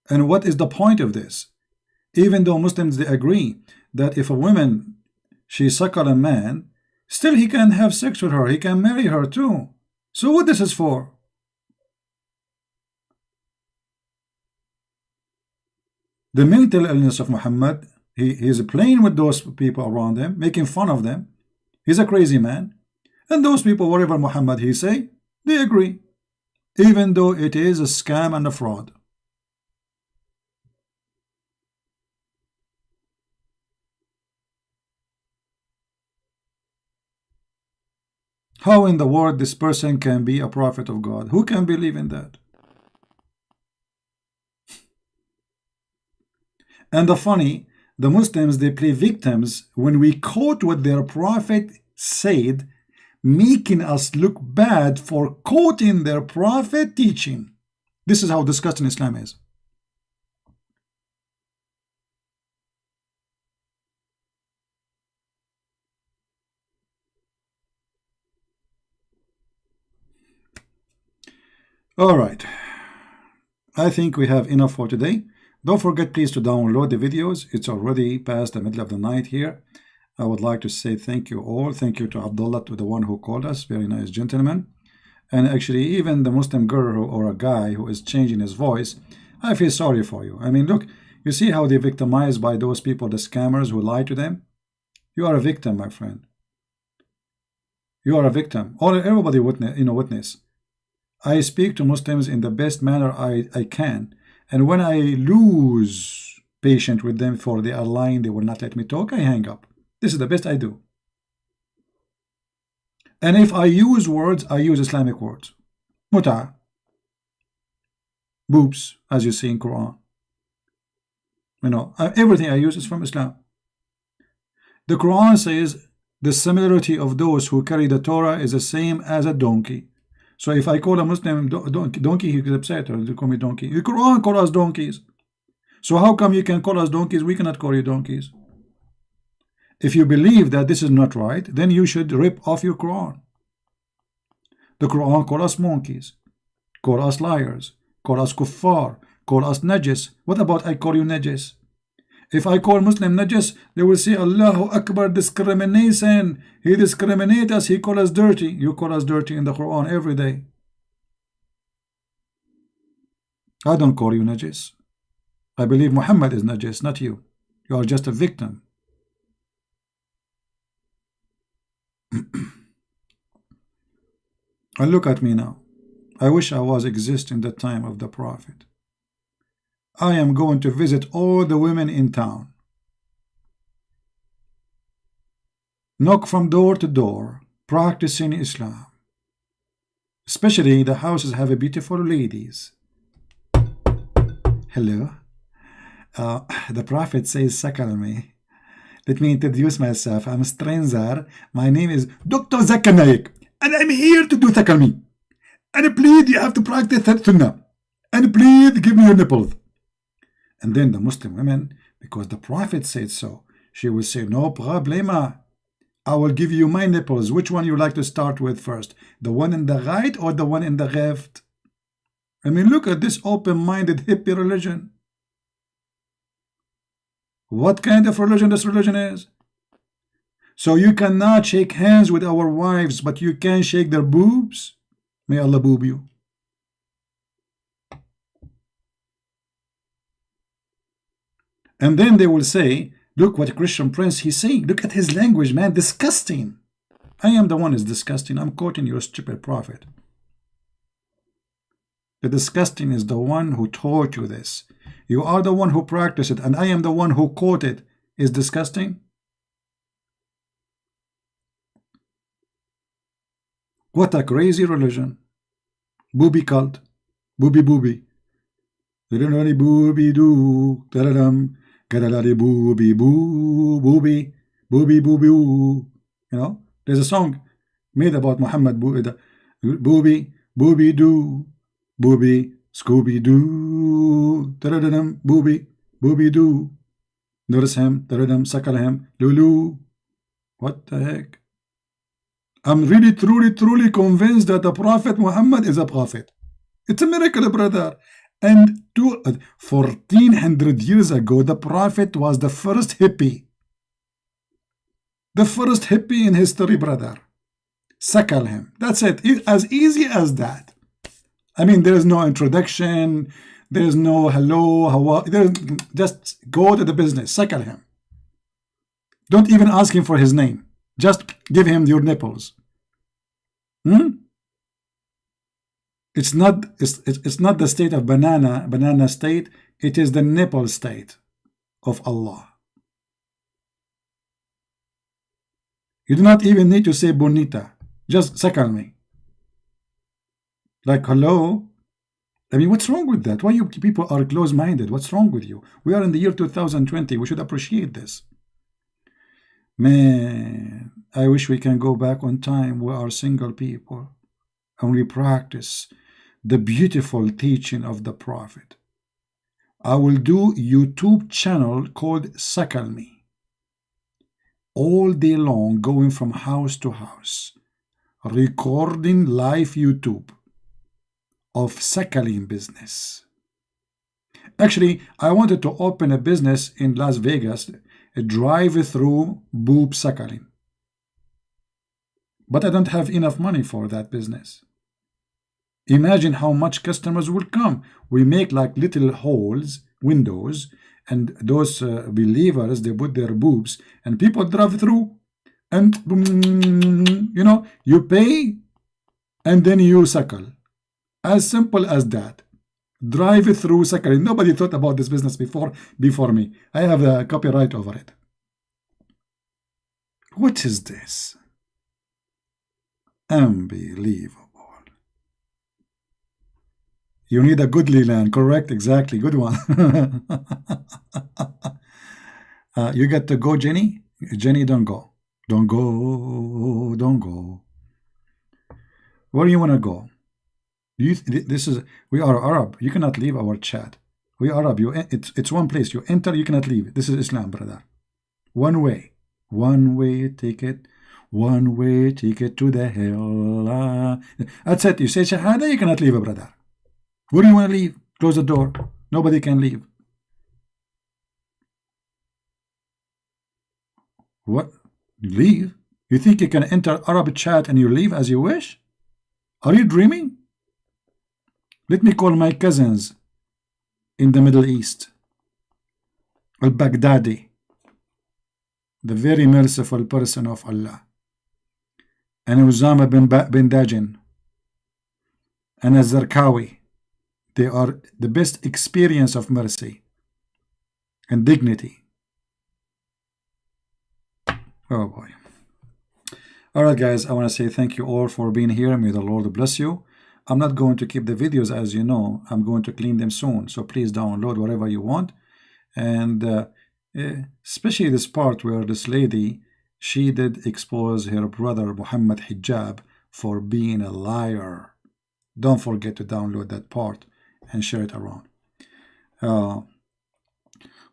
And what is the point of this? Even though Muslims, they agree that if a woman, she suckle a man, still he can have sex with her, he can marry her too. So what this is for? The mental illness of Muhammad, he is playing with those people around him, making fun of them. He's a crazy man. And those people, whatever Muhammad he say, they agree, even though it is a scam and a fraud. How in the world this person can be a prophet of God? Who can believe in that? And the Muslims, they play victims when we quote what their prophet said, making us look bad for quoting their prophet teaching. This is how disgusting Islam is. All right. I think we have enough for today. Don't forget, please, to download the videos. It's already past the middle of the night here. I would like to say thank you all. Thank you to Abdullah, to the one who called us. Very nice gentleman. And actually, even the Muslim girl or a guy who is changing his voice, I feel sorry for you. I mean, look, you see how they're victimized by those people, the scammers who lie to them? You are a victim, my friend. You are a victim. Everybody witness. I speak to Muslims in the best manner I can. And when I lose patience with them for they are lying, they will not let me talk, I hang up. This is the best I do. And if I use words, I use Islamic words. Muta. Boobs, as you see in Quran. Everything I use is from Islam. The Quran says the similarity of those who carry the Torah is the same as a donkey. So if I call a Muslim donkey, he gets upset, or they call me donkey. The Quran calls us donkeys. So how come you can call us donkeys? We cannot call you donkeys. If you believe that this is not right, then you should rip off your Quran. The Quran calls us monkeys, call us liars, call us kuffar, call us najis. What about I call you najis? If I call Muslim najis, they will say Allahu Akbar, discrimination. He discriminates us, he calls us dirty. You call us dirty in the Quran every day. I don't call you najis. I believe Muhammad is najis, not you. You are just a victim. And look at me now. I wish I was exist in the time of the Prophet. I am going to visit all the women in town. Knock from door to door, practicing Islam. Especially the houses have a beautiful ladies. Hello. The Prophet says, "Sakal me." Let me introduce myself. I'm a stranger. My name is Dr. Zakir Naik, and I'm here to do Sakal me. And please, you have to practice Sunnah. And please give me your nipples. And then the Muslim women, because the Prophet said so, she will say, no problema. I will give you my nipples. Which one you like to start with first? The one in the right or the one in the left? I mean, look at this open-minded hippie religion. What kind of religion this religion is? So you cannot shake hands with our wives, but you can shake their boobs? May Allah boob you. And then they will say, look what Christian Prince he's saying. Look at his language, man. Disgusting. I am the one who's disgusting. I'm quoting your stupid prophet. The disgusting is the one who taught you this. You are the one who practiced it, and I am the one who quoted. Is disgusting? What a crazy religion. Booby cult. Booby booby. Booby doo. Booby boo. Booby. Booby booby boo. You know, there's a song made about Muhammad Booby. Booby doo. Booby. Scooby doo. Booby. Booby doo. Nurse him. Suckle him. Lulu. What the heck? I'm really, truly convinced that the Prophet Muhammad is a prophet. It's a miracle, brother. And 1400 years ago, the Prophet was the first hippie. The first hippie in history, brother. Suckle him. That's it. As easy as that. I mean, there is no introduction. There is no hello, how. Just go to the business. Suckle him. Don't even ask him for his name. Just give him your nipples. It's not the state of banana state. It is the nipple state of Allah. You do not even need to say bonita. Just suckle me. Like hello. I mean, what's wrong with that? Why you people are close-minded? What's wrong with you? We are in the year 2020. We should appreciate this. Man, I wish we can go back on time. We are single people and we practice the beautiful teaching of the Prophet. I will do YouTube channel called Suckle Me. All day long, going from house to house, recording live YouTube of suckling business. Actually, I wanted to open a business in Las Vegas, a drive-through boob suckling. But I don't have enough money for that business. Imagine how much customers will come. We make like little holes, windows, and those believers, they put their boobs, and people drive through, and you know, you pay, and then you suckle. As simple as that. Drive-through suckling. Nobody thought about this business before me. I have a copyright over it. What is this? Unbelievable. You need a goodly land, correct? Exactly, good one. You get to go, Jenny? Jenny, don't go. Don't go. Don't go. Where do you want to go? We are Arab. You cannot leave our chat. We are Arab. It's one place. You enter, you cannot leave. This is Islam, brother. One way. One way ticket. One way ticket to the hell. That's it. You say Shahada, you cannot leave, brother. Where do you want to leave? Close the door. Nobody can leave. What? You leave? You think you can enter Arab chat and you leave as you wish? Are you dreaming? Let me call my cousins in the Middle East. Al-Baghdadi, the very merciful person of Allah, and Usama bin Dajin, and Az-Zarqawi. They are the best experience of mercy and dignity. Oh boy. Alright guys, I want to say thank you all for being here. May the Lord bless you. I'm not going to keep the videos, as you know. I'm going to clean them soon. So please download whatever you want. And especially this part where this lady, she did expose her brother Muhammad Hijab for being a liar. Don't forget to download that part and share it around.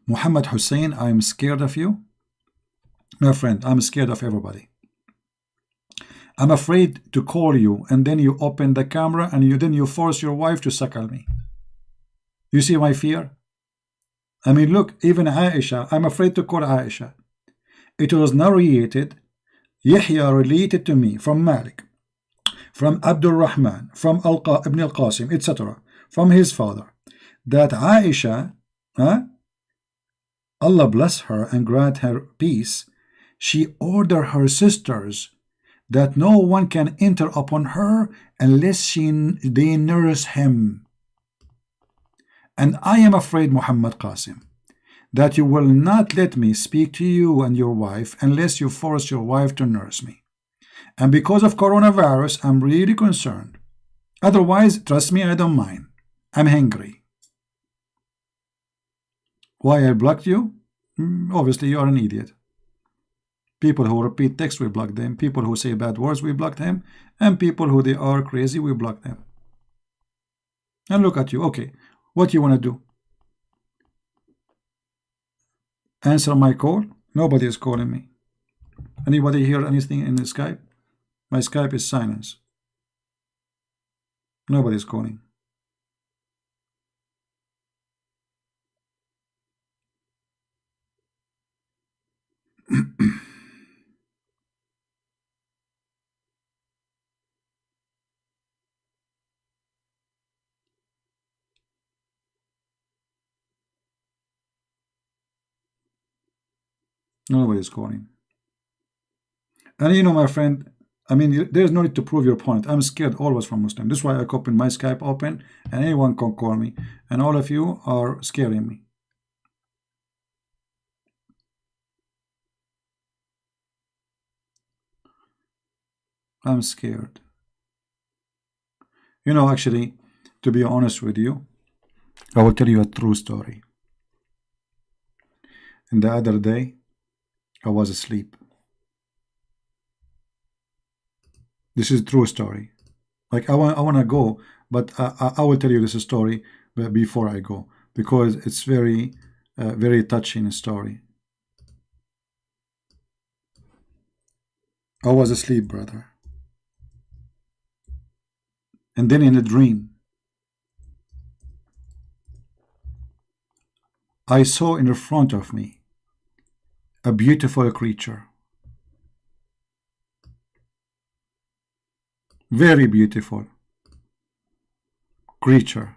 Muhammad Hussein, I'm scared of you. My friend, I'm scared of everybody. I'm afraid to call you, and then you open the camera and then you force your wife to suckle me. You see my fear? I mean, look, even Aisha, I'm afraid to call Aisha. It was narrated, Yahya related to me from Malik, from Abdul Rahman, from Ibn al-Qasim, etc., from his father, that Aisha, Allah bless her and grant her peace, she ordered her sisters that no one can enter upon her unless they nurse him. And I am afraid, Muhammad Qasim, that you will not let me speak to you and your wife unless you force your wife to nurse me. And because of coronavirus, I'm really concerned. Otherwise, trust me, I don't mind. I'm hungry. Why I blocked you? Obviously, you are an idiot. People who repeat text, we block them. People who say bad words, we block them. And people who they are crazy, we block them. And look at you. Okay, what you want to do? Answer my call? Nobody is calling me. Anybody hear anything in the Skype? My Skype is silence. Nobody is calling. Nobody's calling. And you know, my friend, I mean, there's no need to prove your point. I'm scared always from Muslim. This is why I open my Skype open, and anyone can call me. And all of you are scaring me. I'm scared. You know, actually, to be honest with you, I will tell you a true story. And the other day, I was asleep. This is a true story. Like I want to go, but I will tell you this story before I go, because it's very touching story. I was asleep, brother. And then in a dream, I saw in front of me a beautiful creature. Very beautiful creature.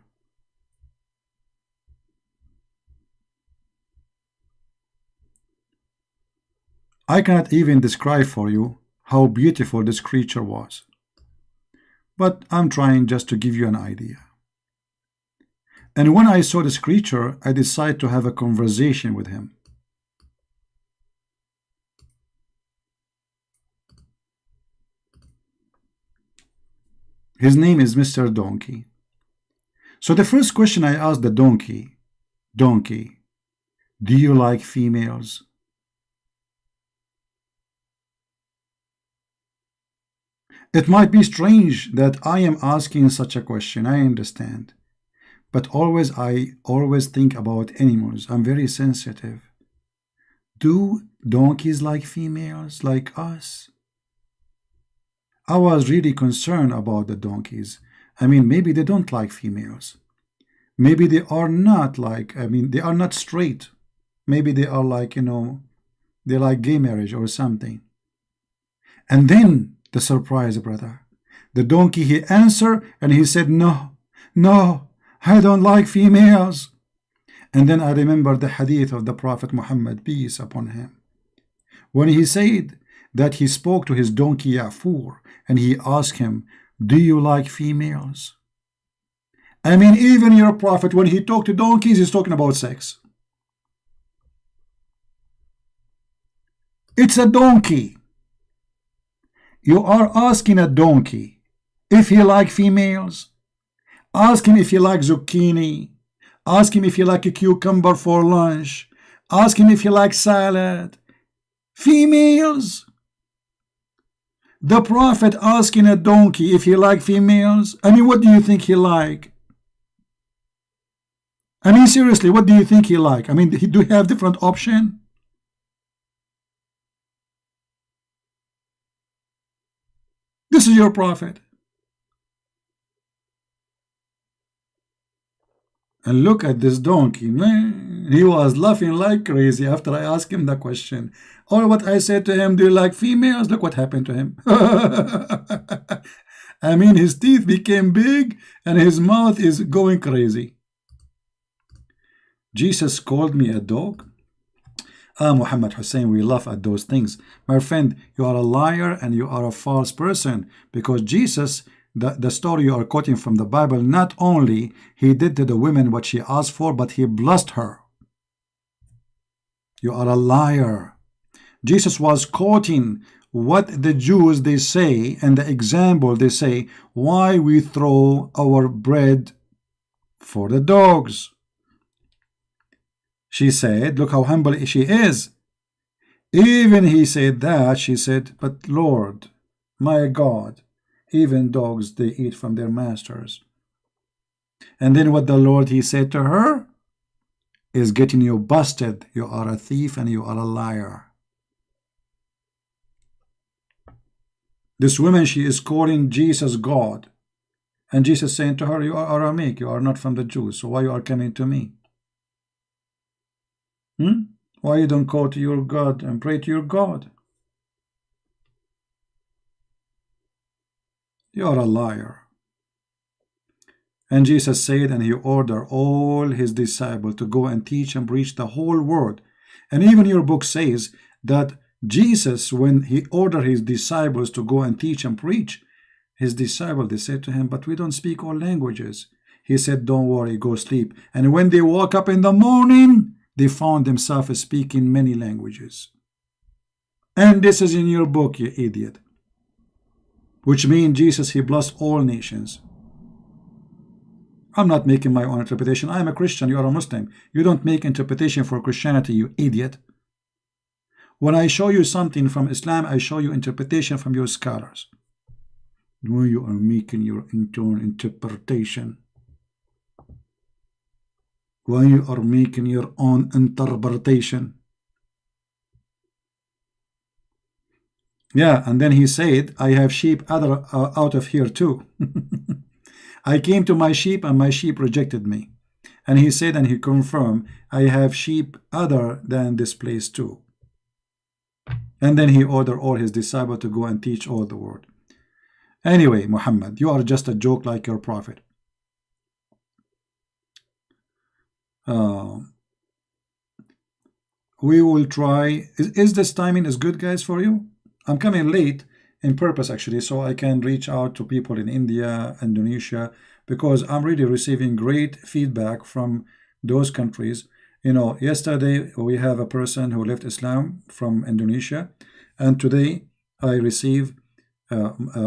I cannot even describe for you how beautiful this creature was, but I'm trying just to give you an idea. And when I saw this creature, I decided to have a conversation with him. His name is Mr. Donkey. So the first question I asked the donkey, Donkey, do you like females? It might be strange that I am asking such a question, I understand. But I always think about animals. I'm very sensitive. Do donkeys like females like us? I was really concerned about the donkeys. I mean, maybe they don't like females. Maybe they are not like, they are not straight. Maybe they are like, they like gay marriage or something. And then the surprise, brother. The donkey, he answered and he said, no, I don't like females. And then I remember the hadith of the Prophet Muhammad, peace upon him, when he said that he spoke to his donkey Ya'fur and he asked him, do you like females? Even your Prophet, when he talked to donkeys, he's talking about sex. It's a donkey. You are asking a donkey if he likes females. Ask him if he likes zucchini. Ask him if he likes a cucumber for lunch. Ask him if he likes salad. Females. The Prophet asking a donkey if he likes females. What do you think he like? Seriously, what do you think he like? Do he have different option? This is your Prophet. And look at this donkey, man. He was laughing like crazy after I asked him the question. Or what I said to him, do you like females? Look what happened to him. His teeth became big and his mouth is going crazy. Jesus called me a dog. Muhammad Hussein, we laugh at those things. My friend, you are a liar and you are a false person, because Jesus, the story you are quoting from the Bible, not only he did to the women what she asked for, but he blessed her. You are a liar. Jesus was quoting what the Jews they say, and the example they say, why we throw our bread for the dogs. She said, look how humble she is. Even he said that, she said, but Lord, my God, even dogs, they eat from their masters. And then what the Lord, he said to her, is getting you busted. You are a thief and you are a liar. This woman, she is calling Jesus God. And Jesus saying to her, you are Aramaic, you are not from the Jews, so why you are coming to me? Why you don't call to your God and pray to your God? You are a liar. And Jesus said, and he ordered all his disciples to go and teach and preach the whole world. And even your book says that Jesus, when he ordered his disciples to go and teach and preach, his disciples, they said to him, but we don't speak all languages. He said, don't worry, go sleep. And when they woke up in the morning, they found themselves speaking many languages. And this is in your book, you idiot. Which means Jesus, he blessed all nations. I'm not making my own interpretation. I am a Christian, you are a Muslim. You don't make interpretation for Christianity, you idiot. When I show you something from Islam, I show you interpretation from your scholars. When you are making your own interpretation. When you are making your own interpretation. Yeah, and then he said, I have sheep out of here too. I came to my sheep and my sheep rejected me. And he said, and he confirmed, I have sheep other than this place too. And then he ordered all his disciples to go and teach all the world. Anyway, Muhammad, you are just a joke like your prophet. We will try. Is this timing is good, guys, for you? I'm coming late in purpose, actually, so I can reach out to people in India, Indonesia, because I'm really receiving great feedback from those countries. You know, yesterday we have a person who left Islam from Indonesia, and today I receive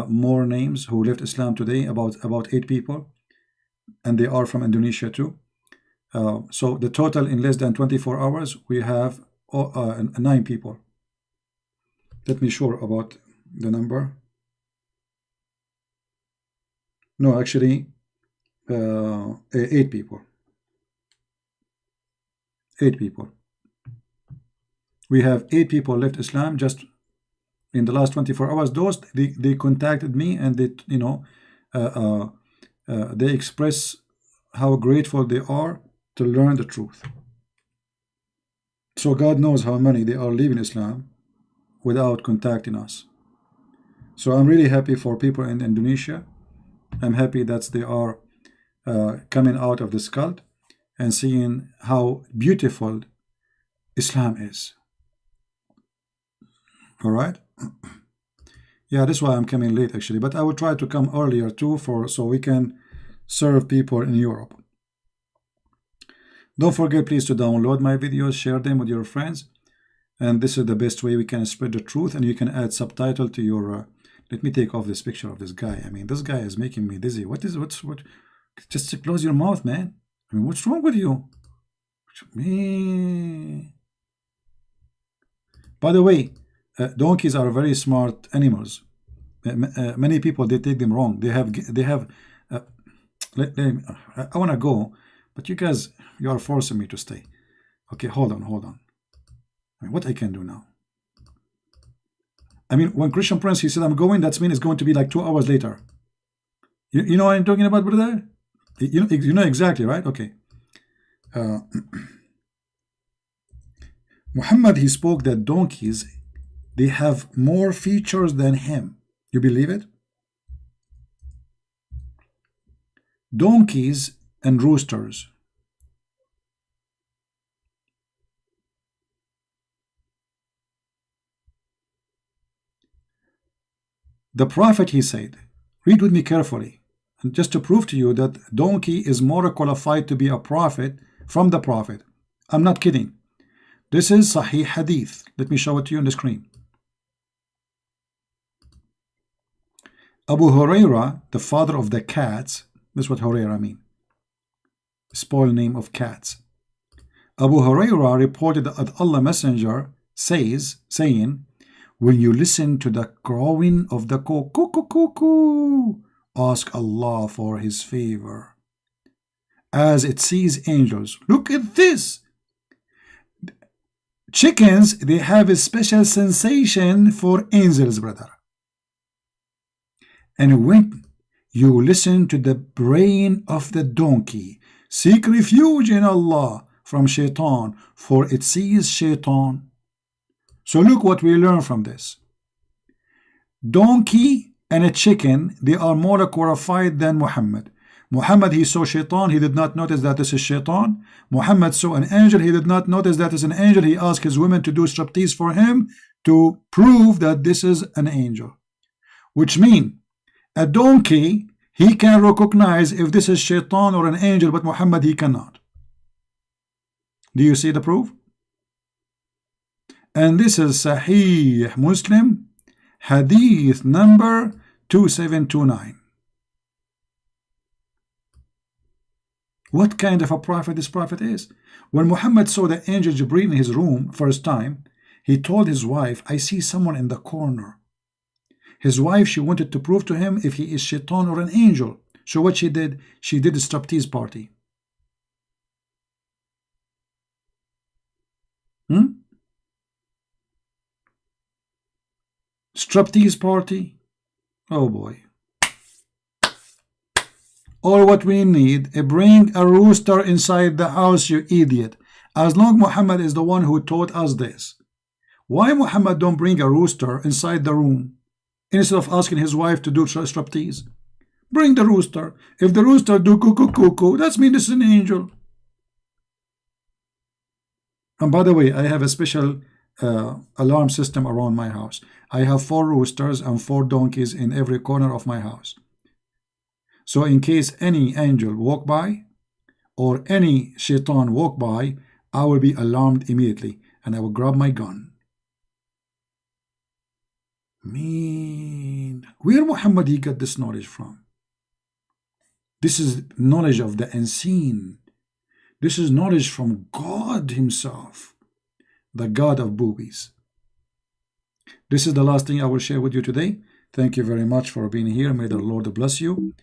more names who left Islam today, about 8 people, and they are from Indonesia too. So the total in less than 24 hours, we have 9 people. Let me sure about the number. No, actually, 8 people. 8 people. We have 8 people left Islam just in the last 24 hours. Those they contacted me, and they, you know, they express how grateful they are to learn the truth. So God knows how many they are leaving Islam without contacting us. So I'm really happy for people in Indonesia. I'm happy that they are coming out of this cult and seeing how beautiful Islam is. All right. Yeah, that's why I'm coming late, actually, but I will try to come earlier too, so we can serve people in Europe. Don't forget, please, to download my videos, share them with your friends, and this is the best way we can spread the truth. And you can add subtitle to your let me take off this picture of this guy. I mean, this guy is making me dizzy. What? Just close your mouth, man. I mean, what's wrong with you? By the way, donkeys are very smart animals. Many people, they take them wrong. They have I want to go, but you guys, you are forcing me to stay. Okay, hold on. I mean, what I can do now? I mean, when Christian Prince, he said, I'm going, that means it's going to be like 2 hours later. You know what I'm talking about, brother? You know exactly, right? Okay. Muhammad, he spoke that donkeys, they have more features than him. You believe it? Donkeys and roosters. The prophet, he said, read with me carefully, and just to prove to you that donkey is more qualified to be a prophet from the prophet. I'm not kidding. This is Sahih Hadith. Let me show it to you on the screen. Abu Huraira, the father of the cats, that's what Huraira mean, spoil name of cats. Abu Huraira reported that Allah Messenger saying, when you listen to the crowing of the cuckoo, ask Allah for His favor, as it sees angels. Look at this. Chickens, they have a special sensation for angels, brother. And when you listen to the braying of the donkey, seek refuge in Allah from shaitan, for it sees shaitan. So look what we learn from this. Donkey and a chicken, they are more qualified than Muhammad. Muhammad, he saw shaitan, he did not notice that this is shaitan. Muhammad saw an angel, he did not notice that is an angel. He asked his women to do striptease for him to prove that this is an angel. Which means, a donkey, he can recognize if this is shaitan or an angel, but Muhammad, he cannot. Do you see the proof? And this is Sahih Muslim, Hadith number 2729. What kind of a prophet this prophet is? When Muhammad saw the angel Jibreel in his room first time, he told his wife, I see someone in the corner. His wife, she wanted to prove to him if he is shaitan or an angel. So what she did a striptease party. Striptease party. Oh boy. All what we need, bring a rooster inside the house, you idiot. As long Muhammad is the one who taught us this. Why Muhammad don't bring a rooster inside the room instead of asking his wife to do striptease? Bring the rooster. If the rooster do cuckoo cuckoo, that means this is an angel. And by the way, I have a special alarm system around my house. I have 4 roosters and 4 donkeys in every corner of my house. So in case any angel walk by or any shaitan walk by, I will be alarmed immediately and I will grab my gun. Man, where Muhammad he got this knowledge from? This is knowledge of the unseen. This is knowledge from God himself, the God of boobies. This is the last thing I will share with you today. Thank you very much for being here. May the Lord bless you.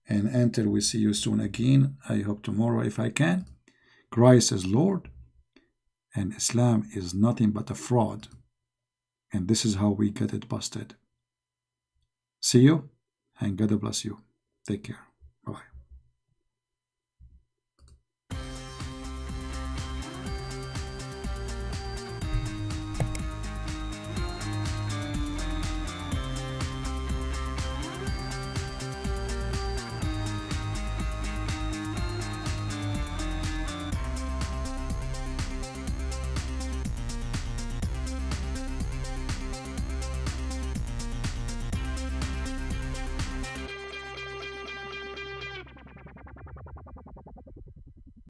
And until we see you soon again, I hope tomorrow if I can. Christ is Lord and Islam is nothing but a fraud. And this is how we get it busted. See you and God bless you. Take care.